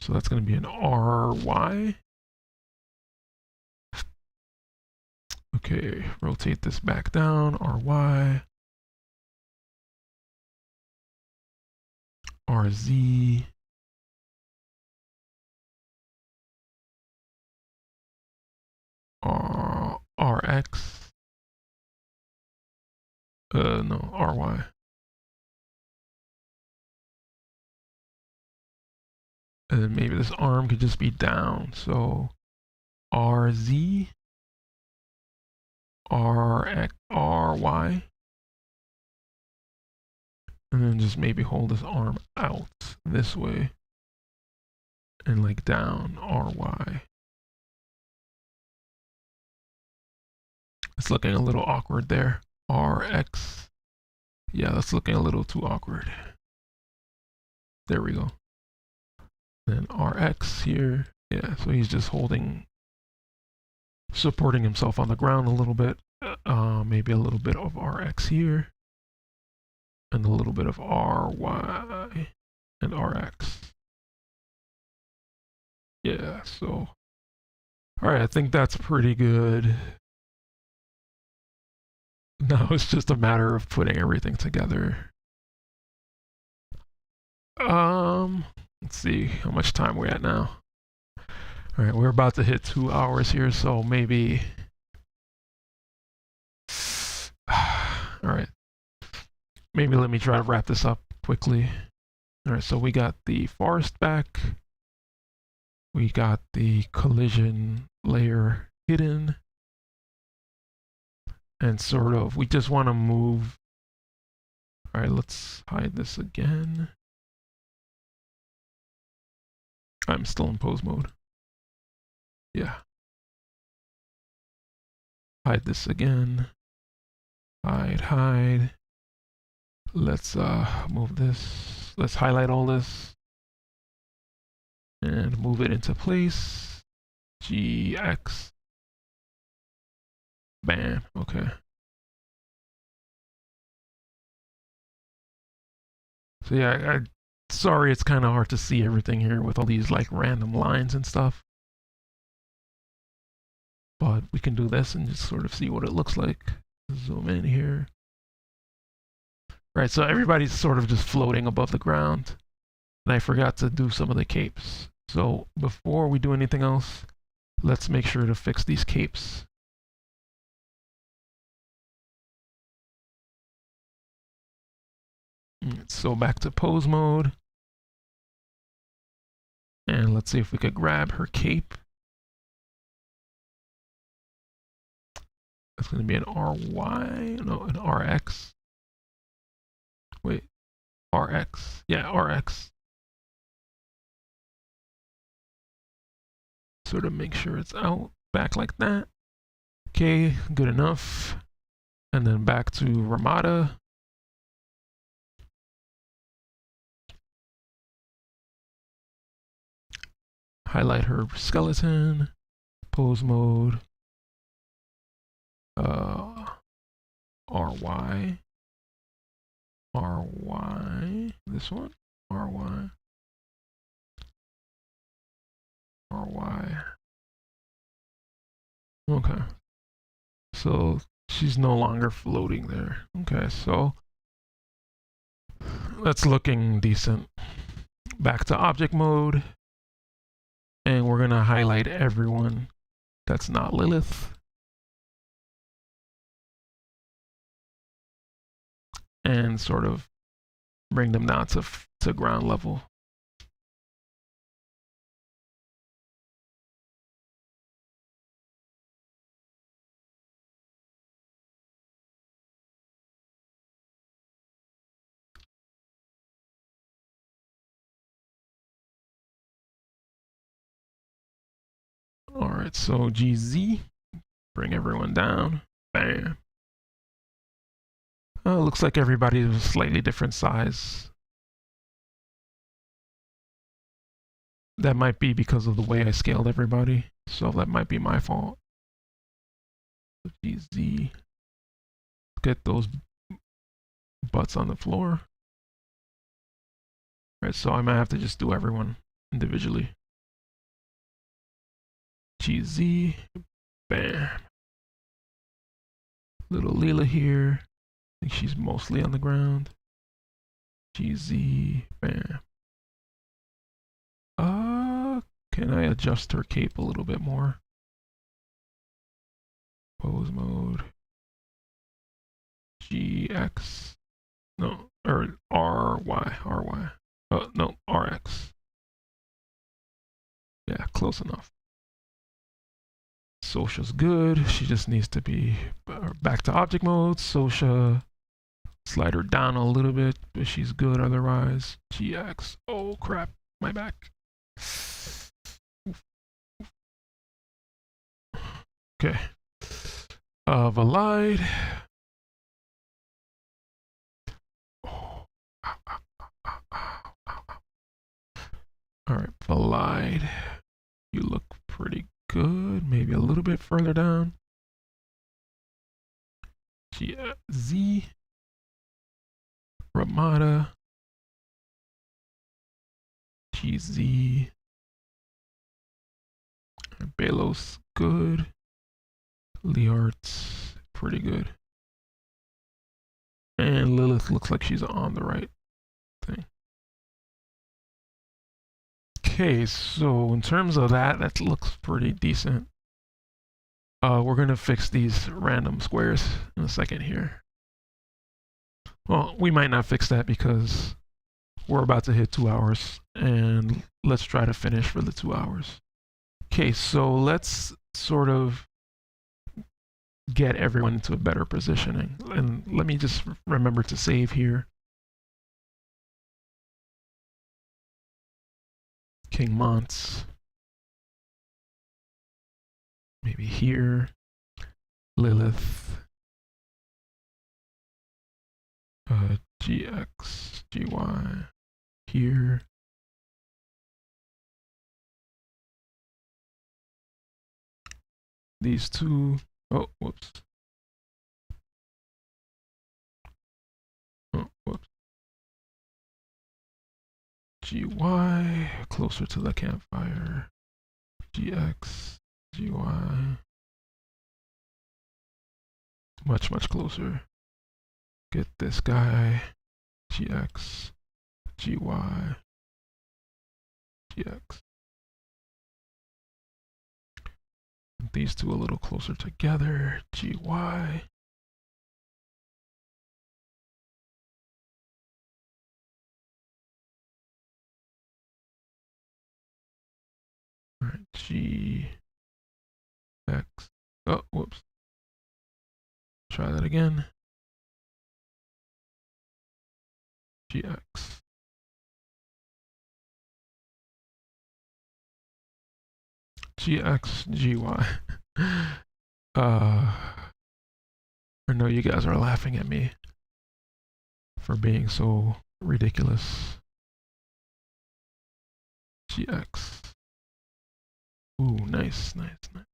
So that's going to be an RY. Okay, rotate this back down, RY. RZ. RX. No, RY. And then maybe this arm could just be down. So RZ. RX, RY. And then just maybe hold this arm out this way. And like down, RY. It's looking a little awkward there. RX. Yeah, that's looking a little too awkward. There we go. Then RX here. Yeah, so he's just holding, supporting himself on the ground a little bit. Maybe a little bit of RX here. And a little bit of RY and RX. Yeah, so. Alright, I think that's pretty good. Now it's just a matter of putting everything together. Let's see how much time we're at now. All right, we're about to hit 2 hours here, so maybe. All right, maybe let me try to wrap this up quickly. All right, so we got the forest back. We got the collision layer hidden. And sort of, we just want to move. All right, let's hide this again. I'm still in pose mode. Yeah. Hide this again. Hide. Let's move this. Let's highlight all this. And move it into place. GX. Bam. Okay. So yeah, sorry it's kind of hard to see everything here with all these like random lines and stuff. But we can do this and just sort of see what it looks like. Zoom in here. Right, so everybody's sort of just floating above the ground. And I forgot to do some of the capes. So before we do anything else, let's make sure to fix these capes. So back to pose mode. And let's see if we could grab her cape. That's going to be an RY, no, an RX. Wait, RX. Yeah, RX. Sort of make sure it's out, back like that. Okay, good enough. And then back to Ramada. Highlight her skeleton. Pose mode. RY. RY. This one. RY. RY. Okay. So she's no longer floating there. Okay, so that's looking decent. Back to object mode. And we're gonna highlight everyone that's not Lilyth. And sort of bring them down to ground level. All right, so GZ, bring everyone down. Bam. Oh, looks like everybody is a slightly different size. That might be because of the way I scaled everybody, so that might be my fault. GZ, get those butts on the floor. All right, so I might have to just do everyone individually. GZ, bam. Little Leela here. I think she's mostly on the ground. GZ, bam. Can I adjust her cape a little bit more? Pose mode. GX. No, or RY. Oh, no, RX. Yeah, close enough. Sosha's good. She just needs to be back to object mode. Sosha, slide her down a little bit, but she's good otherwise. GX. Oh, crap. My back. Okay. Vallaide. Alright, Vallaide. You look pretty good. Maybe a little bit further down. Z. Ramada. GZ. Baelo's good. Learte's pretty good. And Lilyth looks like she's on the right thing. Okay, so in terms of that looks pretty decent. We're gonna fix these random squares in a second here. Well, we might not fix that because we're about to hit 2 hours, and let's try to finish for the 2 hours. Okay, so let's sort of get everyone into a better positioning. And let me just remember to save here. King Mont. Maybe here. Lilyth. GX, GY. Here. These two. Oh, whoops. Oh, whoops. GY, closer to the campfire. GX, GY. Much, much closer. Get this guy. GX, GY, GX. These two a little closer together. GY. Alright, GX. Oh, whoops. try that again. GX. GX, GY. I know you guys are laughing at me for being so ridiculous. GX. Ooh, nice, nice, nice.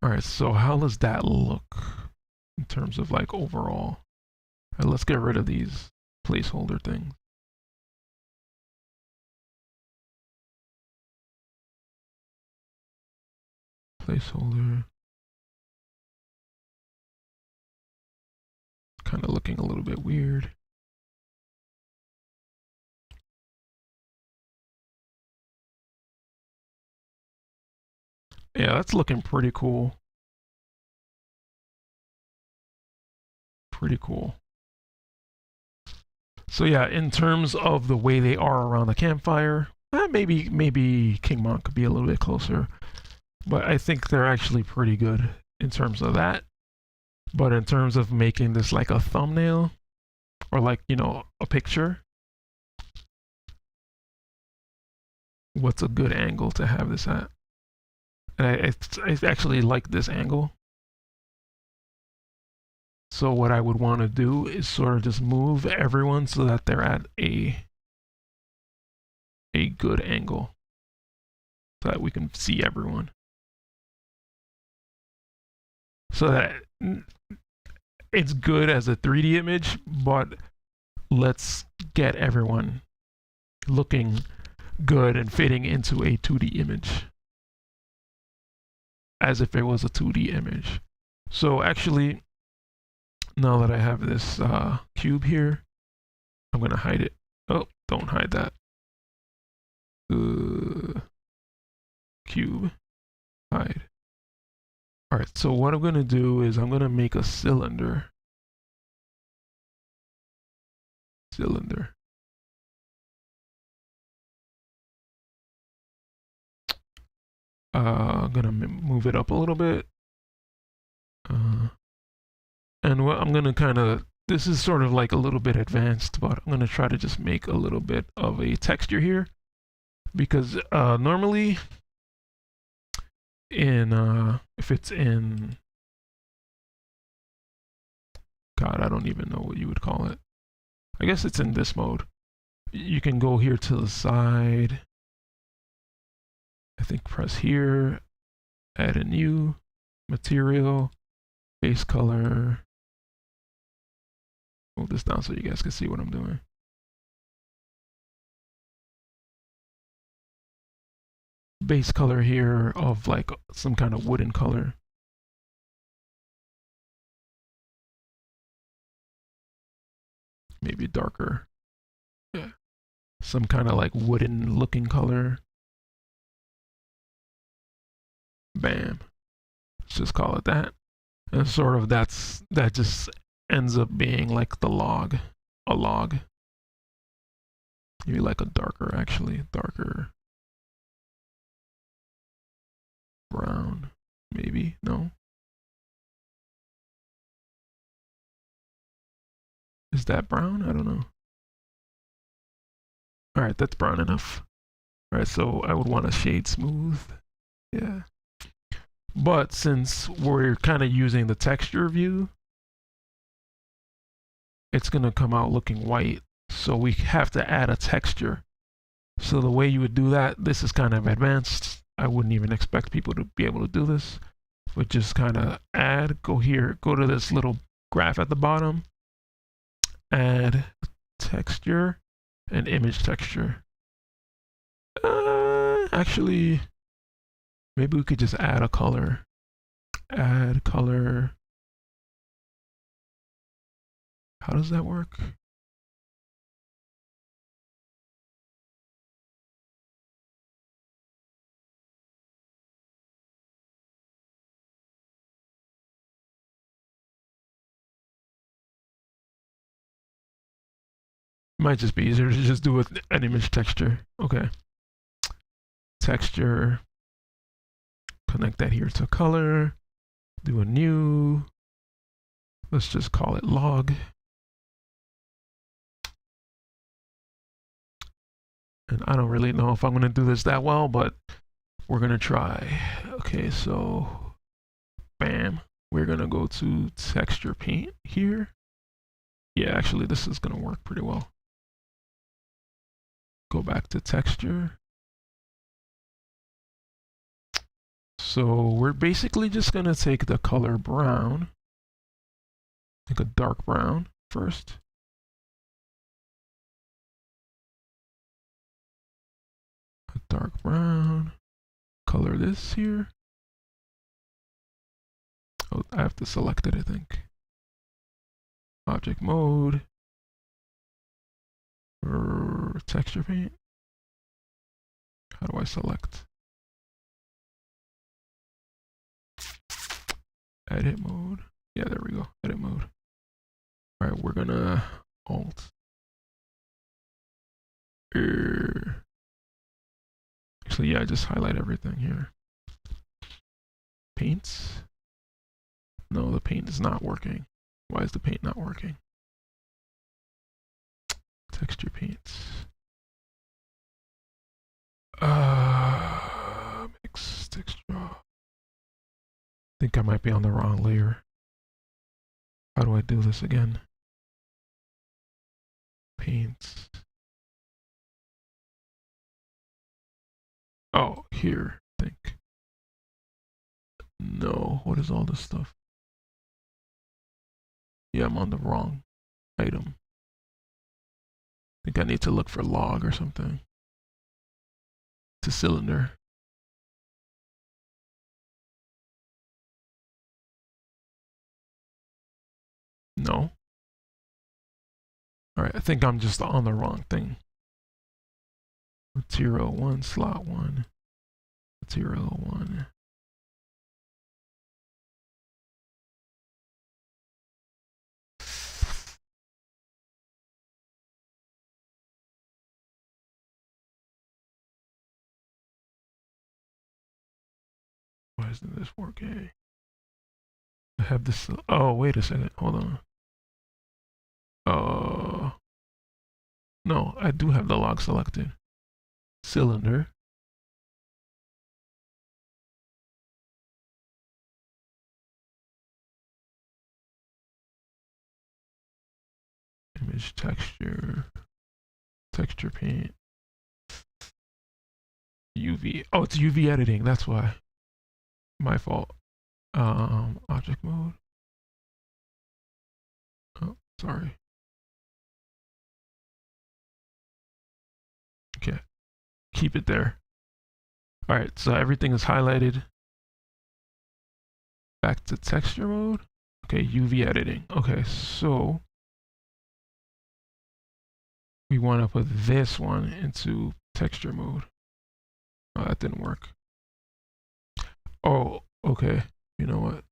Alright, so how does that look in terms of like overall? Alright, let's get rid of these placeholder things. Placeholder. Kind of looking a little bit weird. Yeah, that's looking pretty cool. Pretty cool. So yeah, in terms of the way they are around the campfire, maybe King Mont could be a little bit closer. But I think they're actually pretty good in terms of that. But in terms of making this like a thumbnail, or like, you know, a picture, what's a good angle to have this at? And I actually like this angle. So what I would want to do is sort of just move everyone so that they're at a good angle, so that we can see everyone. So that it's good as a 3D image, but let's get everyone looking good and fitting into a 2D image, as if it was a 2D image. So actually, now that I have this cube here, I'm gonna hide it. Oh, don't hide that. Cube, hide. Alright, so what I'm gonna do is I'm gonna make a cylinder. I'm gonna move it up a little bit. And what I'm gonna kind of, this is sort of like a little bit advanced, but I'm gonna try to just make a little bit of a texture here. Because normally, if it's in, God, I don't even know what you would call it. I guess it's in this mode. You can go here to the side. I think press here, add a new material, base color. Move this down so you guys can see what I'm doing. Base color here of like some kind of wooden color. Maybe darker. Yeah. Some kind of like wooden looking color. Bam. Let's just call it that. And sort of that just ends up being like the log. A log. Maybe like a darker, actually. Darker brown. Maybe. No. Is that brown? I don't know. Alright, that's brown enough. Alright, so I would want a shade smooth. Yeah. But since we're kind of using the texture view, it's going to come out looking white. So we have to add a texture. So the way you would do that, this is kind of advanced. I wouldn't even expect people to be able to do this. But just kind of add, go here, go to this little graph at the bottom. Add texture and image texture. Actually, maybe we could just add a color. Add color. How does that work? Might just be easier to just do with an image texture. Okay. Texture. Connect that here to color. Do a new. Let's just call it log. And I don't really know if I'm going to do this that well, but we're going to try. Okay, so bam. We're going to go to texture paint here. Yeah, actually, this is going to work pretty well. Go back to texture. So we're basically just going to take the color brown, like a dark brown first. A dark brown. Color this here. Oh, I have to select it, I think. Object mode. Texture paint. How do I select? Edit mode. Yeah, there we go. Edit mode. All right, we're gonna Alt. Actually, yeah, just highlight everything here. Paints. No, the paint is not working. Why is the paint not working? Texture paints. Mix texture. I think I might be on the wrong layer. How do I do this again? Paints. Oh, here, I think. No, what is all this stuff? Yeah, I'm on the wrong item. I think I need to look for log or something. To cylinder. No. Alright, I think I'm just on the wrong thing. Material 1, slot 1. Material 1. Why isn't this 4K? I have this. Oh, wait a second. Hold on. No, I do have the log selected. Cylinder. Image texture. Texture paint. UV. Oh, it's UV editing. That's why. My fault. Object mode. Oh, sorry. Okay. Keep it there. Alright, so everything is highlighted. Back to texture mode. Okay, UV editing. Okay, so we want to put this one into texture mode. Oh, that didn't work. Oh, okay. You know what?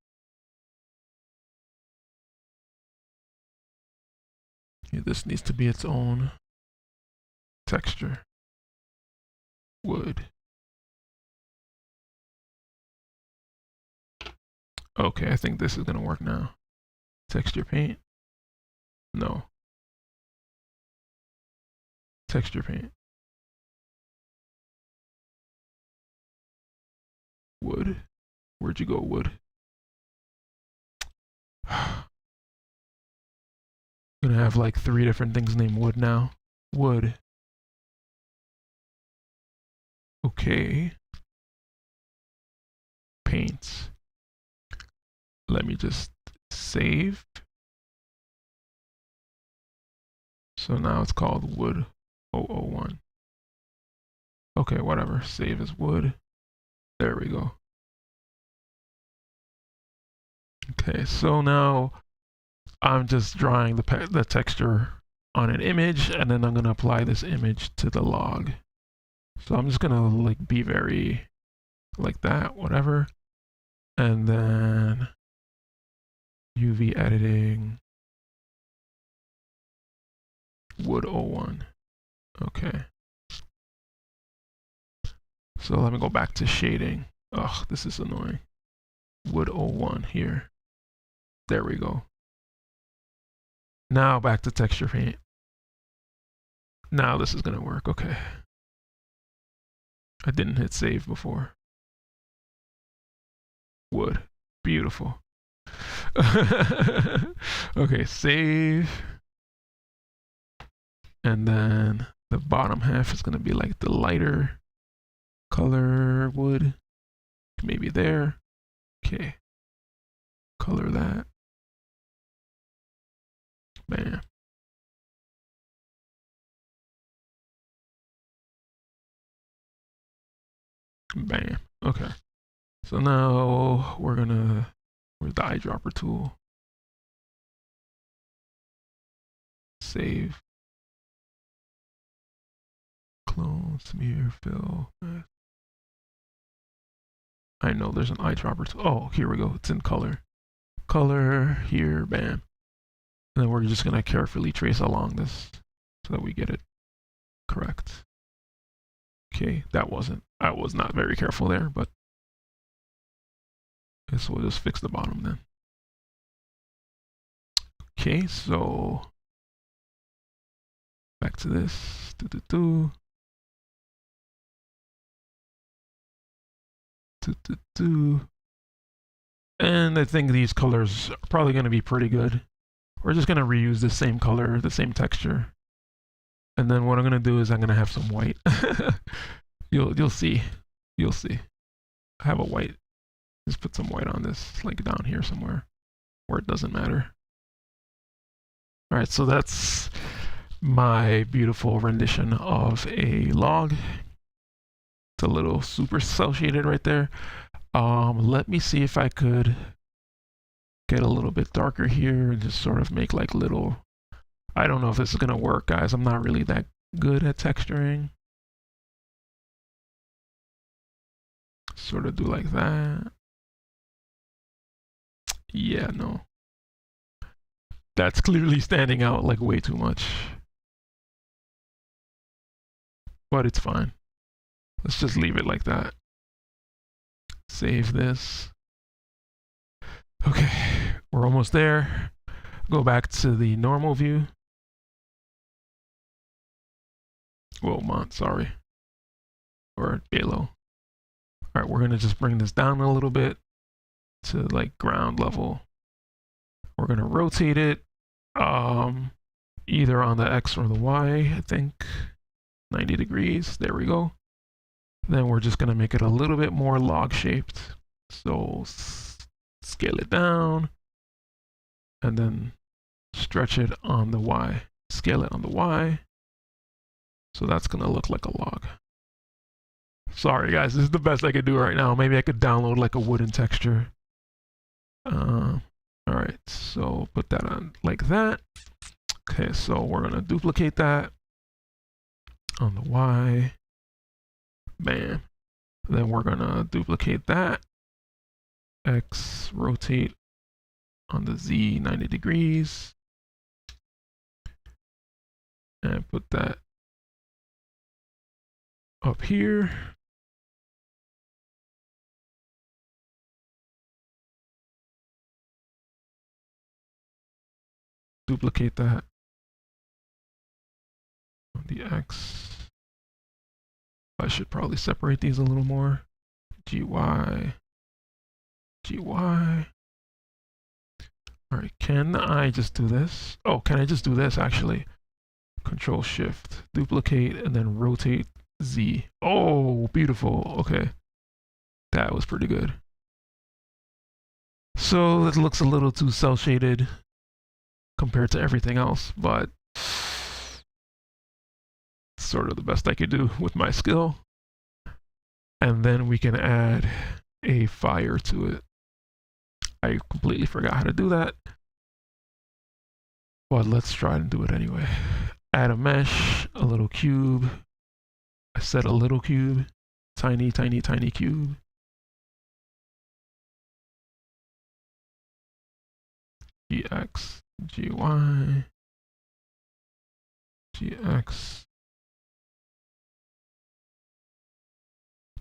Yeah, this needs to be its own texture. Wood. Okay, I think this is gonna work now. Texture paint. No. Texture paint. Wood. Where'd you go, wood? I'm gonna have like 3 different things named wood now. Wood. Okay. Paints. Let me just save. So now it's called wood 001. Okay, whatever. Save as wood. There we go. Okay, so now I'm just drawing the texture on an image, and then I'm gonna apply this image to the log. So I'm just gonna like be very like that, whatever. And then UV editing wood 01. Okay. So let me go back to shading. Ugh, this is annoying. Wood 01 here. There we go. Now back to texture paint. Now this is gonna work, okay. I didn't hit save before. Wood, beautiful. Okay, save. And then the bottom half is gonna be like the lighter color wood. Maybe there. Okay. Color that. Bam. Bam. Okay. So now we're gonna, where's the eyedropper tool? Save. Clone, smear, fill. I know there's an eyedropper tool. Oh, here we go. It's in color. Color, here, bam. And then we're just gonna carefully trace along this so that we get it correct. Okay, that wasn't, I was not very careful there, but I guess we'll just fix the bottom then. Okay, so back to this. And I think these colors are probably going to be pretty good. We're just going to reuse the same color, the same texture. And then what I'm going to do is I'm going to have some white. You'll see. You'll see. I have a white. Just put some white on this, like down here somewhere, where it doesn't matter. All right, so that's my beautiful rendition of a log. It's a little super cel shaded right there. Let me see if I could get a little bit darker here and just sort of make like little, I don't know if this is gonna work, guys. I'm not really that good at texturing. Sort of do like that. Yeah, no. That's clearly standing out like way too much. But it's fine. Let's just leave it like that. Save this. Okay, we're almost there. Go back to the normal view. Whoa, Mont, sorry. Or Baelo. Alright, we're gonna just bring this down a little bit to like ground level. We're gonna rotate it either on the X or the Y, I think. 90 degrees, there we go. Then we're just gonna make it a little bit more log shaped. So scale it down and then stretch it on the Y. Scale it on the Y. So that's gonna look like a log. Sorry guys, this is the best I could do right now. Maybe I could download like a wooden texture. Alright, so put that on like that. Okay, so we're gonna duplicate that on the Y. Bam. Then we're gonna duplicate that. X, rotate on the Z 90 degrees. And put that up here. Duplicate that on the X. I should probably separate these a little more. GY, GY. All right, can I just do this? Oh, can I just do this actually? Control Shift, duplicate, and then rotate Z. Oh, beautiful. Okay, that was pretty good. So it looks a little too cel shaded compared to everything else, but sort of the best I could do with my skill. And then we can add a fire to it. I completely forgot how to do that, but let's try and do it anyway. Add a mesh, a little cube. I said a little cube, tiny, tiny, tiny cube. GX, GY, GX.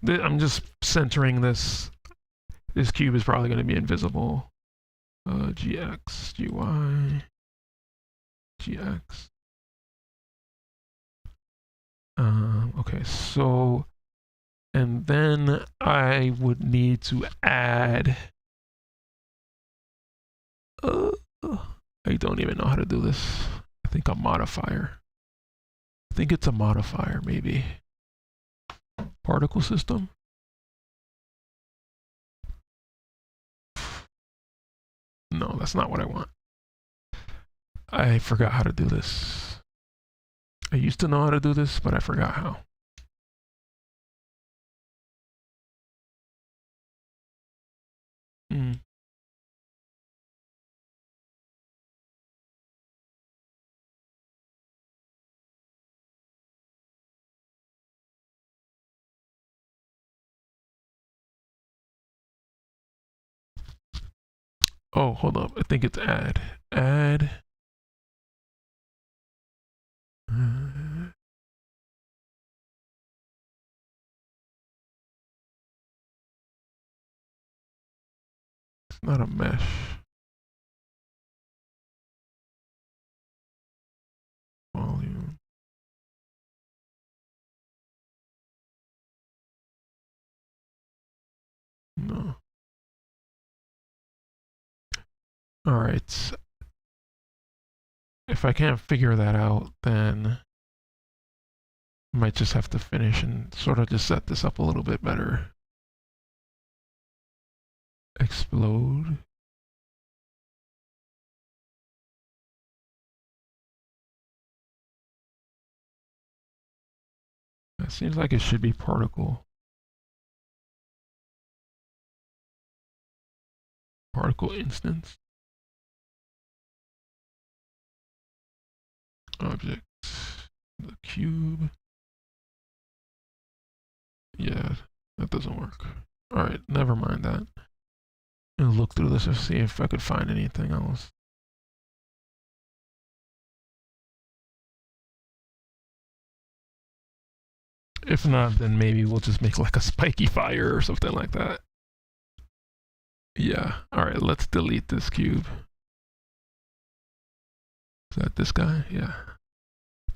I'm just centering this. This cube is probably going to be invisible. GX, GY. GX. Okay, so, and then I would need to add, I don't even know how to do this. I think a modifier. I think it's a modifier, maybe. Particle system. No, that's not what I want. I forgot how to do this. I used to know how to do this, but I forgot how. Oh, hold up. I think it's add. Add. It's not a mesh. Volume. No. All right. If I can't figure that out, then I might just have to finish and sort of just set this up a little bit better. Explode. It seems like it should be particle. Particle instance. Object. The cube. Yeah, that doesn't work. Alright, never mind that. I'll look through this and see if I could find anything else. If not, then maybe we'll just make like a spiky fire or something like that. Yeah, alright, let's delete this cube. Is that this guy? Yeah.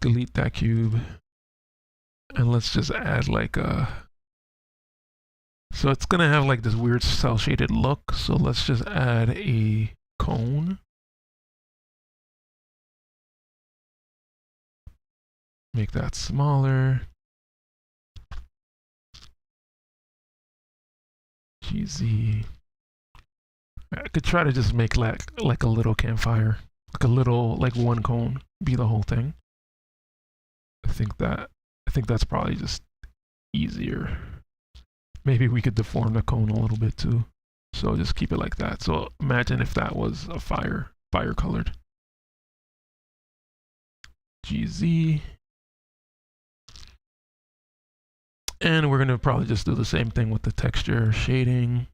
Delete that cube. And let's just add like a... So it's gonna have like this weird cell shaded look, so let's just add a cone. Make that smaller. GZ. I could try to just make like a little campfire. Like a little, like one cone be the whole thing. I think that's probably just easier. Maybe we could deform the cone a little bit too. So just keep it like that. So imagine if that was a fire colored. GZ. And we're gonna probably just do the same thing with the texture shading.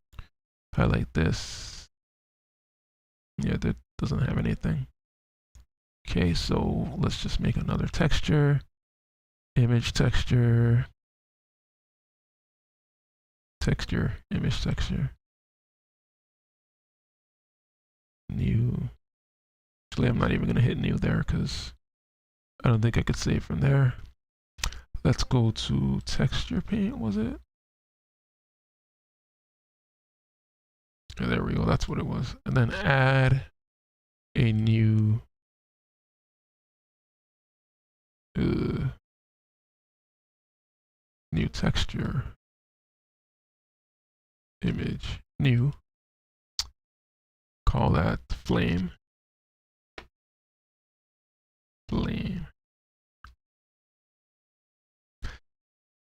Highlight this. Yeah, that doesn't have anything. Okay, so let's just make another texture. Image texture. Texture, image texture. New. Actually, I'm not even gonna hit new there because I don't think I could save from there. Let's go to texture paint, was it? Oh, there we go, that's what it was. And then add a new new texture. Image, new. Call that flame. Flame.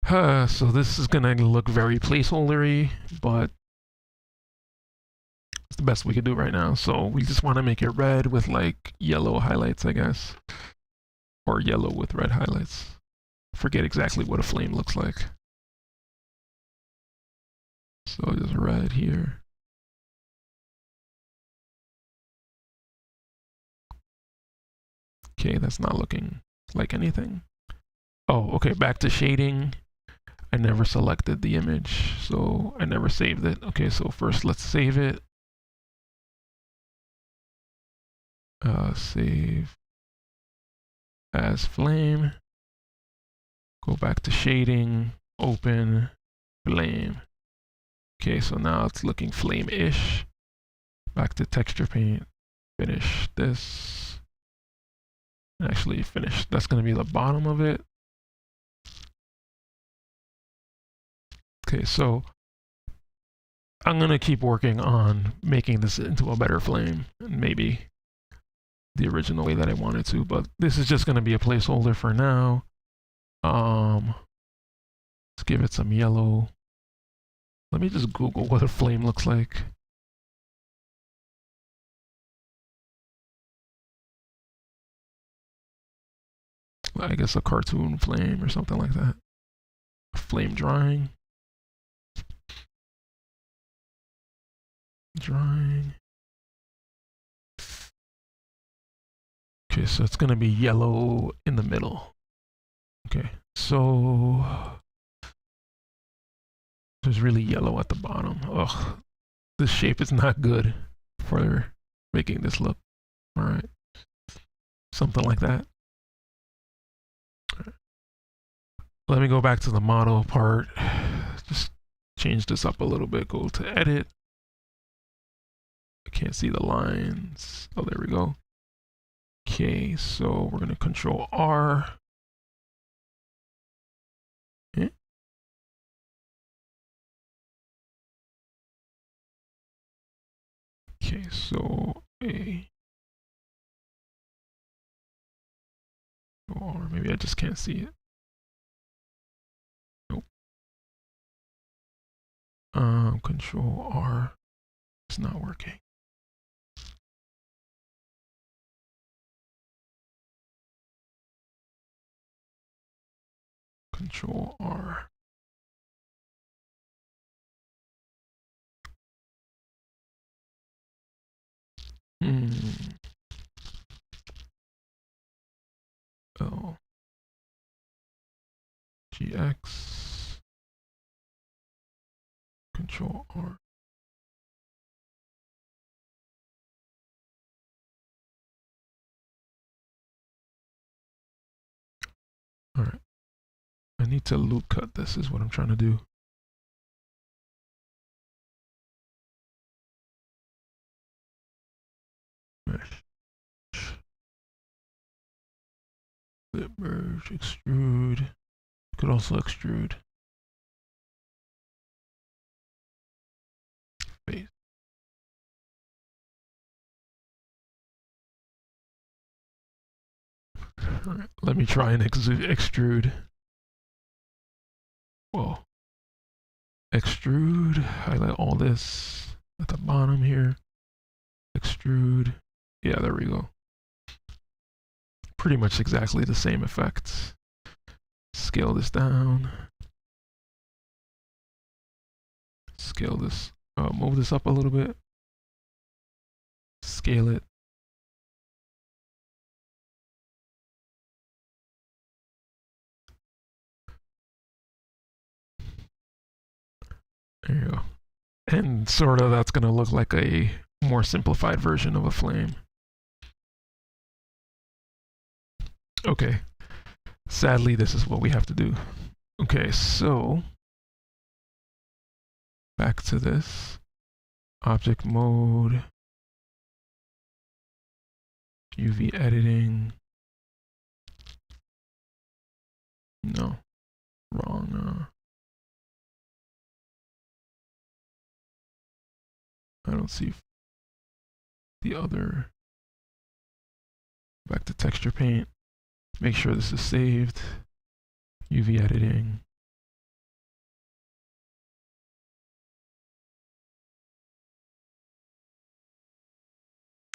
So this is gonna look very placeholdery, but it's the best we could do right now. So we just want to make it red with like yellow highlights, I guess, or yellow with red highlights. Forget exactly what a flame looks like. So just red here. Okay, that's not looking like anything. Oh, okay, back to shading. I never selected the image, so I never saved it. Okay, so first let's save it. Save. as flame. Go back to shading, open, flame. Okay, so now it's looking flame-ish. Back to texture paint, finish this. Actually finish, that's gonna be the bottom of it. Okay, so I'm gonna keep working on making this into a better flame, and maybe the original way that I wanted to, but this is just gonna be a placeholder for now. Let's give it some yellow. Let me just Google what a flame looks like. I guess a cartoon flame or something like that. Flame drawing. Drawing. Okay, so it's gonna be yellow in the middle. Okay, so there's really yellow at the bottom. Ugh, this shape is not good for making this look. All right, something like that. Let me go back to the model part. Just change this up a little bit. Go to edit. I can't see the lines. Oh, there we go. Okay, so we're gonna control R. Okay, so or maybe I just can't see it. Nope. Control R. It's not working. Control R. L GX. Control R. All right. I need to loop cut this is what I'm trying to do. Mesh. Flip, merge, extrude. You could also extrude. Face. All right, let me try and extrude. Whoa. Extrude, highlight all this at the bottom here. Extrude. Yeah, there we go. Pretty much exactly the same effect. Scale this down. Scale this, move this up a little bit. Scale it. There you go. And sort of that's gonna look like a more simplified version of a flame. Okay. Sadly, this is what we have to do. Okay, so back to this. Object mode. UV editing. No. Wrong. I don't see the other. Back to texture paint. Make sure this is saved. UV editing.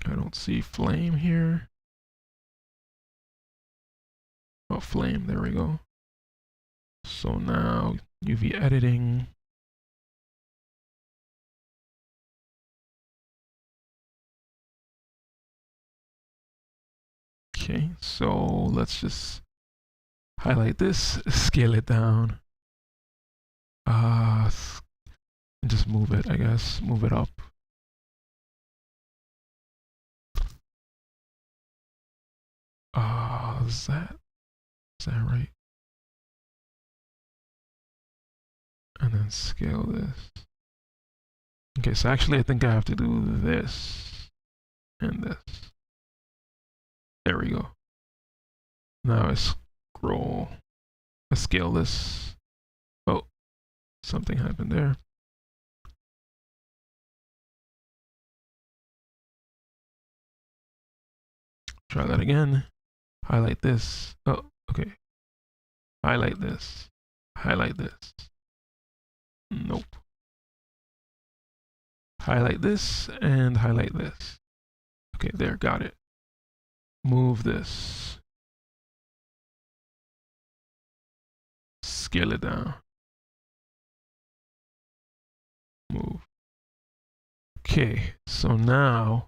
I don't see flame here. Oh, flame, there we go. So now UV editing. Okay, so let's just highlight this, scale it down. Just move it, I guess, move it up. Is that? Is that right? And then scale this. Okay, so actually I think I have to do this and this. There we go. Now I scroll. I scale this. Oh, something happened there. Try that again. Highlight this. Oh, okay. Highlight this. Highlight this. Nope. Highlight this and highlight this. Okay, there, got it. Move this. Scale it down. Move. Okay, so now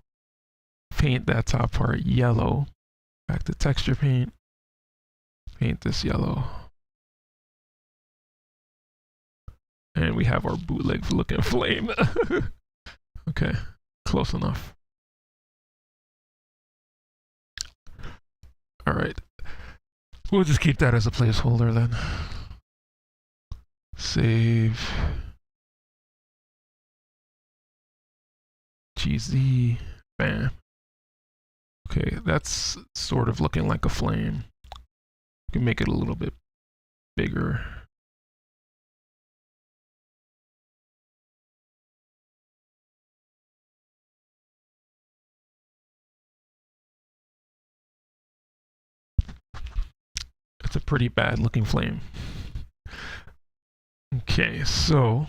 paint that top part yellow. Back to texture paint. Paint this yellow. And we have our bootleg looking flame. Okay, close enough. All right, we'll just keep that as a placeholder then. Save. GZ. Bam. Okay, that's sort of looking like a flame. We can make it a little bit bigger. It's a pretty bad looking flame. Okay, so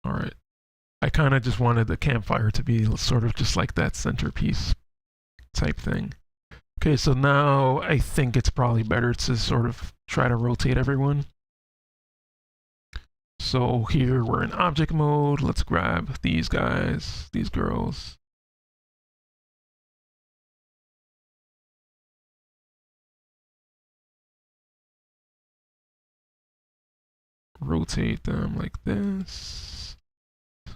all right. I kind of just wanted the campfire to be sort of just like that centerpiece type thing. Okay, so now I think it's probably better to sort of try to rotate everyone. So here we're in object mode. Let's grab these guys, these girls. Rotate them like this.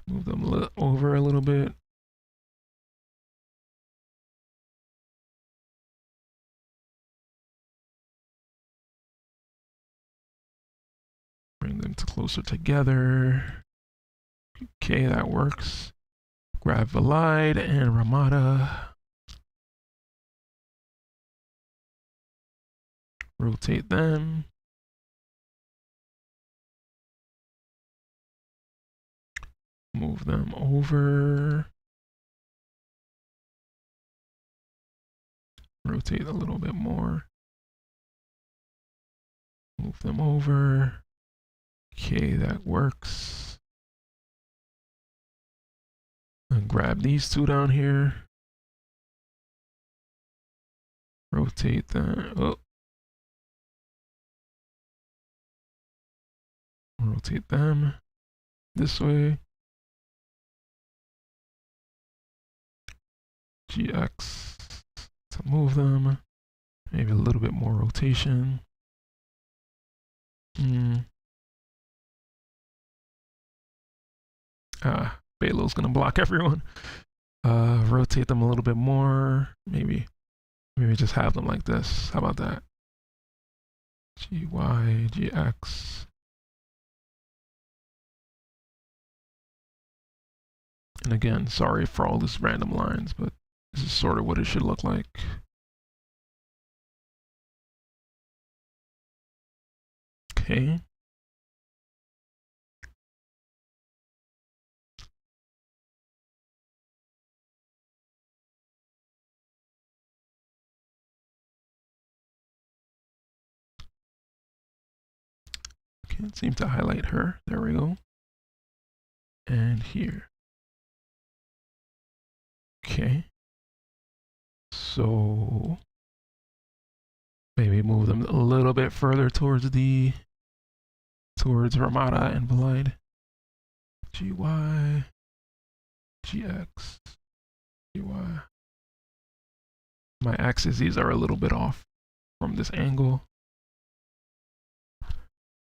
Move them over a little bit. Bring them closer together. Okay, that works. Grab Vallaide and Ramada. Rotate them. Move them over. Rotate a little bit more. Move them over. Okay, that works. And grab these two down here. Rotate them. Oh. Rotate them this way. GX to move them. Maybe a little bit more rotation. Baelo's gonna block everyone. Rotate them a little bit more. Maybe just have them like this. How about that? GY, GX. And again, sorry for all these random lines, but this is sort of what it should look like. Okay. Can't seem to highlight her. There we go. And here. Okay. So maybe move them a little bit further towards Ramada and Vallaide. GY, GX, GY. My axes are a little bit off from this angle.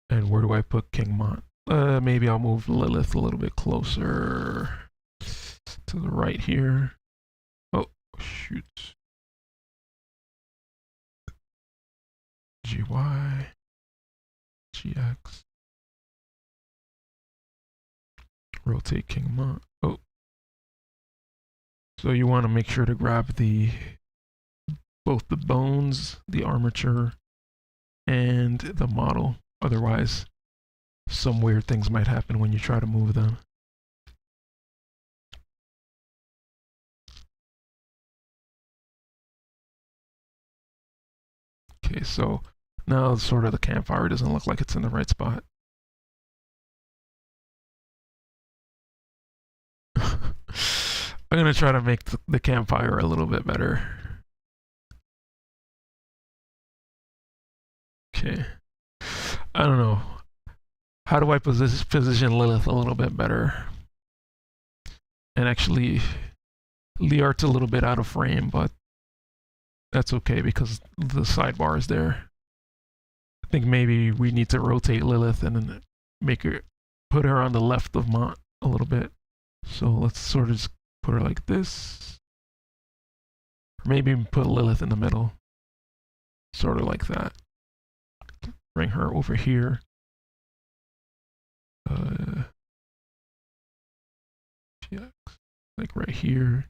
And where do I put King Mont? Maybe I'll move Lilyth a little bit closer to the right here. shoot. GY, GX. Rotate King Mont. Oh. So you want to make sure to grab both the bones, the armature, and the model. Otherwise, some weird things might happen when you try to move them. Okay, so now sort of the campfire doesn't look like it's in the right spot. I'm gonna try to make the campfire a little bit better. Okay. I don't know. How do I position Lilyth a little bit better? And actually, Learte's a little bit out of frame, but that's okay because the sidebar is there. I think maybe we need to rotate Lilyth and then put her on the left of Mont a little bit. So let's sort of just put her like this. Or maybe put Lilyth in the middle. Sort of like that. Bring her over here. Like right here.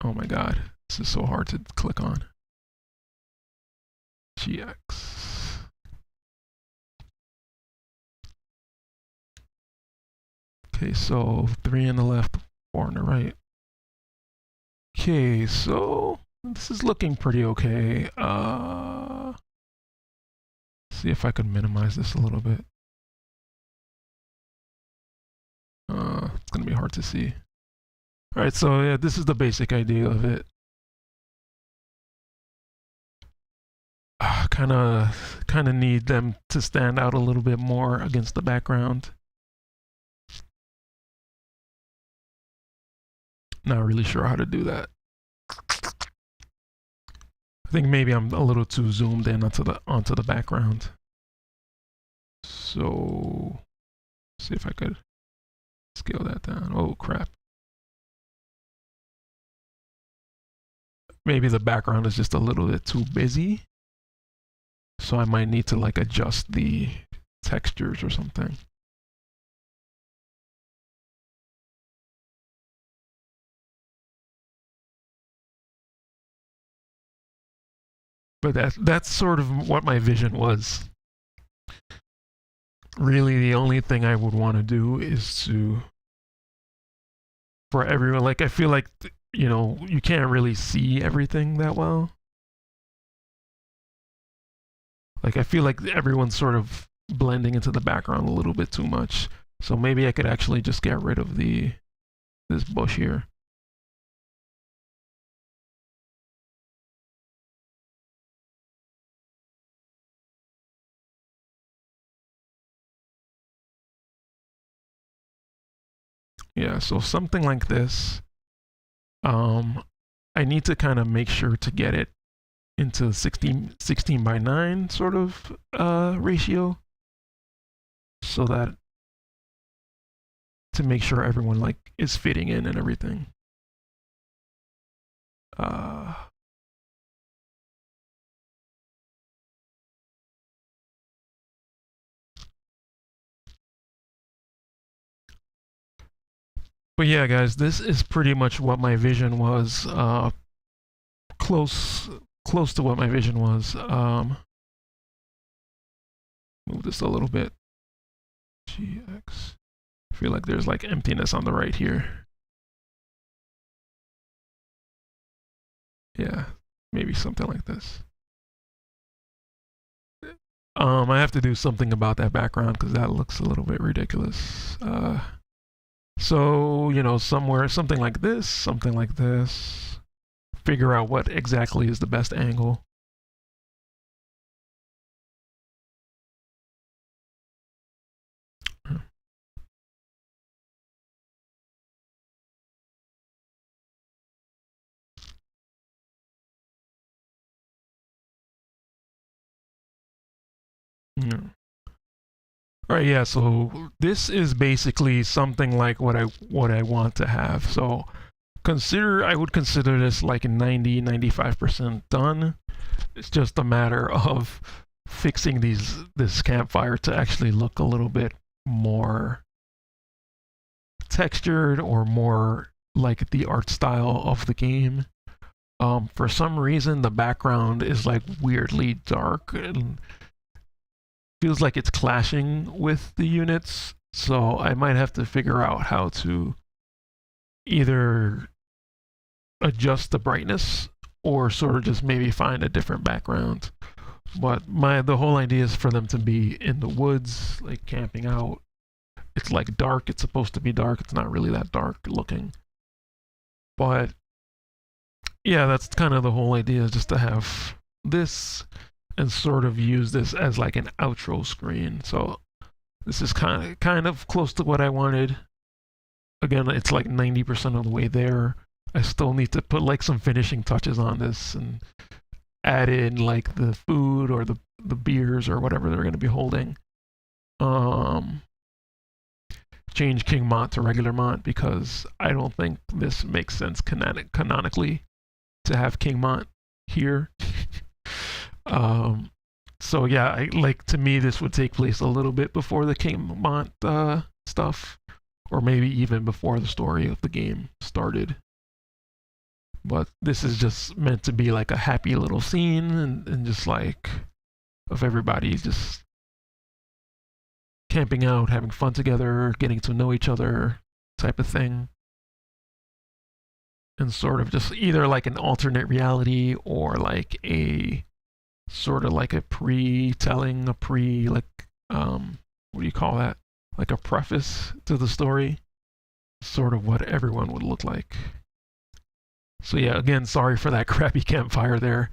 Oh my god, this is so hard to click on. GX. Okay, so 3 on the left, 4 on the right. Okay, so this is looking pretty okay. See if I could minimize this a little bit. It's gonna be hard to see. Alright, so yeah, this is the basic idea of it. Kinda need them to stand out a little bit more against the background. Not really sure how to do that. I think maybe I'm a little too zoomed in onto the background. So see if I could scale that down. Oh crap. Maybe the background is just a little bit too busy. So I might need to like adjust the textures or something. But that's sort of what my vision was. Really, the only thing I would want to do is for everyone, like I feel like, you know, you can't really see everything that well. Like I feel like everyone's sort of blending into the background a little bit too much. So maybe I could actually just get rid of this bush here. Yeah, so something like this. I need to kind of make sure to get it into 16 by 9 sort of ratio, so that to make sure everyone like is fitting in and everything. But yeah, guys, this is pretty much what my vision was. Close to what my vision was. Move this a little bit. GX. I feel like there's like emptiness on the right here. Yeah, maybe something like this. I have to do something about that background because that looks a little bit ridiculous. So, you know, somewhere, something like this, something like this. Figure out what exactly is the best angle. All right, yeah, so this is basically something like what I want to have. So I would consider this like 95% done. It's just a matter of fixing this campfire to actually look a little bit more textured or more like the art style of the game. For some reason, the background is like weirdly dark and feels like it's clashing with the units. So I might have to figure out how to either adjust the brightness or sort of just maybe find a different background. But the whole idea is for them to be in the woods, like camping out. It's like dark. It's supposed to be dark. It's not really that dark looking. But yeah, that's kind of the whole idea, just to have this and sort of use this as like an outro screen. So this is kind of close to what I wanted. Again, it's like 90% of the way there. I still need to put like some finishing touches on this and add in like the food or the beers or whatever they're going to be holding. Change King Mont to regular Mont because I don't think this makes sense canonically to have King Mont here. So yeah, to me this would take place a little bit before the King Mont stuff, or maybe even before the story of the game started. But this is just meant to be like a happy little scene and just like of everybody just camping out, having fun together, getting to know each other type of thing. And sort of just either like an alternate reality or like a sort of like a pre-telling, what do you call that? Like a preface to the story. Sort of what everyone would look like. So yeah, again, sorry for that crappy campfire there.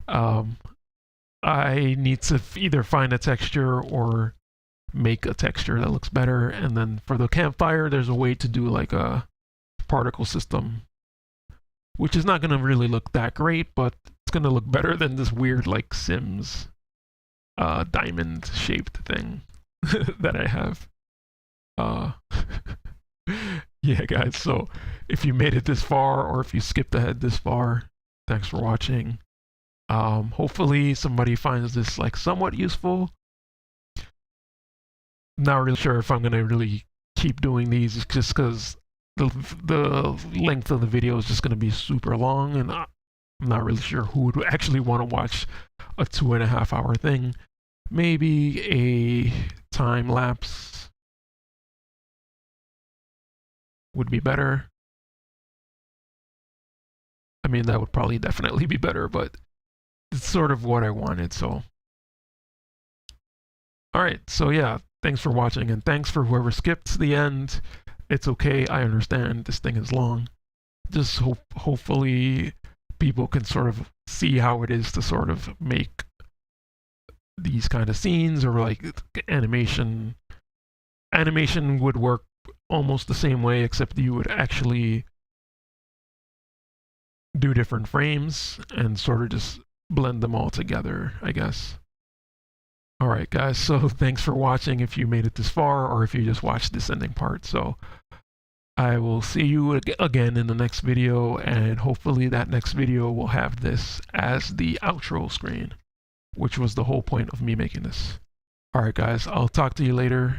I need to either find a texture or make a texture that looks better. And then for the campfire, there's a way to do like a particle system, which is not going to really look that great, but it's going to look better than this weird like Sims diamond shaped thing that I have. Yeah, guys, so if you made it this far or if you skipped ahead this far, thanks for watching. Hopefully somebody finds this like somewhat useful. Not really sure if I'm gonna really keep doing these just because the length of the video is just gonna be super long, and I'm not really sure who would actually want to watch a 2.5 hour thing. Maybe a time lapse would be better. I mean, that would probably definitely be better, but it's sort of what I wanted, so. Alright, so yeah, thanks for watching, and thanks for whoever skipped to the end. It's okay, I understand this thing is long. Just hopefully people can sort of see how it is to sort of make these kind of scenes, or like animation. Animation would work almost the same way, except you would actually do different frames and sort of just blend them all together, I guess. Alright guys, so thanks for watching if you made it this far, or if you just watched this ending part. So I will see you again in the next video, and hopefully that next video will have this as the outro screen, which was the whole point of me making this. Alright guys, I'll talk to you later.